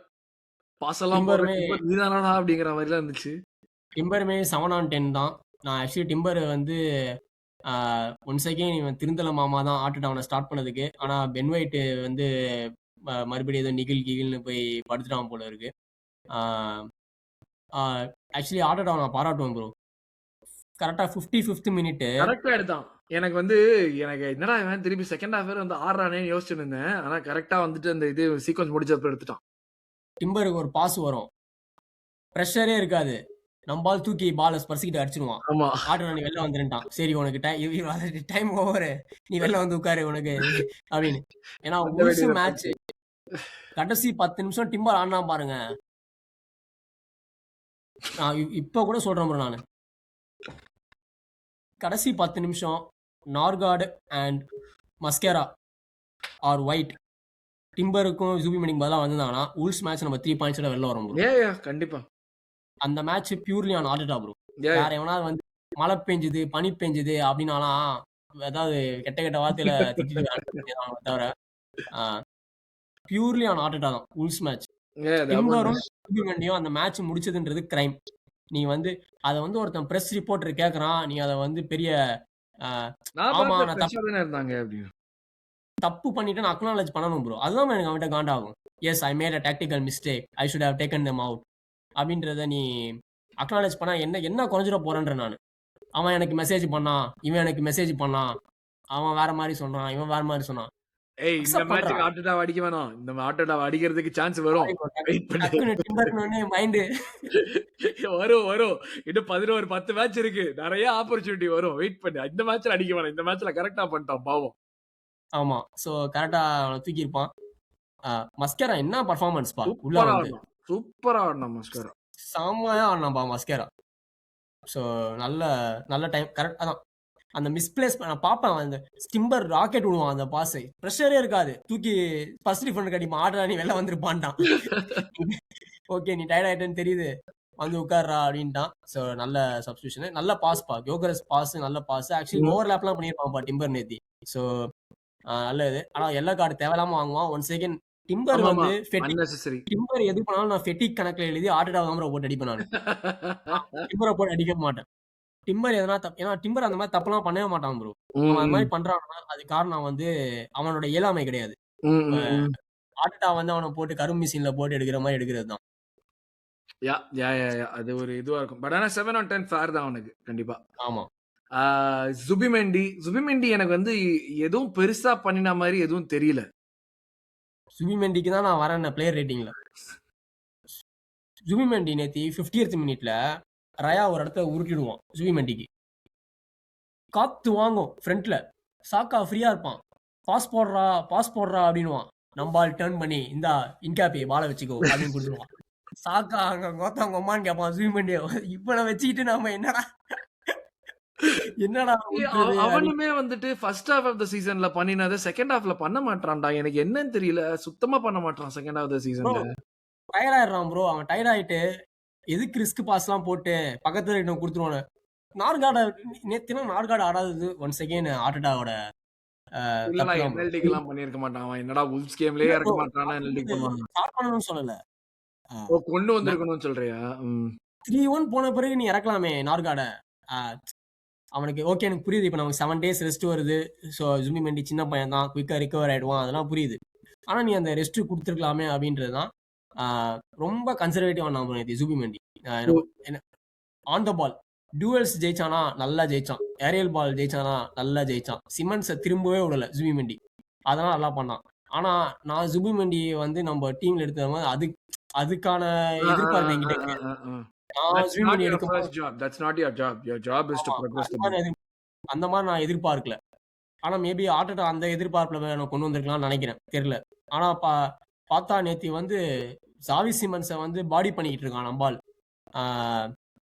பாஸ் எல்லாம் போடுற டிம்பருமே டிம்பர் நீதானடா அப்படிங்கிற மாரிலாம் இருந்துச்சு. டிம்பருமே 7 ஆன் 10 தான். நான் ஆக்சுவலி டிம்பர் வந்து ஒன்ஸ் அகைன் இவன் திருந்தல மாமா தான் ஆட்டுட்டு அவன ஸ்டார்ட் பண்ணதுக்கு. ஆனா பென் ஒயிட் வந்து மறுபடியும் ஏதோ கிகில்னு போய் படுத்துட்டான் போல இருக்கு. ஆ ஆ ஆக்சுவலி ஆட்டோட நான் பாராட்டுவேன் ப்ரோ. கரெக்ட்டா 55த் மினிட் கரெக்ட்டா எடுத்தான். எனக்கு வந்து எனக்கு என்னடா இவன் திருப்பி செகண்ட் ஹாஃப் வேற வந்து ஆடுறானேன்னு யோசிச்சுட்டு இருந்தேன். ஆனா கரெக்ட்டா வந்துட்டு அந்த இது சீக்வென்ஸ் முடிச்சப்ப எடுத்துட்டான். டிம்பருக்கு ஒரு பாஸ் வரும். பிரஷரே இருக்காது. நம்ம ஆள் தூக்கி பால ஸ்பர்சிக்கிட்டு அடிச்சுருவான். ஆமா. ஆட்டோ நீ வெளில வந்துருன்ட்டான். சரி உனக்கு டைம் ஓவரு. நீ வெளில வந்து உட்காரு உனக்கு அப்படின்னு. ஏன்னா பண்ண உல்ஸ் வேண்டியத மேட்ச் பண்ணிட்டு. கடைசி 10 நிமிஷம் டிம்பர் ஆடுனான் பாருங்க. நான் இப்ப கூட சொல்றேன் ப்ரோ நானு. கடைசி 10 நிமிஷம் நார்கார்டு அண்ட் மஸ்கேரா ஆர் ஒயிட் டிம்பருக்கும் ஜூபிமணிக்கும் பதிலா வந்திருந்தாங்கன்னா உல்ஸ் மேட்ச் நம்ம 3 பாயிண்ட்ஸோட வெளில வரோம் ப்ரோ. யா கண்டிப்பா. அந்த match purely on Arteta bro. Yeah வேற எவனாவது வந்து மழை பெஞ்சுது, பனி பெஞ்சுது அப்படின்னாலாம் ஏதாவது கெட்ட கெட்ட வார்த்தையில திட்டிட்டு அனுப்பியிருப்பாங்க தவிர பியூர்லி ஆன் ஆர்டேட்டா தான் Wolves match. Yeah that one டிம்பரும் ஜூபிமண்டியும் அந்த மேட்ச் முடிச்சதுன்றது கிரைம். நீ வந்து அத வந்து ஒருத்தன் பிரஸ் ரிப்போர்ட்டர் கேட்கறான். நீ அத வந்து பெரிய அ நான் ஆமா பார்த்தேன் நான் ஃப்ரெஷ்ஷா தானே இருந்தாங்க அப்படின்னு. தப்பு பண்ணிட்டேன்னு அக்னாலட்ஜ் பண்ணணும் ப்ரோ. அதுதான் எனக்கு அவன்ட்ட காண்டாகும். Yes I made a tactical mistake. I should have taken them out. அப்படின்றத நீ அக்னாலட்ஜ் பண்ணா என்ன குறைஞ்சிட போறேன்றேன் நானு. அவன் எனக்கு மெசேஜ் பண்ணான். இவன் எனக்கு மெசேஜ் பண்ணான். அவன் வேற மாரி சொன்னான். இவன் வேற மாரி சொன்னான். ஏய் இந்த அக்செப்ட் பண்றா. மேட்ச்க்கு ஆட்டோடாவ் அடிக்க வேணாம். இந்த ஆட்டோடாவ் அடிக்கிறதுக்கு சான்ஸ் வரும். Sorry bro. வெயிட் பண்ணு. டக்குன்னு டிம்பர்னோனே மைண்ட் வரும். இன்னும் 10 மேட்ச் இருக்கு. நெறைய ஆப்பர்ச்சுனிட்டி வரும். வெயிட் பண்ணு. இந்த மேட்ச்ல அடிக்க வேணாம். இந்த மேட்ச்ல கரெக்ட்டா பண்ணிட்டான் பாவம். ஆமா. சோ கரெக்ட்டா அவன தூக்கியிருப்பான். மஸ்கேரா என்ன பெர்ஃபார்மன்ஸ் பா உள்ள சூப்பரா வந்து. ஆடுனான். சூப்பரா ஆடுனான் மஸ்கரா. செம்மையா ஆடுனான்பா மஸ்கேரா. சோ நல்ல நல்ல டைம் கரெக்ட் அதான். அந்த மிஸ்பிளேஸ் நான் பார்ப்பேன். அந்த ஸ்டிம்பர் ராக்கெட் விடுவான் அந்த பாஸ். பிரஷரே இருக்காது. தூக்கி ஃபர்ஸ்ட் டிஃபெண்டர் அடிப்பான். ஆடுறா நீ வெளில வந்துருப்பான்டான். ஓகே நீ டயர்ட் ஆயிட்டேன்னு தெரியுது. வந்து உட்கார்றா அப்படின்ட்டான். சோ நல்ல சப்ஸ்டிடியூஷன். நல்ல பாஸ் பா. யோகரஸ் பாஸ் நல்ல பாஸ். ஆக்சுவலி ஓவர்லாப்லாம் பண்ணியிருப்பான்ப்பா டிம்பர் நேத்தி. சோ நல்ல இது. ஆனா எல்லோ கார்டு தேவையில்லாம வாங்குவான். ஒன் செகண்ட் டிம்பர் ஆமாமா. வந்து அன்னெசசரி. டிம்பர் எது பண்ணாலும் நான் ஃபெட்டிக் கணக்குல எழுதி ஆட்டோடாவ் தான் ப்ரோ போட்டு அடிப்பேன் நானு. டிம்பர போட்டு அடிக்க மாட்டேன். டிம்பர் எதனா ஏன்னா டிம்பர் அந்த மாதிரி தப்புலாம் பண்ணவே மாட்டான் ப்ரோ. அவன் அந்த மாதிரி பண்றான்னா அது காரணம் வந்து அவனோட இயலாமை கிடையாது. ஆட்டோடா வந்து அவனை போட்டு கரும் மிஷின்ல போட்டு எடுக்கிற மாதிரி எடுக்கிறது தான். யா யா யா யா அது ஒரு இதுவா இருக்கும். பட் ஆனா 7 on 10 ஃபேர் தான் அவனுக்கு கண்டிப்பா. ஆமா. சுபிமெண்டி எனக்கு வந்து எதுவும் பெருசா பண்ணின மாதிரி எதுவும் தெரியல. சுபிமெண்டிக்கு தான் நான் வரேன் பிளேயர் ரேட்டிங்ல. சுபிமெண்டி நேத்தி 50th மினிட்ல ரயா ஒரு இடத்த உருட்டிடுவான் சுபிமெண்டிக்கு. காத்து வாங்கும் ஃப்ரண்ட்ல. சாக்கா ஃப்ரீயா இருப்பான். பாஸ் போடுறா அப்படின்னுவான். நம்பால் டர்ன் பண்ணி இந்தா இன்காப்பி பால வச்சுக்கோ அப்படின்னு கொடுத்துருவான். சாக்கா அங்க கோத்தாங்க அம்மான்னு கேட்பான் சுபிமெண்டிய. இப்ப நான் வச்சுக்கிட்டு நாம என்னடா என்னடா அவனுமே வந்துட்டு ஃபர்ஸ்ட் ஹாஃப் ஆஃப் த சீசன்ல பண்ணினதை செகண்ட் ஹாஃப்ல பண்ண மாட்டான்டா. எனக்கு என்னன்னு தெரியல. சுத்தமா பண்ண மாட்டான் செகண்ட் ஹாஃப் த சீசன்ல. டயர்ட் ஆயிடுறான் ப்ரோ. அவன் டயர்ட் ஆயிட்டு எதுக்கு ரிஸ்க் பாஸ் எல்லாம் போட்டு பக்கத்துல இன்னும் கொடுத்துருவானு. நார்கார்ட நேத்தினா நார்கார்டு ஆடாதது ஒன்ஸ் அகைன் ஆட்டோடாவோட எல்லாம் பண்ணிருக்க மாட்டான். அவன் என்னடா உல்ஸ் கேம்லயே இறக்க மாட்டானா என்எல்டிக்கு பண்ணுவாங்க. ஸ்டார்ட் பண்ணணும்னு சொல்லல. கொண்டு வந்திருக்கணும்னு சொல்றியா? 3-1 போன பிறகு நீ இறக்கலாமே நார்கார்ட. அவனுக்கு ஓகே எனக்கு புரியுது. இப்போ நமக்கு 7 days ரெஸ்ட் வருது. ஸோ சுபிமெண்டி சின்ன பையன் தான், குயிக்காக ரிகவர் ஆயிடுவான், அதெல்லாம் புரியுது. ஆனால் நீ அந்த ரெஸ்ட் கொடுத்துருக்கலாமே அப்படின்றது தான். ரொம்ப கன்சர்வேட்டிவ் ஆனா சுபிமெண்டி. ஆன் த பால் டூவல்ஸ் ஜெயிச்சானா நல்லா ஜெயிச்சான். ஏரியல் பால் ஜெயிச்சானா நல்லா ஜெயிச்சான். சிமன்ஸை திரும்பவே விடல சுபிமெண்டி. அதெல்லாம் நல்லா பண்ணான். ஆனா நான் சுபிமெண்டி வந்து நம்ம டீம்ல எடுத்தது அதுக்கான எதிர்பார்ப்பு என்கிட்ட இருக்கு. அந்த மாதிரி நான் எதிர்பார்க்கல. ஆனா மேபி ஆட்டோட அந்த எதிர்பார்ப்புல நான் கொண்டு வந்திருக்கலாம்னு நினைக்கிறேன். தெரியல. ஆனா பார்த்தா நேத்தி வந்து சாவி சிமன்ஸை வந்து பாடி பண்ணிக்கிட்டு இருக்கான் நம்பால்.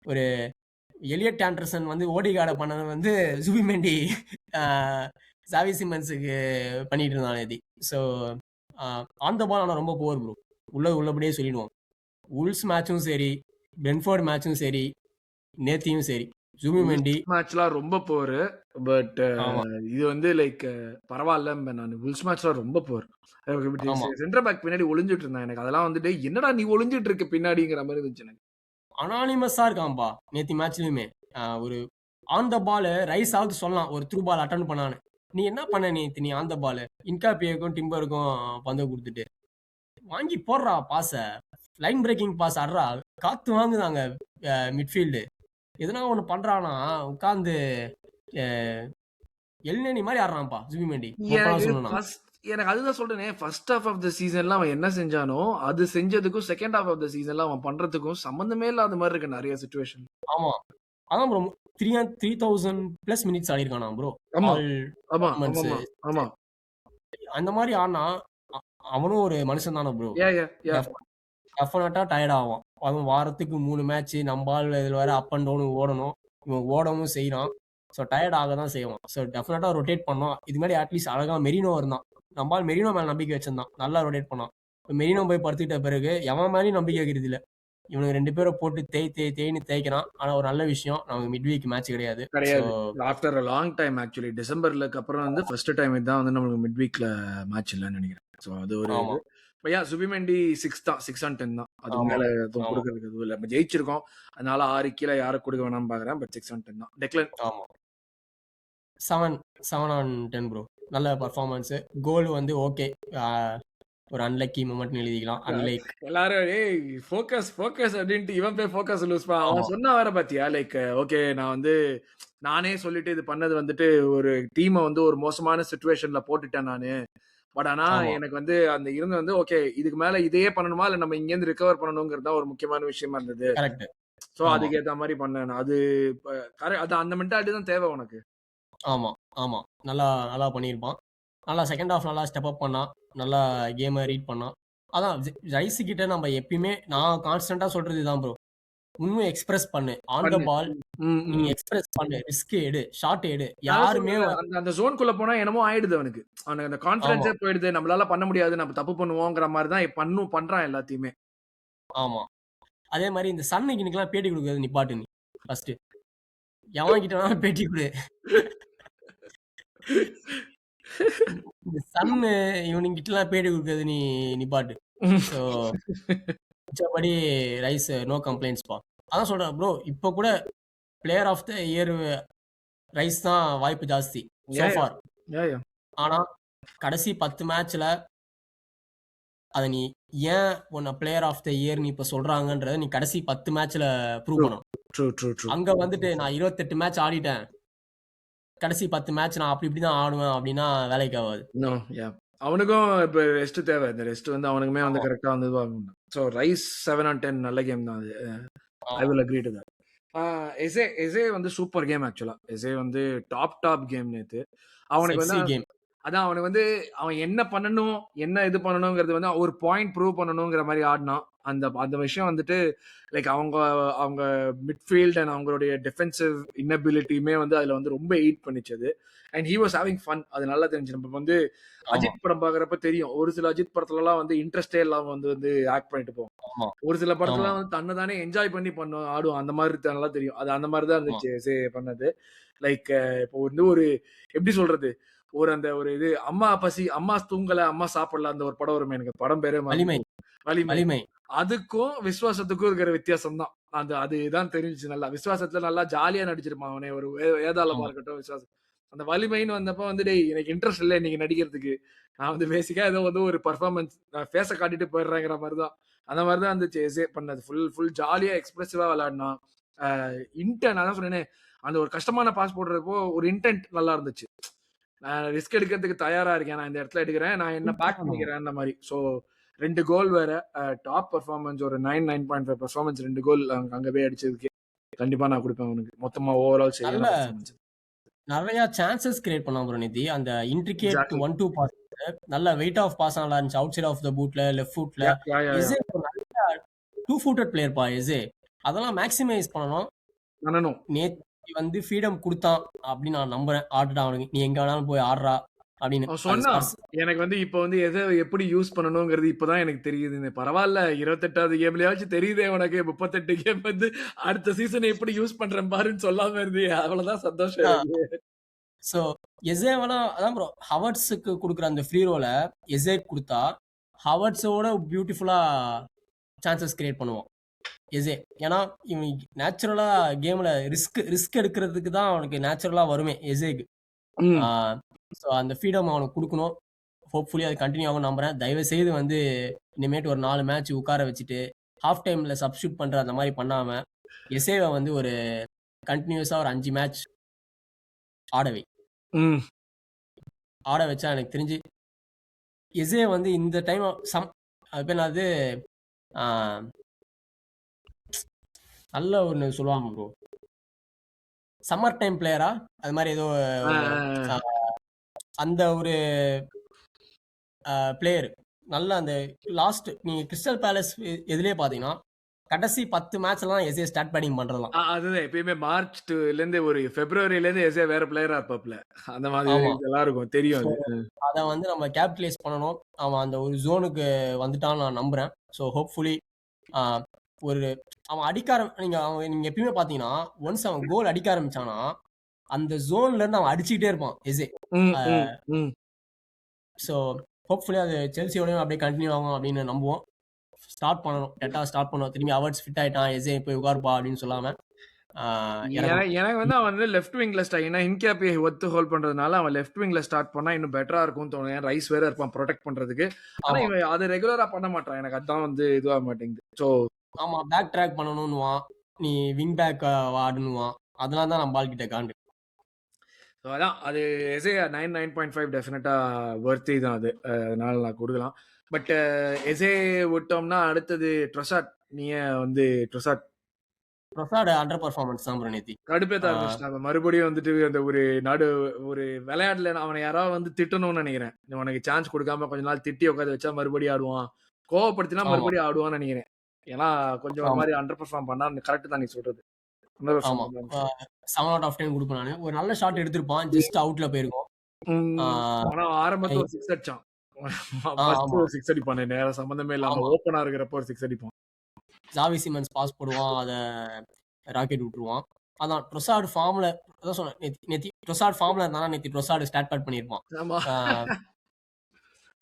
ஒரு எலியட் ஆண்டர்சன் வந்து ஓடிகார்டை பண்ணது வந்து சுபிமெண்டி சாவி சிமன்ஸுக்கு பண்ணிட்டு இருந்தான் நேத்தி. ஸோ ஆன் த பால் ஆனால் ரொம்ப புவர் ப்ரோ. உள்ளபடியே சொல்லிடுவோம். உல்ஸ் மேட்சும் சரி, பென்ஃபோர்ட் மேட்சும் சரி, நேத்தியும் சரி, சுபிமெண்டி மேட்ச்லாம் ரொம்ப போர். பட் இது வந்து லைக் பரவாயில்ல. நான் உல்ஸ் மேட்ச்லாம் ரொம்ப போர். சென்டர் பேக் பின்னாடி ஒளிஞ்சிட்டு இருந்தான். எனக்கு அதெல்லாம் வந்துட்டு என்னடா நீ ஒளிஞ்சிட்டு இருக்க பின்னாடிங்கிற மாதிரி இருந்துச்சு எனக்கு. அனானிமஸா இருக்கான்பா நேத்தி மேட்ச்லயுமே. ஒரு ஆன் த பால் ரைஸ் ஆகுது சொல்லலாம். ஒரு த்ரூ பால் அட்டன் பண்ணான்னு. நீ என்ன பண்ண நேத்தி? நீ ஆன் த பால் இன்காப்பியக்கும் டிம்பருக்கும் பந்து கொடுத்துட்டு வாங்கி போடுறா பாஸ. லைன் பிரேக்கிங் பாஸ் ஆடுறா. காத்து வாங்குதாங்க மிட்ஃபீல்டு. எதனா ஒண்ணு பண்றானா உட்கார்ந்து எல்நேனி மாதிரி ஆடுறான்ப்பா சுபிமெண்டி. எனக்கு அதுதான் சொல்றேனே, ஃபர்ஸ்ட் ஹாஃப் ஆஃப் த சீசன்ல அவன் என்ன செஞ்சானோ அது செஞ்சதுக்கும் செகண்ட் ஹாஃப் ஆஃப் த சீசன்ல அவன் பண்றதுக்கும் சம்பந்தமே இல்லாத மாதிரி இருக்கு நிறைய சிச்சுவேஷன். ஆமா அதான் ப்ரோ. 3000 பிளஸ் மினிட்ஸ் ஆடிருக்கானா ப்ரோ. அந்த மாதிரி ஆனா அவனும் ஒரு மனுஷன் தானே ப்ரோ. டெஃபினட்டா டயர்ட் ஆவான். அதுவும் வாரத்துக்கு 3 மேட்ச் நம்பால் இதில் வேற அப் அண்ட் டவுன் ஓடணும். இவன் ஓடவும் செய்யறான். ஸோ டயர்ட் ஆக தான் செய்வான். ஸோ டெஃபினட்டா ரொட்டேட் பண்ணோம். இது மாதிரி அட்லீஸ்ட் அழகா மெரினோ இருந்தான். நம்பால் மெரினோ மேல நம்பிக்கை வச்சிருந்தான். நல்லா ரொட்டேட் பண்ணான். மெரினோ போய் படுத்துக்கிட்ட பிறகு எவன் மேலேயும் நம்பிக்கை வைக்கிறது இல்லை. இவனுக்கு 2 பேரை போட்டு தேய்ன்னு தேய்க்கிறான். ஆனா ஒரு நல்ல விஷயம், நமக்கு மிட் வீக் மேட்ச் கிடையாது. After a long time actually டிசம்பர்லக்கு அப்புறம் வந்து ஃபர்ஸ்ட் டைம் இதான் வந்து நமக்கு மிட் வீக்ல மேட்ச் இல்லைன்னு நினைக்கிறேன். ஸோ அது ஒரு சுபிமெண்டி 6 தான், 6 on 10 தான். அதுக்கு ஆமா மேல எதுவும் ஆமா கொடுக்கறதுக்கு எதுவும் இல்ல. நம்ம ஜெயிச்சிருக்கோம், அதனால 6 கீழே யாரும் கொடுக்க வேணாம்னு பாக்குறேன். பட் 6 on 10 தான். டெக்லன் ஆமா 7 on 10 ப்ரோ. நல்ல பர்ஃபார்மன்ஸ். கோல் வந்து ஓகே, ஒரு அன்லக்கி மூமெண்ட் எழுதிக்கலாம். அன்லைக் எல்லாரும் ஏய் ஃபோக்கஸ் ஃபோக்கஸ் அப்படின்ட்டு இவன் போய் ஃபோக்கஸ் லூஸ் பண்ண ஆமா அவன் சொன்னா வேற பாத்தியா, லைக் ஓகே நான் வந்து நானே சொல்லிட்டு இது பண்ணது வந்துட்டு ஒரு டீமை வந்து ஒரு மோசமான சுச்சுவேஷன்ல போட்டுட்டேன் நானு. பட் ஆனா ஆமா எனக்கு வந்து அந்த இருந்து வந்து ஓகே இதுக்கு மேல இதையே பண்ணணுமா இல்ல நம்ம இங்க இருந்து ரிகவர் பண்ணணுங்கிறது தான் ஒரு முக்கியமான விஷயமா இருந்தது. கரெக்ட். சோ ஆமா அதுக்கு ஏத்த மாதிரி பண்ணேன் நான். அது அது அந்த மென்டாலிட்டி தான் தேவை உனக்கு. ஆமா ஆமா நல்லா நல்லா பண்ணியிருப்பான். நல்லா செகண்ட் ஹாஃப் நல்லா ஸ்டெப் அப் பண்ணான். நல்லா கேமை ரீட் பண்ணான். அதான் ரைஸ் கிட்ட நம்ம எப்பயுமே நான் கான்ஸ்டன்டா சொல்றது இதான் ப்ரோ. உண்மை எக்ஸ்பிரஸ் பண்ணு. ஆன் த பண்ணு. பால் ம், நீ ம். எக்ஸ்பிரஸ் பண்ணு. ரிஸ்க் எடு. ஷாட் எடு. நான் யாருமே சொல்றேன்ல, அந்த அந்த ஜோன்குள்ள போனா என்னமோ ஆயிடுது அவனுக்கு. அவனுக்கு அந்த ஆமா கான்ஃபிடன்ஸே போயிடுது. நம்மளால பண்ண முடியாது. நம்ம தப்பு பண்ணுவோங்கிற மாரி தான் பண்றான் எல்லாத்தையுமே. ஆமா. அதே மாதிரி இந்த சன் இன்னைக்கெல்லாம் பேட்டி கொடுக்கறது நிப்பாட்டு நீ ஃபர்ஸ்ட். எவன் கிட்ட வேணாலும் பேட்டி கொடு. இந்த சன்னு இவனுங்கிட்டலாம் பேட்டி கொடுக்கறது நீ நிப்பாட்டு. ஸோ மிச்சபடி ரைஸ் நோ கம்ப்ளைண்ட்ஸ் பா. அதான் சொல்றேன் ப்ரோ. இப்போ கூட player of the year Rice தான் வாய்ப்பு ஜாஸ்தி Yeah, yeah. So far. Yeah, yeah. ஆனா கடைசி 10 மேட்ச்ல அதை நீ ஏன் உன்னை பிளேயர் ஆஃப் த இயர் நீ இப்போ சொல்றாங்கன்றத நீ கடைசி 10 மேட்ச்ல ப்ரூவ் True, பண்ணணும். true. அங்க வந்துட்டு நான் 28 மேட்ச் ஆடிட்டேன், கடைசி 10 மேட்ச் நான் அப்படி இப்படி தான் ஆடுவேன் அப்படின்னா வேலைக்கு ஆகாது. No, yeah. அவனுக்கும் இப்ப ரெஸ்ட் தேவை. இந்த ரெஸ்ட் வந்து அவனுக்குமே வந்து ஆமா கரெக்டா வந்து இதுவாகணும். ஸோ ரைஸ் 7 on 10 நல்ல கேம் தான் அது. ஐ ஆமா வில் அக்ரி டு தட். எசே வந்து சூப்பர் கேம் ஆக்சுவலா. எசே வந்து டாப் கேம் நேத்து. அவனுக்கு வந்து செக்ஸி கேம். அதான் அவனுக்கு வந்து அவன் என்ன பண்ணணும், என்ன இது பண்ணணுங்கிறது வந்து ஒரு பாயிண்ட் ப்ரூவ் பண்ணணுங்கிற மாதிரி ஆடினான். அந்த அந்த விஷயம் வந்துட்டு லைக் அவங்க அவங்க மிட்ஃபீல்ட் அண்ட் அவங்களுடைய டிஃபென்சிவ் இன்னபிலிட்டியுமே வந்து அதுல வந்து ரொம்ப எயிட் பண்ணிச்சது. And he was having fun. அது நல்லா தெரிஞ்சு. நம்ம வந்து ஆமா அஜித் படம் பாக்குறப்ப தெரியும். ஒரு சில அஜித் படத்துலலாம் வந்து இன்ட்ரெஸ்டே இல்லாம வந்து ஆக்ட் பண்ணிட்டு போவோம். ஆமா ஒரு சில ஆமா படத்துல வந்து தன்னை தானே என்ஜாய் பண்ணி பண்ணும் ஆடுவோம். அந்த மாதிரி நல்லா தெரியும். அது அந்த மாதிரி தான் ஆமா இருந்துச்சு பண்ணது. லைக் இப்போ வந்து ஒரு எப்படி சொல்றது, அந்த ஒரு இது அம்மா பசி, அம்மா தூங்கல, அம்மா சாப்பிடல, அந்த ஒரு படம் வருமே, எனக்கு படம் பேரே மறந்து வலிமை போச்சு. வலிமை. வலிமை. அதுக்கும் விசுவாசத்துக்கும் இருக்கிற வித்தியாசம் தான். அதுதான் தெரிஞ்சுச்சு நல்லா. விசுவாசத்துல நல்லா ஜாலியா நடிச்சிருப்பான் அவனே. ஒரு வேதாளமா ஆமா இருக்கட்டும், விசுவாசம். அந்த வலிமைன்னு வந்தப்ப வந்து டேய் எனக்கு இன்ட்ரெஸ்ட் இல்ல இன்னைக்கு நடிக்கிறதுக்கு. நான் வந்து பேசிக்கா ஏதோ வந்து ஒரு பெர்ஃபார்மன்ஸ் நான் ஃபேஸ காட்டிட்டு போயிடுறேங்கிற மாதிரி தான். அந்த மாதிரி தான் இருந்துச்சு எஸ்ஏ பண்ணது. ஃபுல் ஜாலியா எக்ஸ்பிரசிவா விளையாடினான். இன்டென்ட் அதான் சொன்னேனே, அந்த ஒரு கஷ்டமான பாஸ் போடுறப்போ ஒரு இன்டென்ட் நல்லா இருந்துச்சு. நான் ரிஸ்க் எடுக்கிறதுக்கு தயாரா இருக்கேன். நான் இந்த இடத்துல எடுக்கிறேன். நான் என்ன பேக் பண்ணிக்கிறேன் அந்த மாதிரி. ஸோ 2 கோல் வேற. டாப் பெர்ஃபார்மன்ஸ் ஒரு 9.5 பெர்ஃபார்மன்ஸ் 2 கோல் அங்க போய் அடிச்சதுக்கு கண்டிப்பா நான் கொடுப்பேன் அவனுக்கு. மொத்தமா ஓவரால் சரியான நல்ல பெர்ஃபார்மன்ஸ். நிறைய சான்சஸ் கிரியேட் பண்ணான் ப்ரோ நிதி. அந்த இன்ட்ரிகேட் எக்ஸாக்ட்லி. 1-2 பாஸ் நல்ல வெயிட் ஆஃப் பாஸ் நல்லா இருந்துச்சு. அவுட் சைட் ஆஃப் த பூட்ல, லெஃப்ட் ஃபுட்ல. எசே நல்ல 2 ஃபுட்டட் பிளேயர் பா எசே. அதெல்லாம் மேக்ஸிமைஸ் பண்ணணும். பண்ணணும். நேத்து வந்து ஃப்ரீடம் கொடுத்தான் அப்படின்னு நான் நம்புறேன். ஆடுடா அவனுக்கு, நீ எங்க வேணாலும் போய் ஆடுறா அப்படின்னு. அவன் சொன்னான். எனக்கு வந்து இப்ப வந்து எதை எப்படி யூஸ் பண்ணணுங்கிறது இப்பதான் எனக்கு தெரியுது. பரவாயில்ல 28வது கேம்லயாச்சும் தெரியுதே உனக்கு. 38 கேம் வந்து அடுத்த சீசன் எப்படி யூஸ் பண்றேன் பாருன்னு சொல்லாம இருந்து அவ்வளவுதான் சந்தோஷம் எனக்கு. ஸோ எசேவெல்லாம் அதான் ப்ரோ, ஹவர்ட்ஸுக்கு கொடுக்குற அந்த ஃப்ரீ ரோல எசே கொடுத்தா ஹவர்ட்ஸோட பியூட்டிஃபுல்லா சான்சஸ் கிரியேட் பண்ணுவான் எசே. ஏன்னா இவன் நேச்சுரலா கேம்ல ரிஸ்க் எடுக்கிறதுக்கு தான் அவனுக்கு நேச்சுரலா வருமே எசேக்கு. ஸோ அந்த ஃப்ரீடம் அவனுக்கு கொடுக்கணும். ஹோப்ஃபுல்லி அது கண்டினியூ ஆகும் நம்புறேன். தயவு செய்து வந்து இனிமேட்டு ஒரு 4 மேட்ச் உட்கார வச்சுட்டு ஹாஃப் டைம்ல சப்ஸ்டியூட் பண்ற அந்த மாதிரி பண்ணாம எசேவை வந்து ஒரு கண்டினியூஸா ஒரு 5 மேட்ச் ஆடவை. ஆட வச்சா எனக்கு தெரிஞ்சு எசே வந்து இந்த டைம் அது பேர் அது நல்ல ஒன்று சொல்லுவாங்க ப்ரோ, சம்மர் டைம் பிளேயரா அது மாதிரி ஏதோ அந்த ஒரு பிளேயர். நல்ல அந்த லாஸ்ட் நீங்க கிறிஸ்டல் பேலஸ் எதுலயே பாத்தீங்கன்னா கடைசி 10 மேட்ச்லாம் எஸ்ஏ ஸ்டார்ட் பேட்டிங் பண்றலாம். அதுதான் எப்பயுமே மார்ச்ல இருந்து ஒரு பிப்ரவரியில இருந்து எஸ்ஏ வேற பிளேயரா இருப்பாப்ல. அந்த மாதிரி எல்லாருக்கும் தெரியும். அதை வந்து நம்ம கேபிட்டலைஸ் பண்ணணும். அவன் அந்த ஒரு ஜோனுக்கு வந்துட்டான்னு நான் நம்புறேன். ஸோ ஹோப்ஃபுல்லி ஒரு அவன் நீங்க எப்பயுமே பாத்தீங்கன்னா ஒன்ஸ் அவன் கோல் அடிக்க ஆரம்பிச்சானா அந்த ஜோன்ல இருந்து அவன் அடிச்சுக்கிட்டே இருப்பான் எஸ்ஏ. ஸோ ஹோப்ஃபுல்லி அது செல்சியோடயும் அப்படியே கண்டினியூ ஆகும் அப்படின்னு நம்புவோம். ஸ்டார்ட் பண்ணணும், டெட்டா ஸ்டார்ட் பண்ணுவோம். திரும்பி அவர்ஸ் ஃபிட் ஆயிட்டான், எஸ்ஏ போய் உட்காருப்பா அப்படின்னு சொல்லாம இறக்கணும். எனக்கு வந்து அவன் வந்து லெஃப்ட் விங்ல ஏன்னா ஹின்கேப்பியை ஒத்து ஹோல்ட் பண்றதுனால அவன் லெஃப்ட் விங்ல ஸ்டார்ட் பண்ணா இன்னும் பெட்டரா இருக்கும்னு தோணும். ஏன் ரைஸ் வேற இருப்பான் ப்ரொடெக்ட் பண்றதுக்கு. ஆனா ஆமா இவன் அதை ரெகுலரா பண்ண மாட்டான். எனக்கு அதான் வந்து இதுவா மாட்டேங்குது. ஸோ ஆமா பேக் ட்ராக் பண்ணணும்னுவான், நீ விங் பேக் ஆடுனுவான். அதெல்லாம் தான் நம்ம பால் கிட்ட காண்டு. அதான் அது எஸ்ஏ 9.5 டெஃபினட்டா வர்த்தி தான் அது. அதனால நான் கொடுக்கலாம். பட் எஸ்ஏ விட்டோம்னா அடுத்தது ட்ரொசாட். நீயே வந்து ட்ரொசாட் ப்ரொசாட் அண்டர் பர்ஃபார்மன்ஸ் தான் ப்ரோ நேத்தி. கடுப்பேத்த ஆரம்பிச்சிட்டாங்க. மறுபடியும் வந்துட்டு அந்த ஒரு விளையாட்டுல அவனை யாராவது வந்து திட்டணும்னு நினைக்கிறேன். உனக்கு சான்ஸ் கொடுக்காம கொஞ்ச நாள் திட்டி உட்காந்து வச்சா மறுபடியும் ஆடுவான். கோவப்படுத்தினா ஆமா மறுபடியும் ஆடுவான்னு நினைக்கிறேன். ஏன்னா கொஞ்சம் ஒரு ஆமா மாதிரி அண்டர் பெர்ஃபார்ம் பண்ணா கரெக்ட் தான் நீ சொல்றது. அண்டர் பெர்ஃபார்ம் ஆமா பண்ணா 7 அவுட் ஆஃப் 10 கொடுப்பேன் நானு. ஒரு நல்ல ஷாட் எடுத்திருப்பான், ஜஸ்ட் அவுட்ல போயிருக்கும். ஆனா ஆரம்பத்துல ஒரு 6 அடிச்சான். ஃபர்ஸ்ட் ஆமா ஒரு 6 அடிப்பானே நேரா சம்பந்தமே இல்லாம ஆமா ஓப்பனா இருக்கிறப்ப ஒரு 6 அடிப்பான். ஜாவி சிமன்ஸ் பாஸ் போடுவான், அதை ராக்கெட் விட்டுருவான். அதான் ட்ரொசார்டு ஃபார்ம்ல, அதான் சொன்னேன் நேத்தி ட்ரொசார்டு ஃபார்ம்ல இருந்தானா நேத்தி ட்ரொசார்டு ஸ்டார்ட் பேட் பண்ணியிருப்பான். ஆமா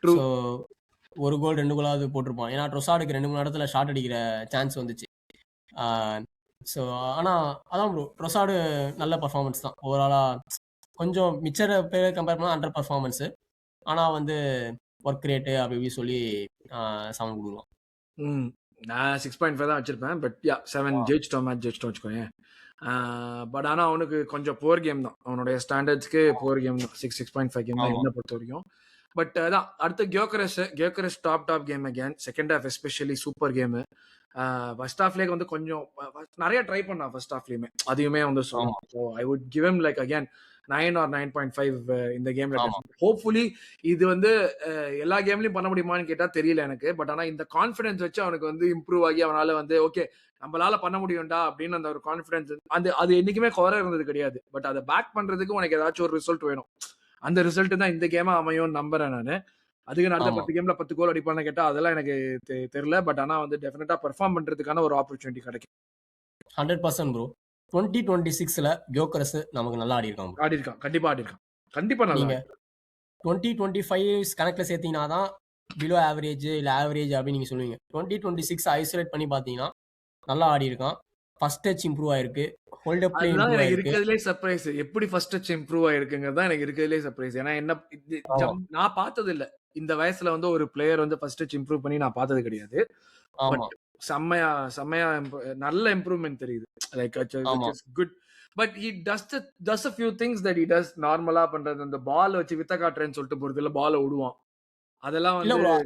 ட்ரூ. ஸோ ஒரு கோல் 2 கோலாவது போட்டிருப்பான். ஏன்னா ட்ரொசார்டுக்கு 2-3 இடத்துல ஷாட் அடிக்கிற சான்ஸ் வந்துச்சு. ஸோ ஆனால் அதான் ப்ரோ, ட்ரொசார்டு நல்ல பர்ஃபார்மன்ஸ் தான் ஓவராலாக. கொஞ்சம் மிச்சர பேரை கம்பேர் பண்ணால் அண்டர் பர்ஃபார்மன்ஸு. ஆனால் வந்து ஒர்க் ரேட்டு அப்படி இப்படி சொல்லி 7 கொடுக்கலாம். நான் 6.5 தான் வச்சிருப்பேன். பட் யா 7 ஜெயிச்சிட்டோம், மேட்ச் ஜெயிச்சிட்டோம் வச்சுக்கோங்க. பட் ஆனா அவனுக்கு கொஞ்சம் போர் கேம் தான். அவனுடைய ஸ்டாண்டர்ட்ஸ்க்கு போர் கேம் தான். 6.5 கேம் தான் என்ன பொறுத்த வரைக்கும். பட் அதான் அடுத்து Gyokeres top game again. Second half especially super game. First ஹாஃப்லேயே வந்து கொஞ்சம் நிறைய ட்ரை பண்ணான் ஃபர்ஸ்ட் ஹாஃப்லயுமே. அதையுமே வந்து சொல்லலாம். So I would give him like again 9 or 9.5 இந்த கேம்ல. ஹோப்ஃபுல்லி இது வந்து எல்லா கேம்லயும் பண்ண முடியுமான்னு கேட்டா தெரியல எனக்கு. பட் ஆனா இந்த கான்ஃபிடன்ஸ் வச்சு அவனுக்கு வந்து இம்ப்ரூவ் ஆகி அவனால வந்து ஓகே நம்மளால பண்ண முடியும்டா அப்படின்னு அந்த ஒரு கான்ஃபிடன்ஸ் அது என்னைக்குமே குறை இருந்தது கிடையாது. பட் அதை பேக் பண்றதுக்கு உனக்கு ஏதாச்சும் ஒரு ரிசல்ட் வேணும். அந்த ரிசல்ட் தான் இந்த கேமா அமையும் நம்புறேன் நானு. அதுக்கு அடுத்த 10 கேம்ல 10 கோல் அடிப்பான்னு கேட்டா அதெல்லாம் எனக்கு தெரியல. பட் ஆனா வந்து டெஃபினட்டா பெர்ஃபார்ம் பண்றதுக்கான ஒரு ஆப்பர்ச்சுனிட்டி கிடைக்கும். 100% ப்ரோ. 2026ல கியோக்கரஸ் நமக்கு நல்லா ஆடி இருக்கான். கண்டிப்பா நல்லா. நீங்க 2025 கணக்குல சேர்த்தீங்கன்னா தான் பிலோ ஆவரேஜ் இல்ல ஆவரேஜ் அப்படின்னு நீங்க சொல்லுவீங்க. 2026 ஐசோலேட் பண்ணி பாத்தீங்கன்னா நல்லா ஆடி இருக்கான். ஃபர்ஸ்ட் டச் இம்ப்ரூவ் ஆயிருக்கு, ஹோல்ட் அப் ப்ளே இம்ப்ரூவ் எனக்கு ஆயிருக்கு. இருக்கிறதுலே சர்ப்ரைஸ் எப்படி ஃபர்ஸ்ட் டச் இம்ப்ரூவ் ஆயிருக்குங்கிறது தான் எனக்கு இருக்கிறதுலே சர்ப்ரைஸ். ஏன்னா என்ன நான் பார்த்தது இல்ல. இந்த வயசுல வந்து ஒரு பிளேயர் வந்து ஃபர்ஸ்ட் டச் இம்ப்ரூவ் பண்ணி நான் பார்த்தது கிடையாது. ஆமா செம்மையா நல்ல இம்ப்ரூவ்மெண்ட் தெரியுது. Like it's good. But he does a few things that he does நார்மலா பண்றது. அந்த பால் வச்சு வித்த காட்டுறேன்னு சொல்லிட்டு போறது இல்ல, பால விடுவான். அதெல்லாம் இல்ல வந்து ப்ரோ,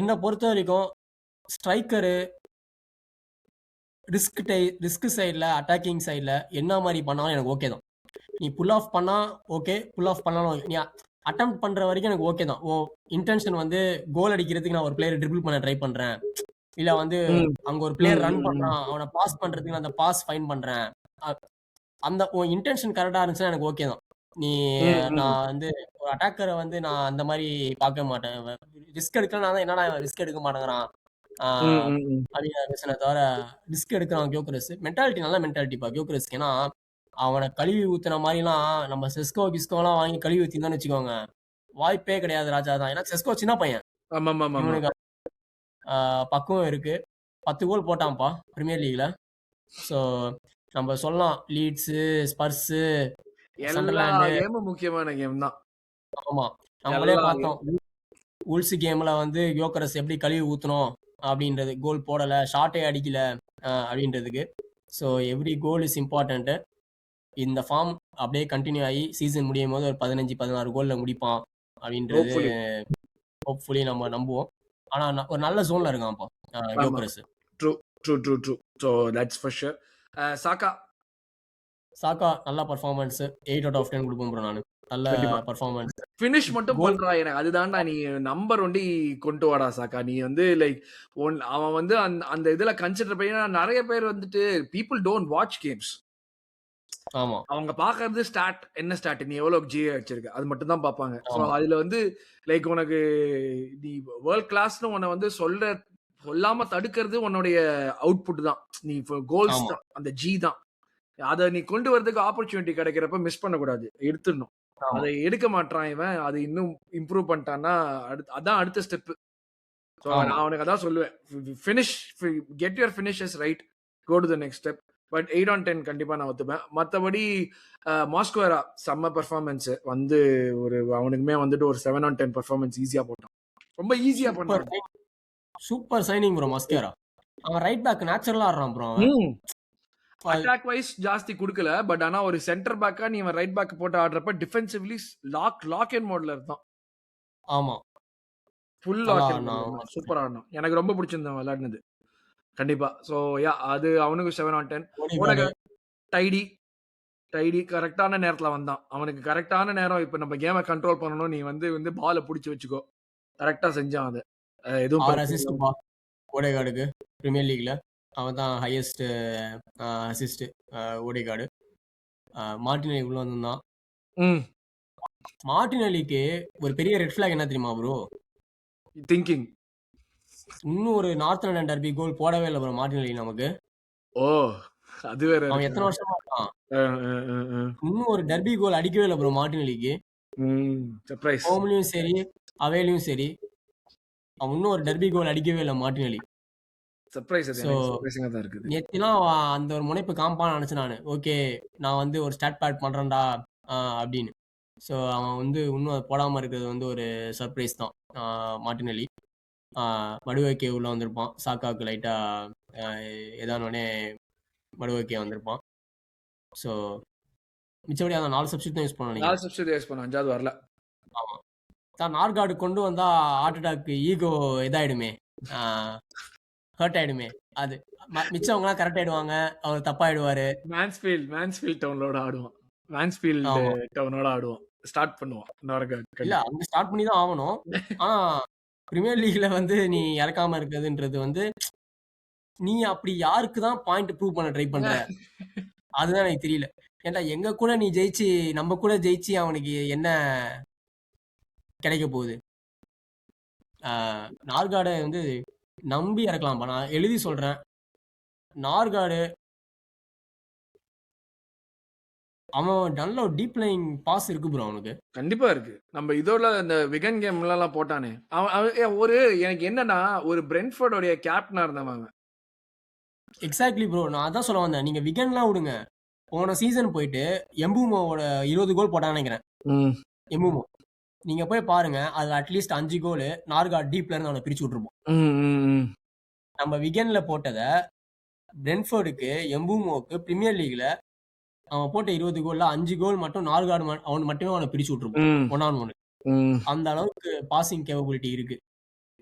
என்ன பொறுத்த வரைக்கும் ஸ்ட்ரைக்கரு ரிஸ்க் சைடில் அட்டாக்கிங் சைடில் என்ன மாதிரி பண்ணாலும் எனக்கு ஓகே தான். நீ புல் ஆஃப் பண்ணா ஓகே, புல் ஆஃப் பண்ணாலும் நீ அட்டம் பண்ற வரைக்கும் எனக்கு ஓகே தான். ஓ இன்டென்ஷன் வந்து கோல் அடிக்கிறதுக்கு நான் ஒரு பிளேயர் ட்ரிபிள் பண்ண ட்ரை பண்றேன், இல்ல வந்து அங்க ஒரு பிளேயர் ரன் பண்றான் அவனை பாஸ் பண்றதுக்கு நான் அந்த பாஸ் ஃபைன் பண்றேன், அந்த உன் இன்டென்ஷன் கரெக்டா இருந்துச்சுன்னா எனக்கு ஓகே தான். நீ நான் வந்து ஒரு அட்டாக்கரை வந்து நான் அந்த மாதிரி பார்க்க மாட்டேன். ரிஸ்க் எடுக்கலாம் தான், என்னடா ரிஸ்க் எடுக்க மாட்டேங்கிறான் அப்படின்னு பேசின தவிர ரிஸ்க் எடுக்கிறான் கியோக்கரஸ். மென்டாலிட்டி நல்ல மென்டாலிட்டிப்பா கியோக்கரஸ்க்கு. ஏன்னா அவனை கழுவி ஊத்துன மாதிரிலாம் நம்ம செஸ்கோ கிஸ்கோலாம் வாங்கி கழுவி ஊத்தின்னு வச்சுக்கோங்க, வாய்ப்பே கிடையாது ராஜா தான். ஏன்னா செஸ்கோ சின்ன பையன், இவனுக்கு பக்குவம் இருக்கு. 10 கோல் போட்டான்ப்பா பிரீமியர் லீக்ல. ஸோ நம்ம சொல்லலாம் லீட்ஸ், ஸ்பர்ஸ், சண்டர்லாந்து முக்கியமான கேம் தான். ஆமா நம்மளே பார்த்தோம் உல்ஸ் கேம்ல வந்து கியோக்கரஸ் எப்படி கழுவி ஊத்தணும் அப்படின்றது. கோல் போடல, ஷாட்டே அடிக்கல அப்படின்றதுக்கு. So every goal is important. இந்த ஃபார்ம் அப்படியே கண்டினியூ ஆகி சீசன் முடியும் போது ஒரு 15-16 கோல்ல முடிப்பான் அப்படின்றது ஹோப்ஃபுல்லி நம்ம நம்புவோம். ஆனா ஒரு நல்ல ஜோன்ல இருக்கான்ப்பா Gyokeres. True. So that's for sure. Saka நல்ல பர்ஃபார்மன்ஸ். 8 out of 10 கொடுப்போம் ப்ரோ நானு. நல்ல பர்ஃபார்மன்ஸ். ஃபினிஷ் மட்டும் பண்றா எனக்கு அதுதான்டா. நீ நம்பர் ஒண்டி கொண்டு வாடா சாக்கா. நீ வந்து லைக் அவன் வந்து அந்த இதுல கன்சிடர் பண்ணி நிறைய பேர் வந்துட்டு பீப்புள் டோன்ட் வாட்ச் கேம்ஸ். ஆமா அவங்க பாக்குறது ஸ்டாட், என்ன ஸ்டாட், நீ எவ்வளவு ஜி வச்சிருக்க அது மட்டும் தான் பாப்பாங்க. ஸோ அதுல வந்து லைக் உனக்கு நீ வேர்ல்ட் கிளாஸ்னு உன்னை வந்து சொல்லாம தடுக்கிறது உன்னுடைய அவுட்புட் தான். நீ கோல்ஸ் தான், அந்த ஜி தான். அதை நீ கொண்டு வரதுக்கு ஆப்பர்ச்சுனிட்டி கிடைக்கிறப்ப மிஸ் பண்ணக்கூடாது, எடுத்துடணும். ஆமா அதை எடுக்க மாட்டான் இவன். அது இன்னும் இம்ப்ரூவ் பண்ணிட்டான்னா அதான் அடுத்த ஸ்டெப். ஸோ ஆமா நான் அவனுக்கு அதான் சொல்லுவேன். Finish get your finishes right, go to the next step. But 8 on 10 கண்டிப்பா நான் ஒத்துப்பேன். மற்றபடி மாஸ்குவேரா செம்ம பெர்ஃபார்மன்ஸ் வந்து அவனுக்குமே வந்துட்டு ஒரு 7 on 10 பெர்ஃபார்மன்ஸ் ஈஸியா போட்டான். ரொம்ப ஈஸியா சூப்பர் பண்ணான். Super signing bro Mosquera. அவன் ரைட் பேக் நேச்சுரலா ஆடுறான் ப்ரோ. அவன் அட்டாக் வைஸ் ஜாஸ்தி கொடுக்கல. பட் ஆனா ஒரு சென்டர் பேக்கா நீ ரைட் பேக் போட்டு ஆடுறப்ப டிஃபென்சிவ்லி லாக் அண்ட் மோட்ல இருந்தான். ஆமா ஃபுல் நல்லா லாக் அண்ட் ஆடினான். மோட்ல சூப்பரா ஆடினான். எனக்கு ரொம்ப பிடிச்சிருந்தான் விளையாடினது கண்டிப்பா. ஸோ யா அது அவனுக்கு 7 on 10. ஓடிகார்டு டைடி கரெக்டான நேரத்துல வந்தான். அவனுக்கு கரெக்டான நேரம். இப்ப நம்ம கேமை கண்ட்ரோல் பண்ணணும், நீ வந்து பாலை பிடிச்சி வச்சுக்கோ. கரெக்டா செஞ்சான் அதை. எதுவும் 6 பிரச்சனை அசிஸ்ட் இல்லாம. பா ஓடேகார்டுக்கு பிரீமியர் லீக்ல. அவன் தான் ஹையஸ்ட் அசிஸ்ட் ஓடேகார்டு. மார்டினலி உள்ள வந்திருந்தான். ம் மார்டினலிக்கு ஒரு பெரிய ரெட் ஃபிளாக் என்ன தெரியுமா ப்ரோ? திங்கிங். இன்னும் ஒரு நார்த் லண்டன் டர்பி கோல் போடவே இல்லை ப்ரோ மார்டினலி நமக்கு. ஓ அது வேற அவன் இருக்கு. எத்தனை வருஷமா இருக்கான்? அஹ். இன்னும் ஒரு டர்பி கோல் அடிக்கவே இல்லை ப்ரோ மார்டினலிக்கு. சர்ப்ரைஸ். ஹோம்லயும் சரி அவேலையும் சரி அவன் இன்னும் ஒரு டர்பி கோல் அடிக்கவே இல்லை மார்டினலி. சர்ப்ரைஸ். அது ஸோ எனக்கு சர்ப்ரைசிங்கா தான் இருக்குது. நேற்றுலாம் அவன் அந்த ஒரு முனைப்பு காம்பான்னு நினச்சேன் நான். ஓகே நான் வந்து ஒரு ஸ்டார்ட் பேட் பண்ணுறேன்டா அப்படின்னு. ஸோ அவன் வந்து இன்னும் அது போடாமல் இருக்கிறது வந்து ஒரு சர்ப்ரைஸ் தான். மார்டினலி மடுவைக்கே உள்ளே வந்திருப்பான். சாக்காவுக்கு லைட்டாக ஏதானோடனே மடுவைக்கே வந்திருப்பான். ஸோ மிச்சபடி அதான் 4 சப்ஸ்டியூட் தான் யூஸ் பண்ண 4 சப்ஸ்டியூட் யூஸ் பண்ண 5வது வரல. ஆமாம் தான் நார்கார்டு கொண்டு வந்தால் ஹார்ட் அட்டாக் ஈகோ இதாயிடுமே, ஹர்ட் ஆயிடுமே. அது மிச்சவங்கலாம் கரெக்ட் ஆயிடுவாங்க, அவர் தப்பாயிடுவாரு. மேன்ஸ்ஃபீல்ட் டவுனோட ஆடுவான். மேன்ஸ்ஃபீல்ட் டவுனோட ஆடுவான். ஸ்டார்ட் பண்ணுவான் நார்கார்ட். இல்ல அங்க ஸ்டார்ட் பண்ணி தான் ஆகணும். ஆனா பிரீமியர் லீக்ல வந்து நீ இறக்காம இருக்கிறதுன்றது வந்து நீ அப்படி யாருக்கு தான் பாயிண்ட் ப்ரூவ் பண்ண ட்ரை பண்ற? அதுதான் எனக்கு தெரியல. ஏன்டா எங்க கூட நீ ஜெயிச்சு நம்ம கூட ஜெயிச்சு அவனுக்கு என்ன கிடைக்க போகுது? நார்கார்டை வந்து நம்பி இறக்கலாம்பா. நான் எழுதி சொல்றேன். நார்கார்டு அவன் நல்ல ஒரு டீப் லைன் பாஸ் இருக்கு ப்ரோ அவனுக்கு. கண்டிப்பா இருக்கு. நம்ம இதோட இந்த விகன் கேம்லாம் போட்டானே ஒரு எனக்கு என்னன்னா ஒரு பிரென்ஃபோர்டோடைய கேப்டனா இருந்தவன் அவன். Exactly bro. நான் அதான் சொல்ல வந்தேன். நீங்க விகன்லாம் விடுங்க. போன சீசன் போயிட்டு எம்பூமோட 20 கோல் போட்டான்னு நினைக்கிறேன். எம்பூமோ நீங்க போய் பாருங்க. அதுல அட்லீஸ்ட் 5 கோல் நார்கார்ட் டீப்ல இருந்து அவனை பிரிச்சு விட்டுருப்போம். நம்ம விகன்ல போட்டதை பிரென்ஃபோர்டுக்கு எம்பூமோக்கு பிரீமியர் லீக்ல அவன் போட்ட 20 கோல்ல 5 கோல் மட்டும் நார்கார்டு அவன் மட்டுமே அவனை பிரிச்சு விட்டுருப்போம் 1 on 1. அந்த அளவுக்கு பாசிங் கேப்பபிலிட்டி இருக்கு.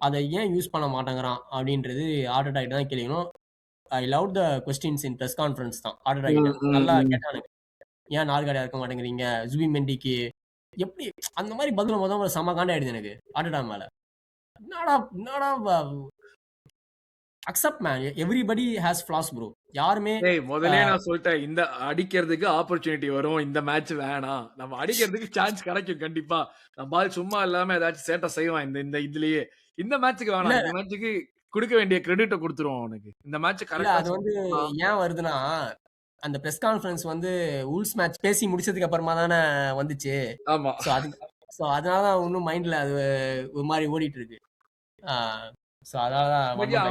அதை ஏன் யூஸ் பண்ண மாட்டேங்கிறான் அப்படின்றது ஹார்ட் அட்டாக் தான் கேட்கணும். I love the questions in press conference தான் ஹார்ட் அட்டாக் நல்லா கேட்டானுங்க. ஏன் நார்கார்டா இருக்க மாட்டேங்கிறீங்க, ஜுபி மெண்டிக்கு எப்படி அந்த மாதிரி பதில் முதல்ல செம காண்டாயிடுது எனக்கு ஹார்ட் அட்டாக் மேல. என்னடா accept man, everybody has flaws bro. யாருமே முதல்ல நான் சொல்லிட்டேன் இந்த அடிக்கிறதுக்கு ஆப்பர்ச்சுனிட்டி வரும். இந்த மேட்ச் வேணாம், நம்ம அடிக்கிறதுக்கு சான்ஸ் கிடைக்கும் கண்டிப்பா. நம்ம பால் சும்மா இல்லாம ஏதாச்சும் சேட்டை செய்வான் இந்த இதுலயே. இந்த மேட்சுக்கு வேணாம், இந்த மேட்சுக்கு கொடுக்க வேண்டிய கிரெடிட்டை கொடுத்துருவோம் அவனுக்கு. இந்த மேட்ச் கரெக்டா அது வந்து ஏன் வருதுன்னா அந்த பிரஸ் கான்ஃபரன்ஸ் வந்து ஊல்ஸ் மேட்ச் பேசி முடிச்சதுக்கு அப்புறமா தானே வந்துச்சு. ஆமா. ஸோ அதனாலதான் இன்னும் மைண்ட்ல அது ஒரு மாதிரி ஓடிட்டு இருக்கு.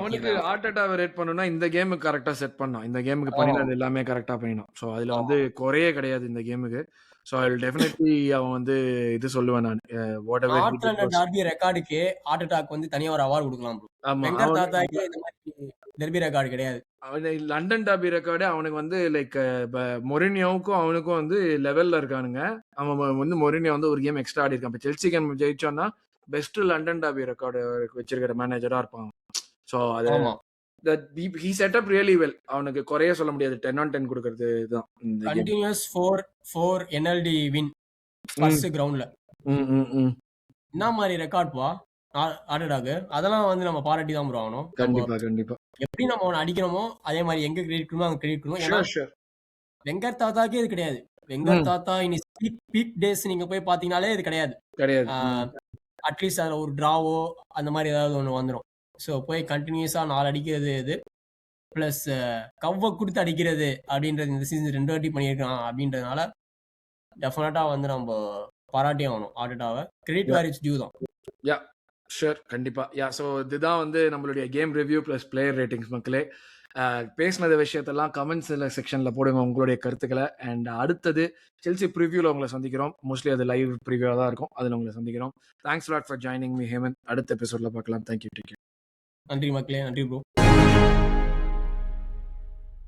அவனுக்கு ஹார்ட் அட்டாக் ரேட் பண்ணனும்னா இந்த கேமுக்கு கரெக்டா செட் பண்ணான். இந்த கேமுக்கு பண்ணினது எல்லாமே கரெக்டா பண்ணினான். சோ அதுல வந்து குறையே கிடையாது இந்த கேமுக்கு. சோ ஐ வில் டெஃபினெட்லி அவன் வந்து இது சொல்லுவேன் நான். வாட்எவர் நார்த் லண்டன் டர்பி ரெக்கார்டுக்கு ஹார்ட் அட்டாக் வந்து தனியா ஒரு அவார்ட் கொடுக்கலாம் ப்ரோ. வெங்கர் தாத்தாக்கு இந்த மாதிரி டர்பி ரெக்கார்டு கிடையாது. லண்டன் டர்பி ரெக்கார்டு அவனுக்கு வந்து லைக் மொரினியோவுக்கும் அவனுக்கும் வந்து லெவல்ல இருக்கானுங்க. அவன் வந்து மொரினியோ வந்து ஒரு கேம் எக்ஸ்ட்ரா ஆடி இருக்கான். இப்போ செல்சி கேம் ஜெயிச்சோன்னா பெஸ்ட் லண்டன் டர்பி ரெக்கார்டு வச்சிருக்கிற மேனேஜரா இருப்பான். ஸோ அது he set up really well. அவனுக்கு குறைய சொல்ல முடியாது. 10 on 10 கொடுக்கிறது தான். கண்டினியூஸ் 4 NLD வின் ஃபர்ஸ்ட் கிரவுண்ட்ல. என்ன மாதிரி ரெக்கார்ட் பா ஹார்ட் அட்டாக். அதெல்லாம் வந்து நம்ம பாராட்டி தான் ப்ரோ ஆகணும். கண்டிப்பா எப்படி நம்ம அவனை அடிக்கிறோமோ அதே மாதிரி எங்க கிரெடிட் பண்ணணும் அங்க கிரெடிட் பண்ணணும். ஏன்னா வெங்கர் தாத்தாக்கே இது கிடையாது. வெங்கர் தாத்தா இனி பீக் டேஸ் நீங்க போய் பாத்தீங்கன்னாலே இது கிடையாது. அட்லீஸ்ட் அதில் ஒரு ட்ராவோ அந்த மாதிரி ஏதாவது ஒன்று வந்துடும். ஸோ போய் கண்டினியூஸாக 4 அடிக்கிறது இது ப்ளஸ் கவ்வை கொடுத்து அடிக்கிறது அப்படின்றது இந்த சீசன் 2 வாட்டி பண்ணியிருக்கான். அப்படின்றதுனால டெஃபினட்டாக வந்து நம்ம பாராட்டியே ஆகணும் ஆர்டெட்டாவை. Credit yeah where it's due தான். யா ஷூர் கண்டிப்பா. ஸோ இதுதான் வந்து நம்மளுடைய game review plus player ratings மக்களே. பேசினது விஷயத்தெல்லாம் கமெண்ட்ஸ் செக்ஷன்ல போடுங்க உங்களுடைய கருத்துக்களை. அண்ட் அடுத்தது செல்சி ப்ரிவியூல உங்களை சந்திக்கிறோம். மோஸ்ட்லி அது லைவ் ப்ரிவியூவாக தான் இருக்கும். அதில் உங்களை சந்திக்கிறோம். Thanks lot for joining me Hemant. அடுத்த எபிசோட்ல பார்க்கலாம். தேங்க்யூ. நன்றி மக்களே, நன்றி ப்ரோ.